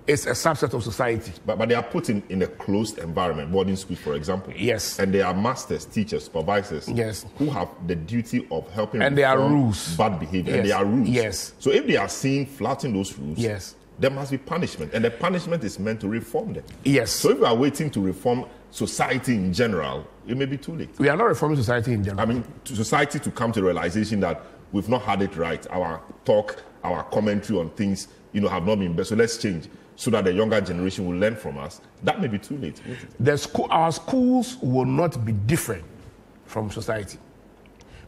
is a subset of society. But they are put in a closed environment, boarding schools, for example. Yes. And they are masters, teachers, supervisors, yes, who have the duty of helping and there are rules. Bad behavior. Yes. And there are rules. Yes. So if they are seen flouting those rules, yes, there must be punishment. And the punishment is meant to reform them. Yes. So if we are waiting to reform society in general, it may be too late. We are not reforming society in general. I mean, society to come to the realization that we've not had it right. Our talk, our commentary on things, have not been best. So let's change so that the younger generation will learn from us. That may be too late. Our schools will not be different from society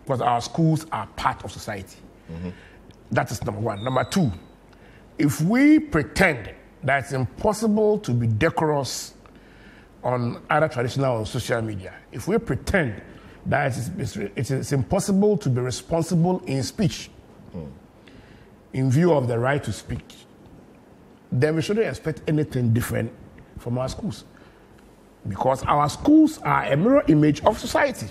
because our schools are part of society. That is number one. Number two, if we pretend that it's impossible to be decorous on either traditional or social media, if we pretend that it's impossible to be responsible in speech in view of the right to speak, then we shouldn't expect anything different from our schools. Because our schools are a mirror image of society.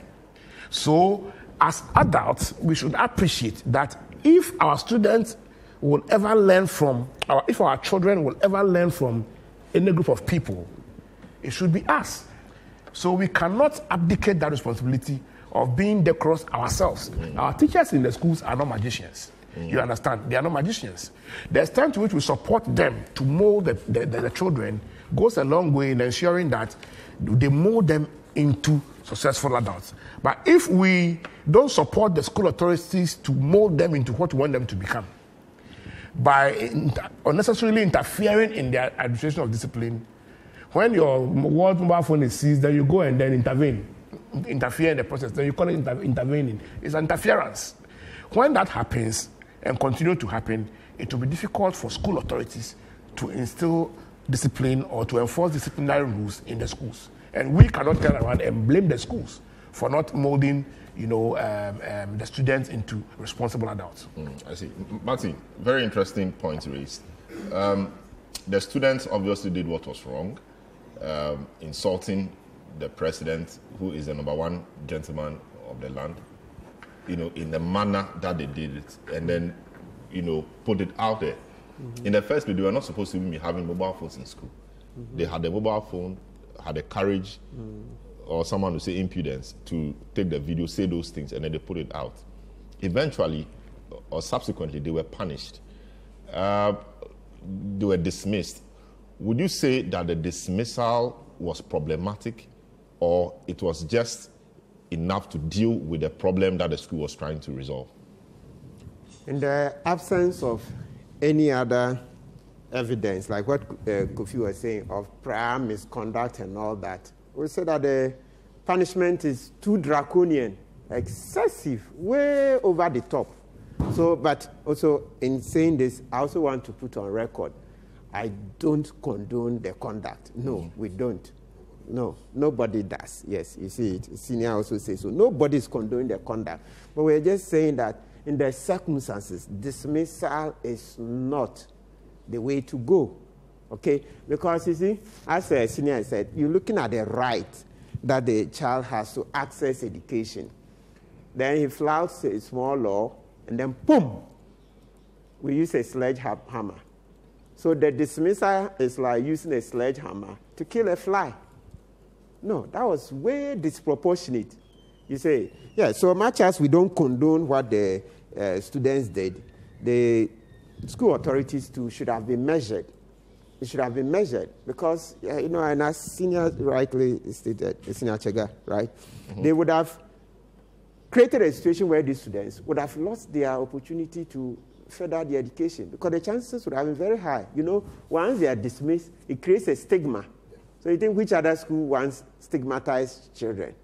So, as adults, we should appreciate that if our students will ever learn from, if our children will ever learn from any group of people, it should be us. So we cannot abdicate that responsibility of being decorous ourselves. Our teachers in the schools are not magicians. You understand? They are not magicians. The extent to which we support them to mold the children goes a long way in ensuring that they mold them into successful adults. But if we don't support the school authorities to mold them into what we want them to become, by unnecessarily interfering in their administration of discipline, when your world mobile phone is seized, then you go and then interfere in the process. Then you call it intervening. It's interference. When that happens and continue to happen, it will be difficult for school authorities to instill discipline or to enforce disciplinary rules in the schools. And we cannot turn around and blame the schools for not molding, the students into responsible adults. I see. Martin, very interesting point raised. The students obviously did what was wrong, insulting the president, who is the number one gentleman of the land, in the manner that they did it, and then, put it out there. In the first place, they were not supposed to be having mobile phones in school. They had a mobile phone, had the courage, or someone to say impudence, to take the video, say those things, and then they put it out. Eventually, or subsequently, they were punished. They were dismissed. Would you say that the dismissal was problematic, or it was just enough to deal with the problem that the school was trying to resolve? In the absence of any other evidence, like what Kofi was saying, of prior misconduct and all that, we say that the punishment is too draconian, excessive, way over the top. So, but also in saying this, I also want to put on record, I don't condone the conduct. No, we don't. No, nobody does. Yes, you see it. Senior also says so. Nobody is condoning the conduct. But we're just saying that in the circumstances, dismissal is not the way to go. Okay? Because you see, as a senior said, you're looking at the right that the child has to access education. Then he flouts a small law, and then boom, we use a sledgehammer. So the dismissal is like using a sledgehammer to kill a fly. No, that was way disproportionate. You say, yeah, so much as we don't condone what the students did, the school authorities too should have been measured. It should have been measured because, and as Senior rightly stated, Senior Chega, right? They would have created a situation where these students would have lost their opportunity to further the education because the chances would have been very high. You know, once they are dismissed, it creates a stigma. So you think which other school wants stigmatized children?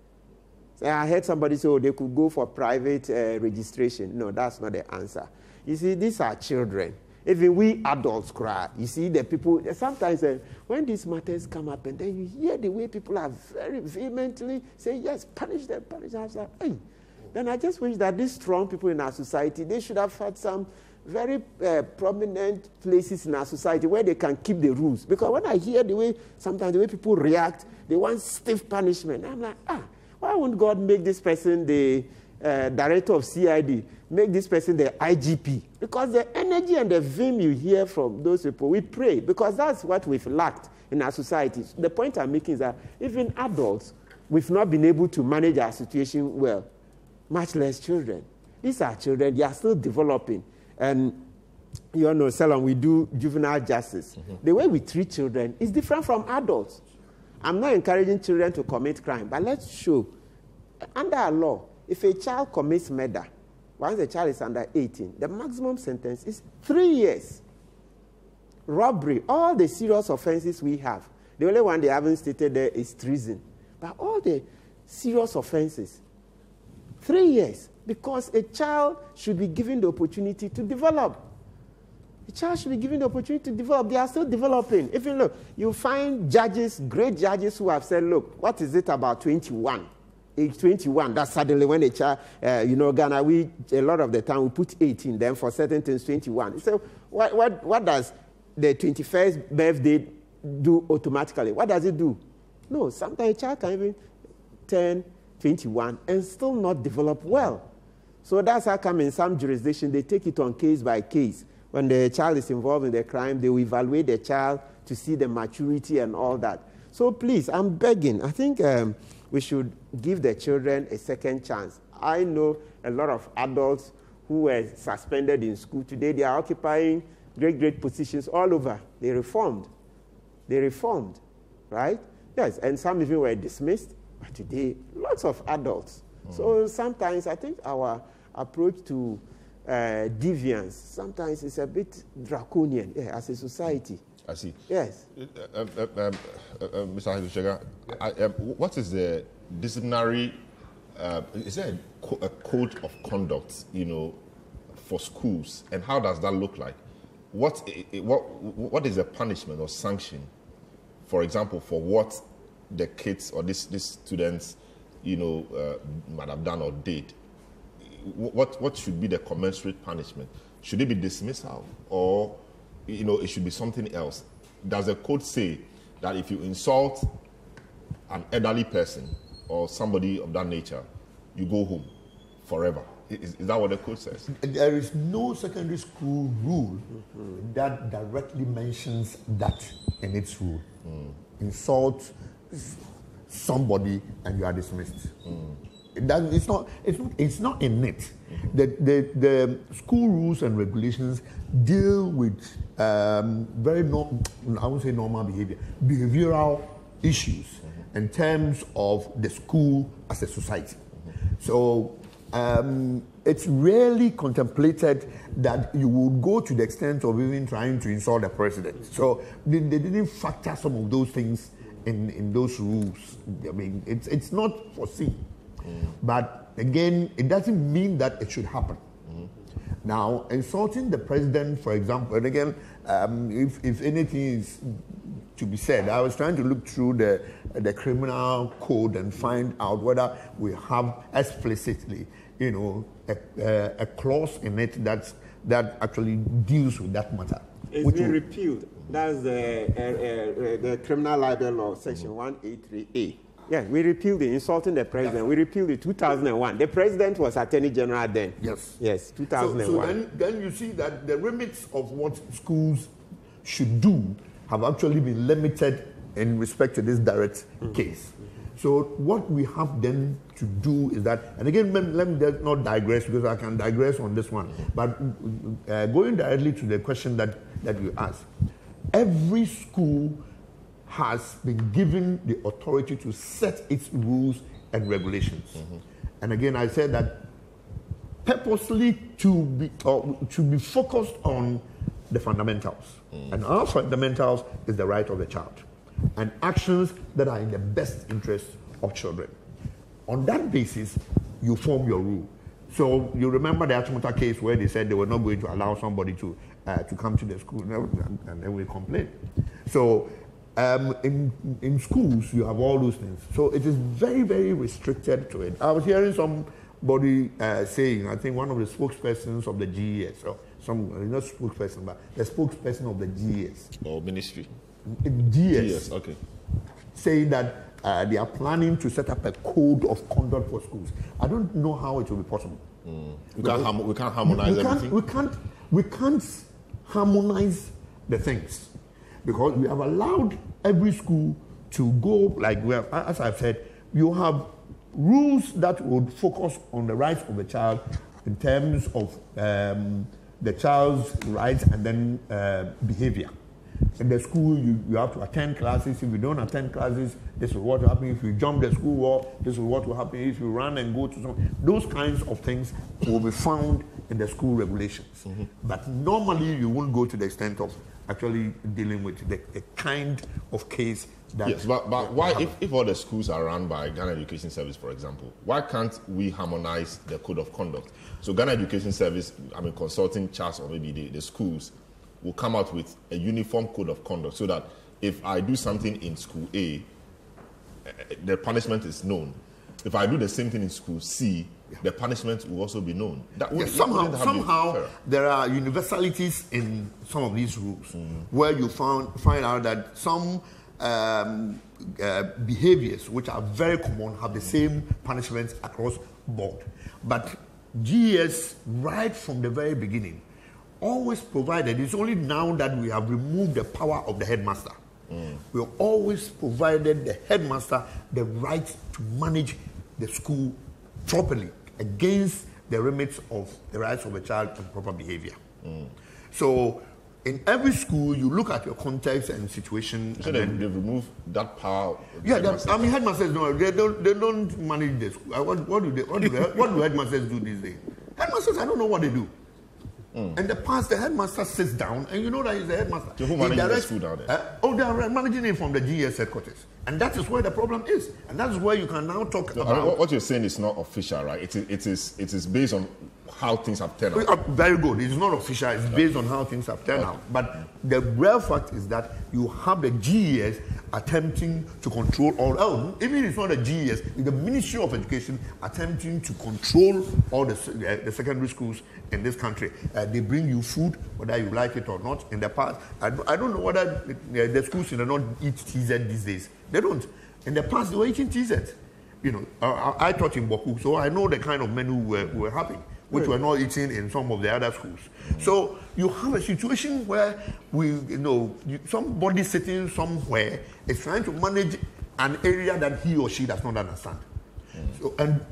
So I heard somebody say, oh, they could go for private registration. No, that's not the answer. You see, these are children. Even we adults cry. You see, the people, sometimes when these matters come up and then you hear the way people are very vehemently saying, yes, punish them, punish them. I was like, hey. Then I just wish that these strong people in our society, they should have had some very prominent places in our society where they can keep the rules. Because when I hear sometimes the way people react, they want stiff punishment. I'm like, why wouldn't God make this person the director of CID, make this person the IGP? Because the energy and the vim you hear from those people, we pray, because that's what we've lacked in our society. The point I'm making is that even adults, we've not been able to manage our situation well, much less children. These are children, they are still developing. And you know, Salon, we do juvenile justice. The way we treat children is different from adults. I'm not encouraging children to commit crime, but let's show, under our law, if a child commits murder, once the child is under 18, the maximum sentence is 3 years. Robbery, all the serious offenses we have, the only one they haven't stated there is treason. But all the serious offenses, 3 years, because a child should be given the opportunity to develop. A child should be given the opportunity to develop. They are still developing. If you look, you find judges, great judges who have said, look, what is it about 21? Age 21, that's suddenly when a child, you know, Ghana, a lot of the time we put 18, then for certain things 21. So what does the 21st birthday do automatically? What does it do? No, sometimes a child can even turn 21 and still not develop well. So that's how come in some jurisdictions they take it on case by case. When the child is involved in the crime, they will evaluate the child to see the maturity and all that. So please, I'm begging. I think we should give the children a second chance. I know a lot of adults who were suspended in school. Today they are occupying great positions all over. They reformed. Right? Yes, and some even were dismissed. But today, lots of adults. So sometimes I think our approach to deviance sometimes is a bit draconian as a society. I see. Yes. Mr. Haidushega, what is the disciplinary, is there a code of conduct, you know, for schools, and how does that look like? What is the punishment or sanction, for example, for what the kids or these students, you know, might have done or did? What should be the commensurate punishment? Should it be dismissal, or, you know, it should be something else? Does the code say that if you insult an elderly person or somebody of that nature, you go home forever? Is that what the code says? There is no secondary school rule that directly mentions that in its rule. Insult somebody and you are dismissed. It's not in it. The school rules and regulations deal with I won't say normal behavior, behavioral issues in terms of the school as a society. So it's rarely contemplated that you would go to the extent of even trying to insult the president. So they didn't factor some of those things in those rules. I mean, it's not foreseen. But again, it doesn't mean that it should happen. Now, insulting the president, for example, and again, if anything is to be said, I was trying to look through the criminal code and find out whether we have explicitly, you know, a clause in it that actually deals with that matter. It's been repealed. That's the criminal libel law, section 183A. Yeah, we repealed it, insulting the president. We repealed it 2001. The president was Attorney General then. Yes, 2001. So then you see that the limits of what schools should do have actually been limited in respect to this direct case. So what we have then to do is that, and again, let me not digress because I can digress on this one, but going directly to the question that you asked, every school has been given the authority to set its rules and regulations. And again, I said that purposely to be focused on the fundamentals. And our fundamentals is the right of the child and actions that are in the best interest of children. On that basis, you form your rule. So you remember the Achimota case where they said they were not going to allow somebody to come to the school, and then we complained. So in schools, you have all those things. So it is very, very restricted to it. I was hearing somebody saying, I think one of the spokespersons of the GES, or not spokesperson, but the spokesperson of the GES. Or ministry. GES. Okay. Saying that they are planning to set up a code of conduct for schools. I don't know how it will be possible. We can't harmonize everything. We can't harmonize the things because we have allowed every school to go like we have. As I've said, you have rules that would focus on the rights of the child in terms of the child's rights and then behavior. In the school, you have to attend classes. If you don't attend classes, this is what will happen. If you jump the school wall, this is what will happen. If you run and go to some, those kinds of things will be found in the school regulations. But normally, you won't go to the extent of actually dealing with the kind of case that... Yes, but why, if all the schools are run by Ghana Education Service, for example, why can't we harmonize the code of conduct? So Ghana Education Service, consulting CHAS or maybe the schools, will come out with a uniform code of conduct so that if I do something in school A, the punishment is known. If I do the same thing in school C, the punishment will also be known. Somehow there are universalities in some of these rules where you find out that some behaviors which are very common have the same punishments across board. But GES, right from the very beginning, always provided, it's only now that we have removed the power of the headmaster. We have always provided the headmaster the right to manage the school properly against the remits of the rights of a child and proper behavior. So in every school, you look at your context and situation. So they remove that power. Headmasters don't manage the school. What do headmasters do these days? Headmasters, I don't know what they do. In the past, the headmaster sits down, and you know that he's the headmaster. So who manages the school down there? They are managing it from the GES headquarters. And that is where the problem is. And that is where you can now talk about... what you're saying is not official, right? It is based on how things have turned out. Very good. It is not official. It's based on how things have turned out. But the real fact is that you have the GES attempting to control all... even if it's not the GES, it's the Ministry of Education attempting to control all the secondary schools in this country. They bring you food, whether you like it or not. In the past, I don't know whether the schools in the north eat TZ these days. They don't. In the past, they were eating TZ. I taught in Boku, so I know the kind of menu we were having, which we're not eating in some of the other schools. So you have a situation where somebody sitting somewhere is trying to manage an area that he or she does not understand.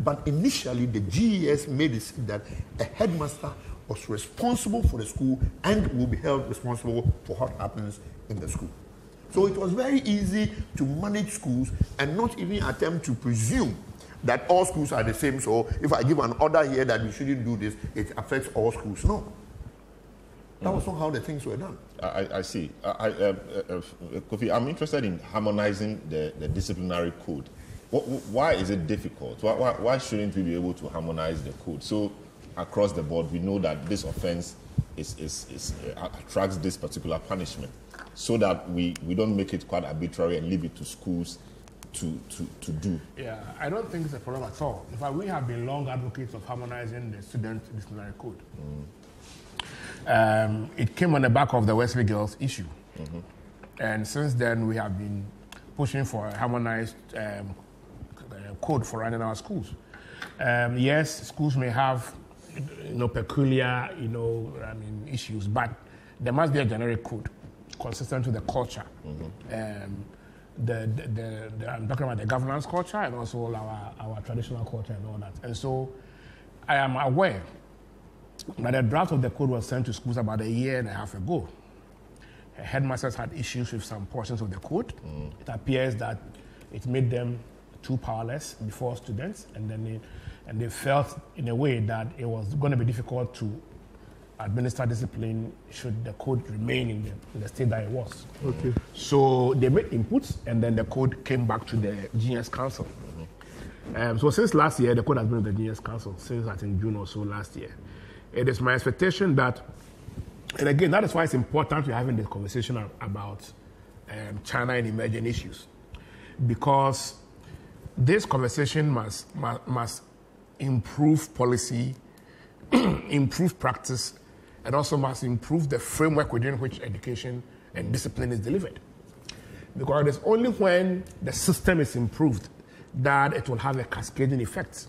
But initially, the GES made it that a headmaster was responsible for the school and will be held responsible for what happens in the school. So it was very easy to manage schools and not even attempt to presume that all schools are the same. So if I give an order here that we shouldn't do this, it affects all schools. No. That was not how the things were done. I see. Kofi, I'm interested in harmonizing the disciplinary code. Why is it difficult? Why shouldn't we be able to harmonize the code? So across the board, we know that this offense attracts this particular punishment, so that we don't make it quite arbitrary and leave it to schools to do. Yeah, I don't think it's a problem at all. In fact, we have been long advocates of harmonizing the student disciplinary code. It came on the back of the Wesley Girls issue. And since then, we have been pushing for a harmonized code for running our schools. Yes, schools may have peculiar issues, but there must be a generic code consistent with the culture. I'm talking about the governance culture and also our traditional culture and all that. And so I am aware that the draft of the code was sent to schools about 1.5 years ago. Headmasters had issues with some portions of the code. It appears that it made them too powerless before students, and then and they felt in a way that it was going to be difficult to administer discipline should the code remain in the state that it was. Okay. So they made inputs, and then the code came back to the Genius Council. So since last year, the code has been with the Genius Council, since I think June or so last year. It is my expectation that, and again, that is why it's important we're having this conversation about China and emerging issues, because this conversation must improve policy, improve practice, and also must improve the framework within which education and discipline is delivered. Because it's only when the system is improved that it will have a cascading effect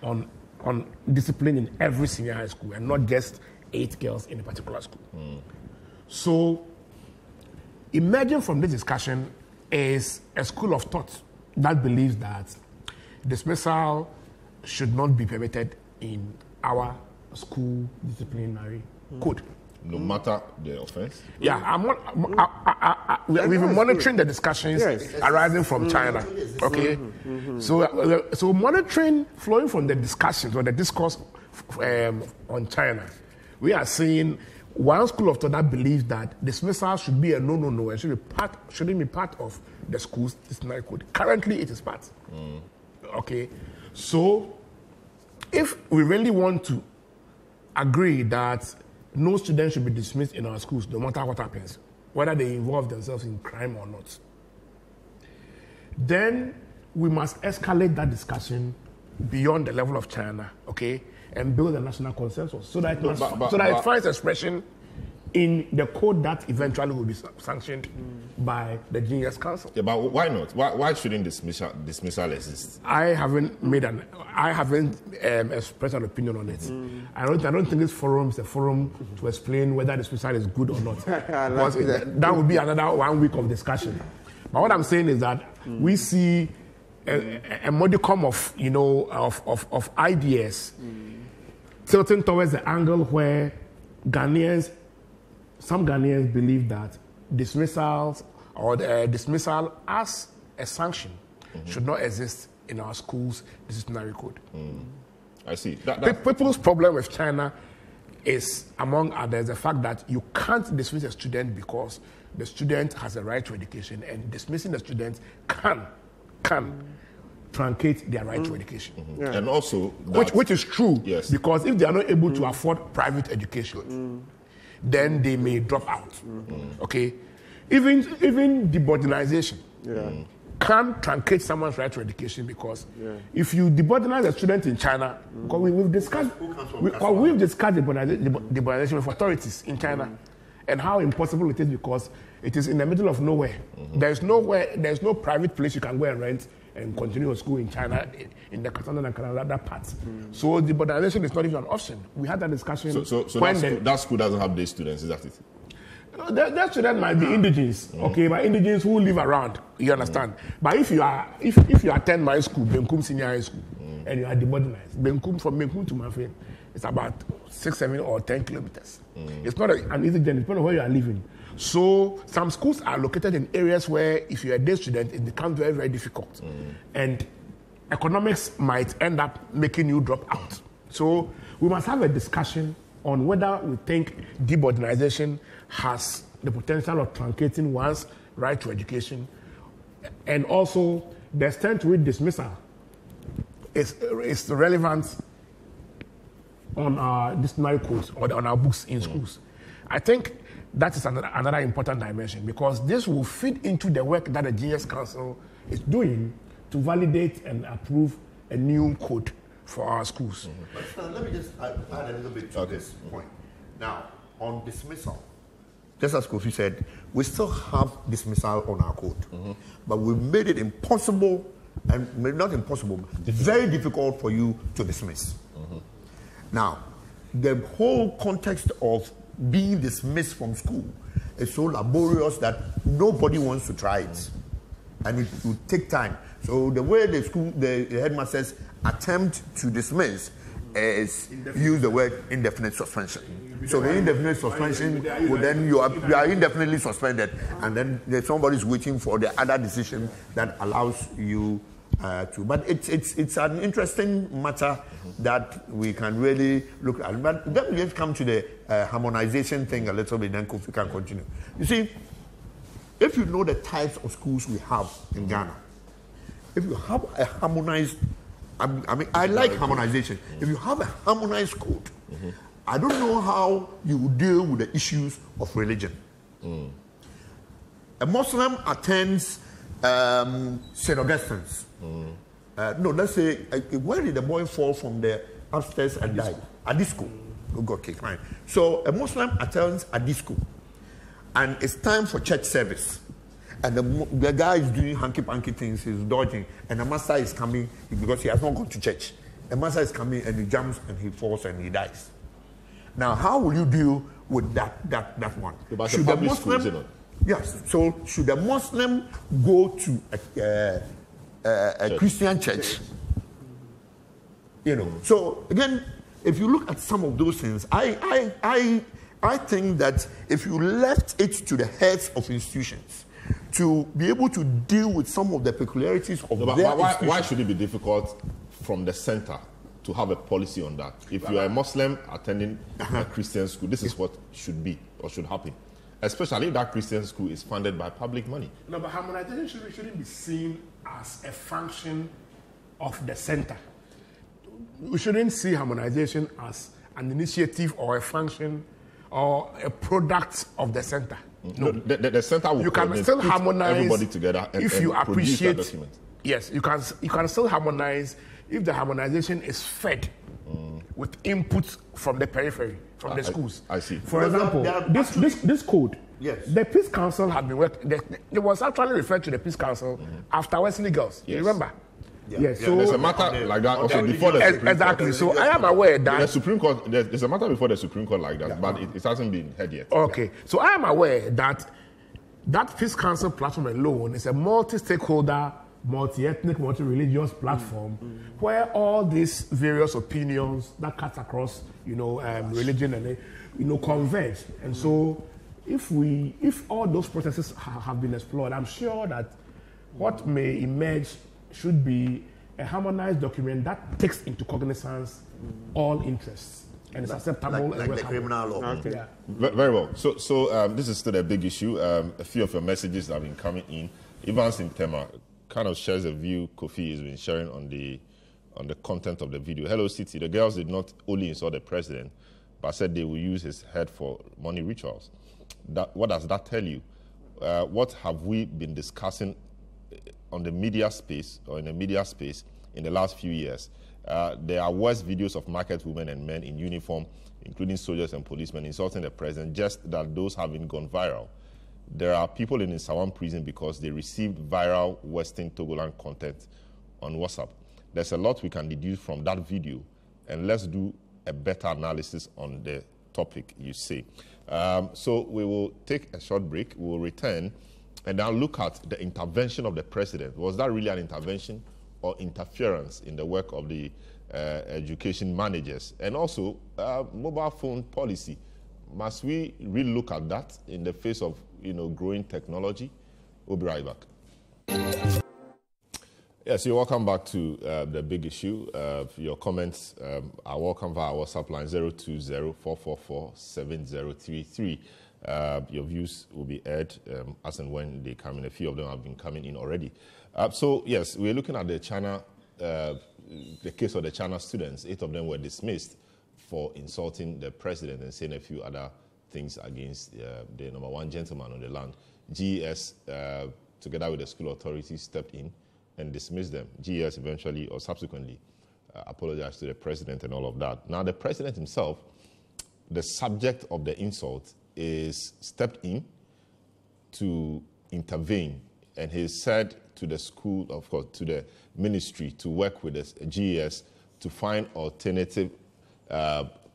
on discipline in every senior high school, and not just 8 girls in a particular school. So, emerging from this discussion is a school of thought that believes that dismissal should not be permitted in our school disciplinary code. No matter the offense? Yeah, we've been monitoring the discussions arising from China. Okay? So monitoring, flowing from the discussions or the discourse on China, we are seeing one school of thought that believes that dismissal should be a no, and shouldn't be part of the school's disciplinary code. Currently, it is part. Okay? So, if we really want to agree that no student should be dismissed in our schools, no matter what happens, whether they involve themselves in crime or not, then we must escalate that discussion beyond the level of China, okay, and build a national consensus so that it finds expression in the code that eventually will be sanctioned by the Genius Council. Yeah, but why not? Why shouldn't dismissal exist? I haven't expressed an opinion on it. I don't think this forum is a forum to explain whether dismissal is good or not. Because that would be another 1 week of discussion. But what I'm saying is that we see a modicum of of ideas tilting towards the angle where some Ghanaians believe that dismissals or dismissal as a sanction should not exist in our schools' disciplinary code. I see. People's problem with China is, among others, the fact that you can't dismiss a student because the student has a right to education, and dismissing the student can truncate their right to education. And also, which is true, because if they are not able to afford private education, then they may drop out. Okay, even deburdensization can truncate someone's right to education, because if you deburdenize a student in China, because we've discussed deburdensization with authorities in China and how impossible it is, because it is in the middle of nowhere. There's no private place you can go and rent and continue your school in China, in the Katana and Canada part. So the modernization is not even an option. We had that discussion. So that school doesn't have day students, is that it? That student might be indigenous, okay, but indigenous who live around, you understand. But if you attend my school, Benkum Senior High School, and you are demodernized, from Benkum to Mafin, it's about 6, 7, or 10 kilometers. It's not an easy journey, depending on where you are living. So some schools are located in areas where if you're a day student, it becomes very, very difficult. And economics might end up making you drop out. So we must have a discussion on whether we think deburdensization has the potential of truncating one's right to education, and also the extent to which dismissal is relevant on our disciplinary codes or on our books in schools. I think that is another important dimension, because this will feed into the work that the Genius Council is doing to validate and approve a new code for our schools. But let me just add a little bit to this point. Now, on dismissal, just as Kofi said, we still have dismissal on our code, but we made it impossible, and maybe not impossible, very difficult for you to dismiss. Now, the whole context of being dismissed from school is so laborious that nobody wants to try it, and it will take time. So the way the headmasters attempt to dismiss is use the word indefinite suspension. So the indefinite suspension, then you are indefinitely suspended, and then somebody's waiting for the other decision that allows you too. But it's an interesting matter that we can really look at. But then we just come to the harmonization thing a little bit, then Kofi can continue. You see, if you know the types of schools we have in Ghana, if you have a harmonized, I like harmonization. If you have a harmonized code, I don't know how you deal with the issues of religion. A Muslim attends St. Augustine's. No, let's say, where did the boy fall from the upstairs and die? At this school. Oh, God, okay, fine. So a Muslim attends at this school, and it's time for church service. And the guy is doing hanky-panky things, he's dodging, and the master is coming because he has not gone to church. The master is coming and he jumps and he falls and he dies. Now, how will you deal with that one? Should the Muslim, yes. So should a Muslim go to a Christian church? You know. So again, if you look at some of those things, I think that if you left it to the heads of institutions to be able to deal with some of the peculiarities of their institutions. Why should it be difficult from the center to have a policy on that? If you are a Muslim attending a Christian school, this is what should be or should happen. Especially if that Christian school is funded by public money. No, but harmonization shouldn't be seen as a function of the center. We shouldn't see harmonization as an initiative or a function or a product of the center. No, the center will you can still harmonize everybody together if you appreciate. That document. Yes, you can still harmonize if the harmonization is fed with input from the periphery, from the schools. I see. For example, this code. Yes. The Peace Council had been working. It was actually referred to the Peace Council after Wesley Girls. Yes. You remember? Yes. So there's a matter like that also before the Supreme Court. Exactly. So I am aware that the Supreme Court. There's a matter before the Supreme Court like that, but it hasn't been heard yet. Okay. So I am aware that Peace Council platform alone is a multi-stakeholder, multi-ethnic, multi-religious platform where all these various opinions that cut across, religion and converge. And so, if all those processes have been explored, I'm sure that what may emerge should be a harmonized document that takes into cognizance all interests and is acceptable. Like the criminal law. Okay. Yeah. Very well. So this is still a big issue. A few of your messages have been coming in. Evans in Tema kind of shares a view Kofi has been sharing on the content of the video. Hello, Citi. The girls did not only insult the president, but said they will use his head for money rituals. What does that tell you? What have we been discussing on the media space or in the media space in the last few years? There are worse videos of market women and men in uniform, including soldiers and policemen, insulting the president, just that those haven't gone viral. There are people in Sawam prison because they received viral Western Togoland content on WhatsApp. There's a lot we can deduce from that video, and let's do a better analysis on the topic you say. So we will take a short break. We will return and now look at the intervention of the president. Was that really an intervention or interference in the work of the education managers? And also, mobile phone policy. Must we really look at that in the face of growing technology? We'll be right back. Yes, you're welcome back to the big issue. Your comments are welcome via our WhatsApp line 020-444-7033. Your views will be aired as and when they come in. A few of them have been coming in already. So, yes, we're looking at the China, the case of the China students. 8 of them were dismissed for insulting the president and saying a few other things against the #1 gentleman on the land. GES, together with the school authorities, stepped in and dismissed them. GES eventually or subsequently apologized to the president and all of that. Now, the president himself, the subject of the insult, is stepped in to intervene, and he said to the school, of course, to the ministry, to work with the GES to find alternative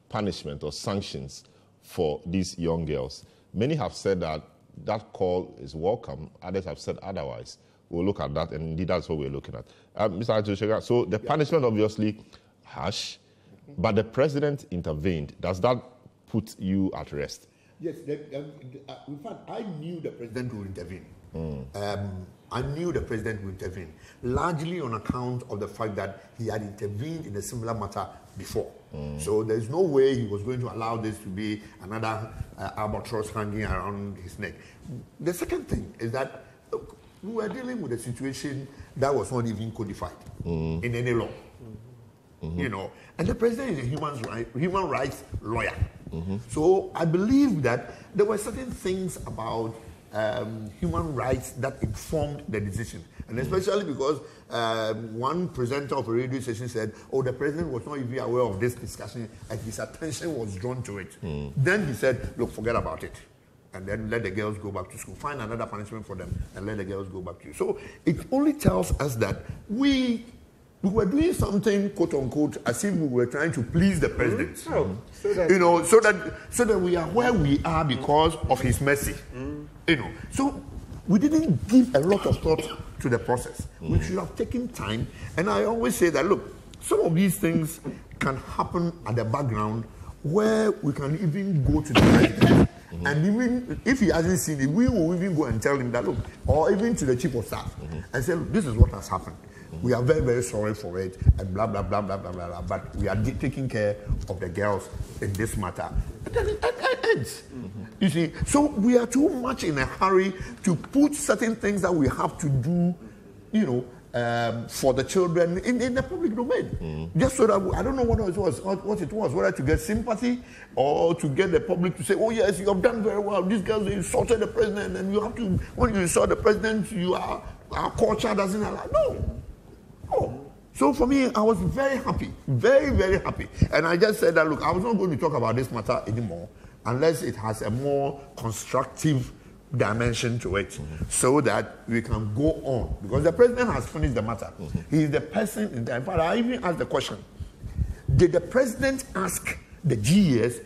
punishment or sanctions for these young girls. Many have said that that call is welcome. Others have said otherwise. We'll look at that, and indeed that's what we're looking at. Mr. Atushega, so the punishment obviously harsh, but the president intervened. Does that put you at rest? Yes, in fact, I knew the president would intervene. I knew the president would intervene, largely on account of the fact that he had intervened in a similar matter before. So there's no way he was going to allow this to be another albatross hanging around his neck. The second thing is that look, we were dealing with a situation that was not even codified in any law. You know, and the president is a human rights lawyer. So I believe that there were certain things about human rights that informed the decision. And especially because one presenter of a radio station said, oh, the president was not even aware of this discussion and his attention was drawn to it. Then he said, look, forget about it. And then let the girls go back to school. Find another punishment for them and let the girls go back to you. So it only tells us that we were doing something, quote unquote, as if we were trying to please the president. You know, so that we are where we are because of his mercy. You know, so we didn't give a lot of thought to the process. We should have taken time. And I always say that, look, some of these things can happen at the background where we can even go to the president. And even if he hasn't seen it, we will even go and tell him that, look, or even to the chief of staff and say, look, this is what has happened. We are very, very sorry for it, and blah, blah, blah, blah, blah, blah, blah. But we are taking care of the girls in this matter. And then it ends. You see, so we are too much in a hurry to put certain things that we have to do, you know, for the children in the public domain. Just so that I don't know what it was, whether to get sympathy or to get the public to say, oh yes, you have done very well. These girls, they insulted the president, and you have to, when you insult the president, our culture doesn't allow. No. Oh, so for me, I was very happy, very, very happy. And I just said that, look, I was not going to talk about this matter anymore unless it has a more constructive dimension to it so that we can go on. Because the president has finished the matter. He is the person, in fact, I even asked the question, did the president ask the GES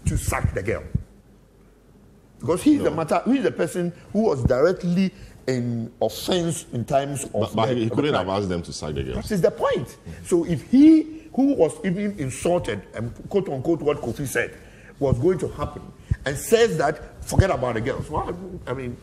to sack the girl? Because he is the person who was directly in offense in times of... But he couldn't have asked them to sack the girls. That is the point. So if he, who was even insulted, and quote unquote what Kofi said, was going to happen, and says that, forget about the girls. Well, I mean,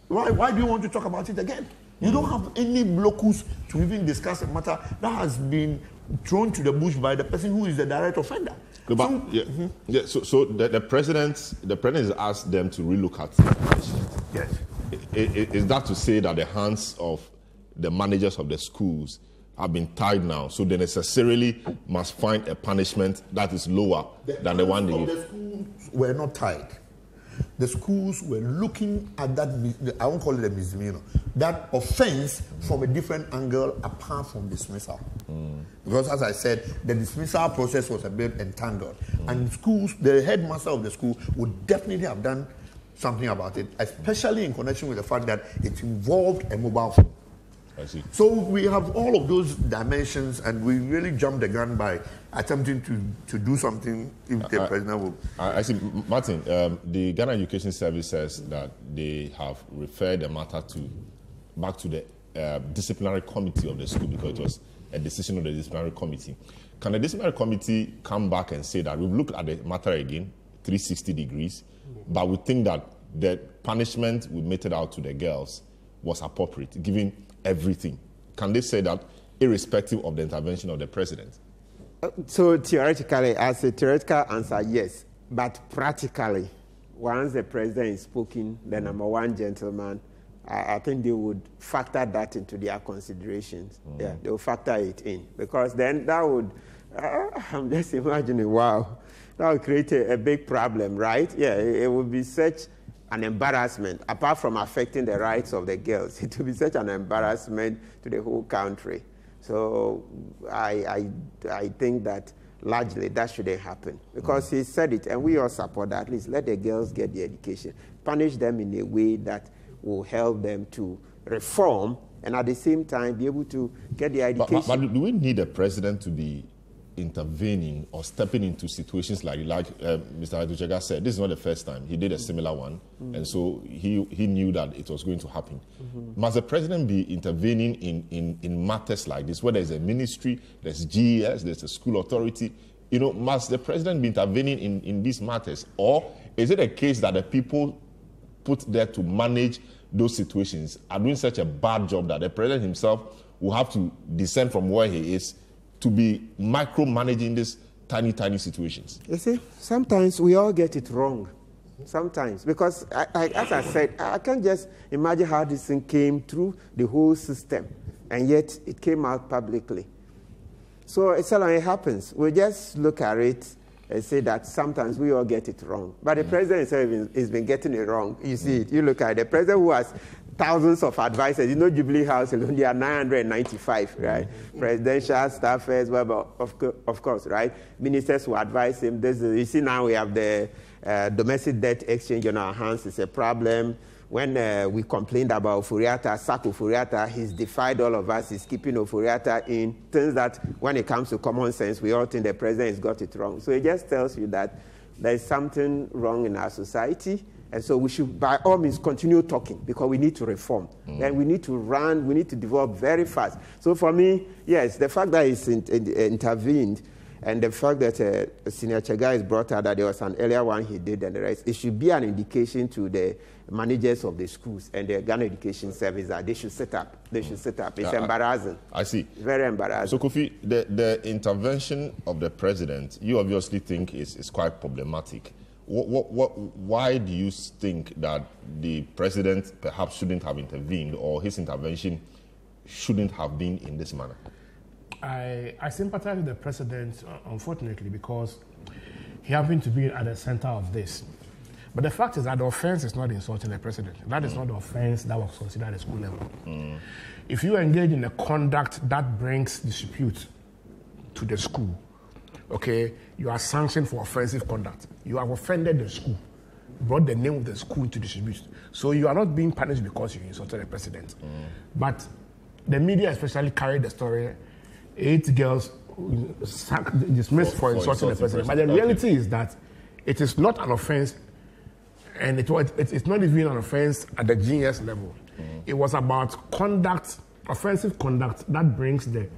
why do you want to talk about it again? You don't have any locus to even discuss a matter that has been thrown to the bush by the person who is the direct offender. No, but so the president has asked them to relook at the punishment. Yes. Is that to say that the hands of the managers of the schools have been tied now, so they necessarily must find a punishment that is lower than the one they used? The schools were not tied. The schools were looking at that, I won't call it a misdemeanor, that offense from a different angle apart from dismissal. Because as I said, the dismissal process was a bit entangled. And schools, the headmaster of the school would definitely have done something about it, especially in connection with the fact that it involved a mobile phone. I see. So we have all of those dimensions, and we really jumped the gun by attempting to do something if the president will. I see. Martin, the Ghana Education Service says that they have referred the matter back to the disciplinary committee of the school because it was a decision of the disciplinary committee. Can the disciplinary committee come back and say that we've looked at the matter again, 360 degrees, but we think that the punishment we meted out to the girls was appropriate, given everything? Can they say that irrespective of the intervention of the president? So theoretically, as a theoretical answer, yes. But practically, once the president is spoken, the number one gentleman, I think they would factor that into their considerations. Yeah, they will factor it in. Because then that would, I'm just imagining, wow, that would create a big problem, right? Yeah, it would be such an embarrassment. Apart from affecting the rights of the girls, it would be such an embarrassment to the whole country. So I think that largely that shouldn't happen because he said it, and we all support that. At least let the girls get the education, punish them in a way that will help them to reform, and at the same time be able to get the education. But do we need a president to be intervening or stepping into situations like Mr. Aduchega said? This is not the first time. He did a similar one, and so he knew that it was going to happen. Must the president be intervening in matters like this, where there's a ministry, there's GES, there's a school authority? You know, must the president be intervening in these matters? Or is it a case that the people put there to manage those situations are doing such a bad job that the president himself will have to descend from where he is to be micromanaging these tiny, tiny situations? You see, sometimes we all get it wrong. Sometimes, because as I said, I can't just imagine how this thing came through the whole system, and yet it came out publicly. So it happens. We just look at it and say that sometimes we all get it wrong. But the president himself has been getting it wrong. You see it. You look at it. The president who has thousands of advisors. You know, Jubilee House alone, there are 995, right? Presidential staffers, well, of course, right? Ministers who advise him. You see now we have the domestic debt exchange on our hands. It's a problem. When we complained about Oforiatta, sack Oforiatta, he's defied all of us. He's keeping Oforiatta in. Turns that when it comes to common sense, we all think the president has got it wrong. So it just tells you that there's something wrong in our society. And so we should, by all means, continue talking because we need to reform. And we need to run, we need to develop very fast. So for me, yes, the fact that he's intervened and the fact that Senior Chega is brought out, that there was an earlier one he did and the rest, it should be an indication to the managers of the schools and the Ghana Education Service that they should set up. They should set up. It's embarrassing. I see. Very embarrassing. So, Kofi, the intervention of the president, you obviously think is quite problematic. Why do you think that the president perhaps shouldn't have intervened or his intervention shouldn't have been in this manner? I sympathize with the president, unfortunately, because he happened to be at the center of this. But the fact is that the offense is not insulting the president. That is not the offense that was considered at the school level. If you engage in a conduct that brings dispute to the school, okay, you are sanctioned for offensive conduct. You have offended the school, brought the name of the school into dispute. So you are not being punished because you insulted the president. But the media especially carried the story, 8 girls dismissed for insulting the president. But the reality is that it is not an offense, and it's not even an offense at the genius level. It was about conduct, offensive conduct that brings the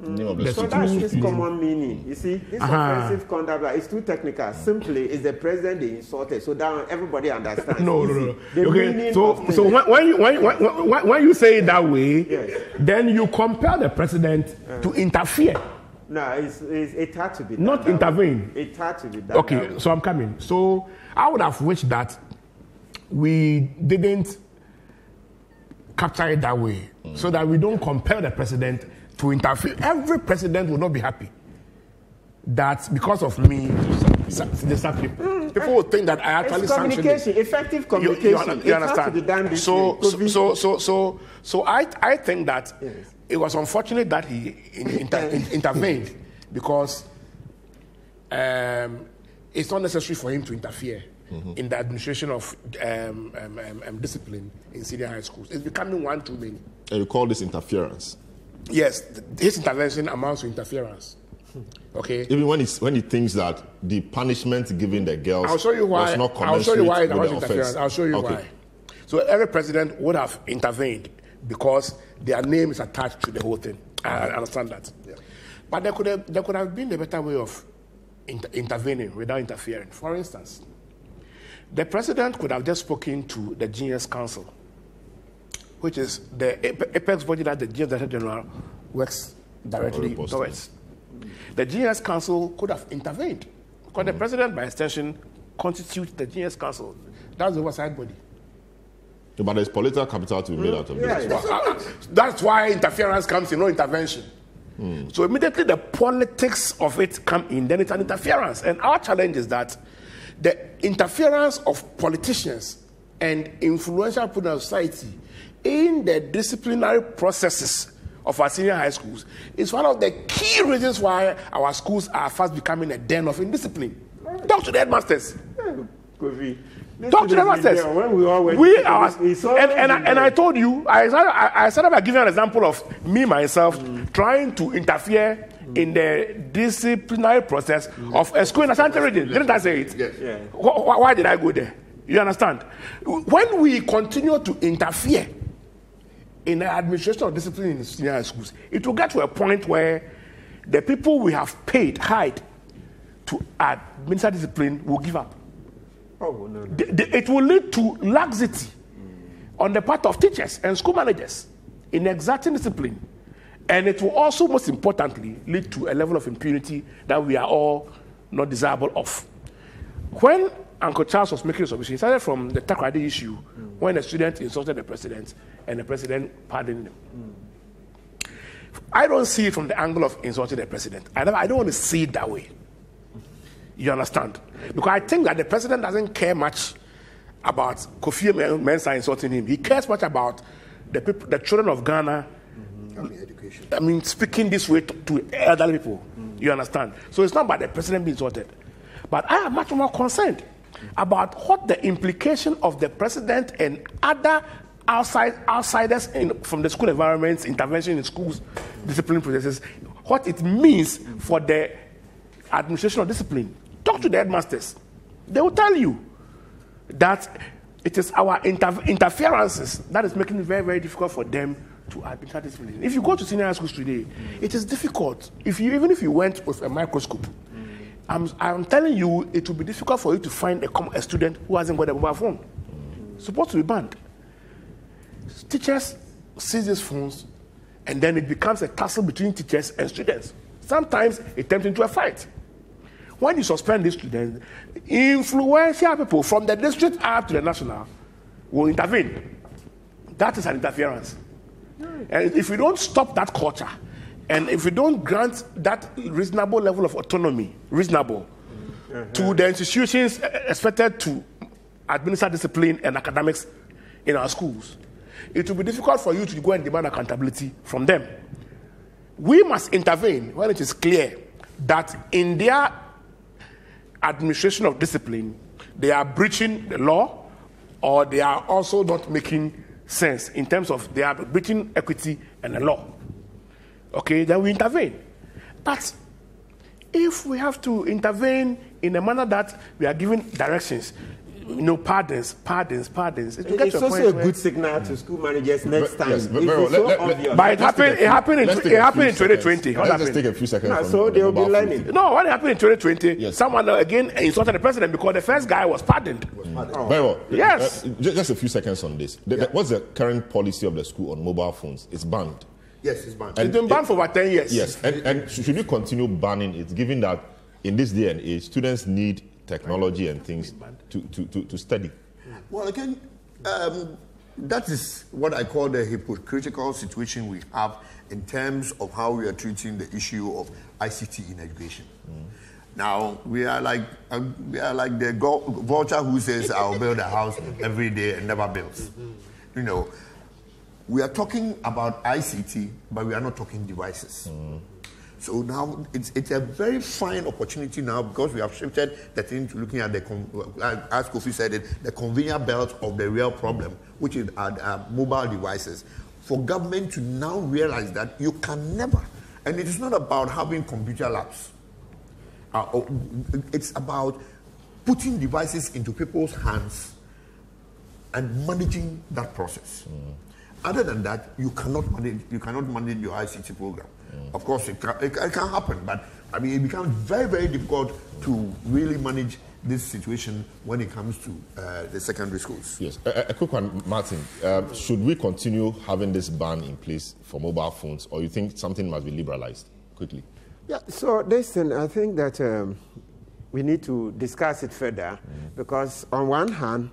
so that's his common meaning. You see, this offensive conduct is too technical. Simply, it's the president they insulted, so that everybody understands. No. Okay, so when you say it that way, yes, then you compel the president to interfere. No, it had to be done. Not intervene. It had to be done. Okay, so I'm coming. So I would have wished that we didn't capture it that way, so that we don't compel the president to interfere. Every president will not be happy that because of me, they start people. People will think that I actually sanctioned it. Effective communication. You understand? So I think that it was unfortunate that he intervened because it's not necessary for him to interfere in the administration of discipline in senior high schools. It's becoming one too many. And you call this interference? Yes, his intervention amounts to interference. Okay. Even when he thinks that the punishment given the girls was not commensurate I'll show you why it was with the interference. offense. I'll show you why. So every president would have intervened because their name is attached to the whole thing. I understand that. Yeah. But there could have been a better way of intervening without interfering. For instance, the president could have just spoken to the Genius Council, which is the apex body that the Genius Director General works directly towards. The Genius Council could have intervened because the president, by extension, constitutes the Genius Council. That's the oversight body. Yeah, but there's political capital to be made out of this. That's why interference comes in, no intervention. So immediately the politics of it come in, then it's an interference. And our challenge is that the interference of politicians and influential people in society in the disciplinary processes of our senior high schools is one of the key reasons why our schools are fast becoming a den of indiscipline. Talk to the headmasters. Talk to the headmasters. And I told you, I started by giving an example of me, myself, trying to interfere in the disciplinary process of a school in Ashanti region. Didn't I say it? Yes. Yeah. Why did I go there? You understand? When we continue to interfere in the administration of discipline in senior high schools, it will get to a point where the people we have paid high to administer discipline will give up. Oh, no. It will lead to laxity on the part of teachers and school managers in exacting discipline. And it will also, most importantly, lead to a level of impunity that we are all not desirable of. When Uncle Charles was making a submission, he started from the Takrady issue, when a student insulted the president and the president pardoned him. I don't see it from the angle of insulting the president. I don't want to see it that way. You understand? Because I think that the president doesn't care much about Kofi Mensah insulting him. He cares much about the people, the children of Ghana. I mean, speaking this way to elderly people. You understand? So it's not about the president being insulted. But I am much more concerned about what the implication of the president and other outsiders from the school environments, intervention in schools, discipline processes, what it means for the administration of discipline. Talk to the headmasters. They will tell you that it is our interferences that is making it very, very difficult for them to administer discipline. If you go to senior high schools today, it is difficult. Even if you went with a microscope, I'm telling you, it will be difficult for you to find a student who hasn't got a mobile phone. It's supposed to be banned. Teachers seize these phones, and then it becomes a tussle between teachers and students. Sometimes it turns into a fight. When you suspend these students, influential people from the district up to the national will intervene. That is an interference. And if we don't stop that culture, and if we don't grant that reasonable level of autonomy, to the institutions expected to administer discipline and academics in our schools, it will be difficult for you to go and demand accountability from them. We must intervene when it is clear that in their administration of discipline, they are breaching the law, or they are also not making sense in terms of they are breaching equity and the law. Okay, then we intervene. But if we have to intervene in a manner that we are giving directions, pardons. It's also a good signal to school managers next time. Yes, but it happened in 2020. Let's just take a few seconds. So they'll be learning. No, when it happened in 2020, someone again insulted the president because the first guy was pardoned. Very well. Yes. Just a few seconds on this. What's the current policy of the school on mobile phones? It's banned. Yes, it's banned. It's been banned for about 10 years. Yes, and should we continue banning it, given that in this day and age, students need technology and things to study? Well, again, that is what I call the hypocritical situation we have in terms of how we are treating the issue of ICT in education. Now, we are like the vulture who says, I'll build a house every day and never builds. We are talking about ICT, but we are not talking devices. So now it's a very fine opportunity now, because we have shifted the thing to looking at as Kofi said it, the conveyor belt of the real problem, which is mobile devices. For government to now realize that you can never, and it is not about having computer labs. It's about putting devices into people's hands and managing that process. Other than that, you cannot manage your ICT program. Of course, it can happen, but I mean, it becomes very, very difficult to really manage this situation when it comes to the secondary schools. Yes, a quick one, Martin. Should we continue having this ban in place for mobile phones, or you think something must be liberalized? Quickly. Yeah. So listen, I think that we need to discuss it further, because on one hand,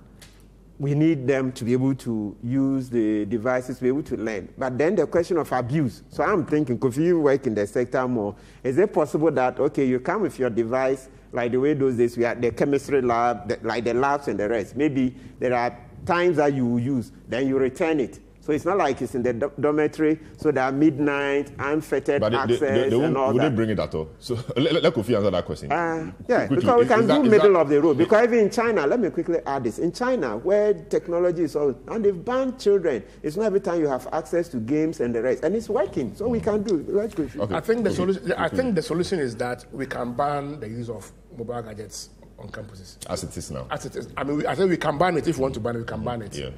we need them to be able to use the devices to be able to learn. But then the question of abuse. So I'm thinking, if you work in the sector more, is it possible that, okay, you come with your device, like the way those days we had the chemistry lab, like the labs and the rest. Maybe there are times that you will use, then you return it. So it's not like it's in the dormitory, so there are midnight, unfettered access and all that. Would they bring it at all? So let Kofi answer that question. Yeah, quickly. Because we can do middle of the road. Because even in China, let me quickly add this. In China, where technology is all, and they've banned children. It's not every time you have access to games and the rest. And it's working, so we can do it. Let's go. Okay. I think the solution is that we can ban the use of mobile gadgets on campuses. As it is now. As it is. I mean, I think we can ban it. If we want to ban it, we can ban it. Yeah.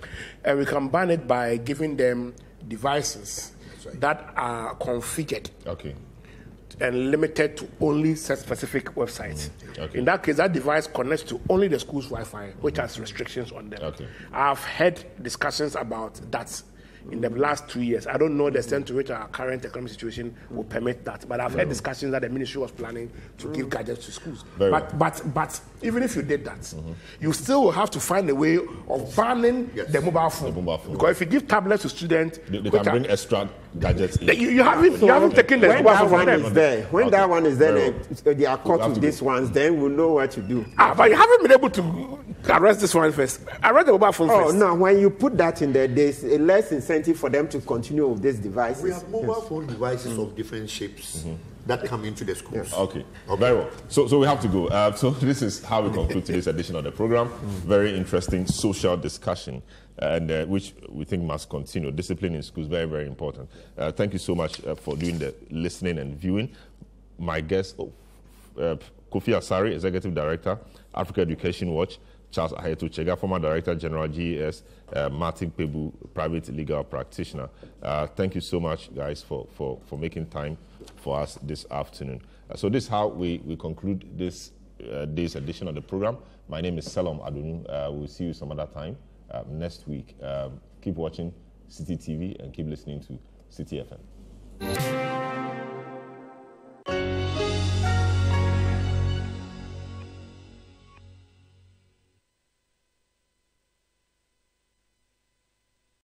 And we can ban it by giving them devices that are configured. Okay. and limited to only specific websites. Okay. In that case, that device connects to only the school's Wi-Fi, which has restrictions on them. Okay. I've had discussions about that in the last 2 years. I don't know the extent to which our current economic situation will permit that, but I've had discussions that the ministry was planning to give gadgets to schools. But even if you did that, you still will have to find a way of banning the mobile phone. Because if you give tablets to students, they can bring extra gadgets in. You haven't taken the when mobile that phone one from them. is there, when that one is there, they are caught have with to these ones, then we'll know what to do. But you haven't been able to arrest this one first. Arrest the mobile phone first. Oh, no, when you put that in there, there's a less incentive for them to continue with these devices. We have mobile phone devices of different shapes that come into the schools. Okay, very well. So we have to go. So this is how we conclude today's edition of the program. Very interesting social discussion, and which we think must continue. Discipline in schools, very, very important. Thank you so much for doing the listening and viewing. My guest, Kofi Asare, Executive Director, Africa Education Watch, Charles Ahetu Chega, former Director General, GES, Martin Pebu, private legal practitioner. Thank you so much, guys, for making time for us this afternoon. So this is how we conclude this day's edition of the program. My name is Salom Adunu. We'll see you some other time next week. Keep watching Citi TV and keep listening to Citi FM.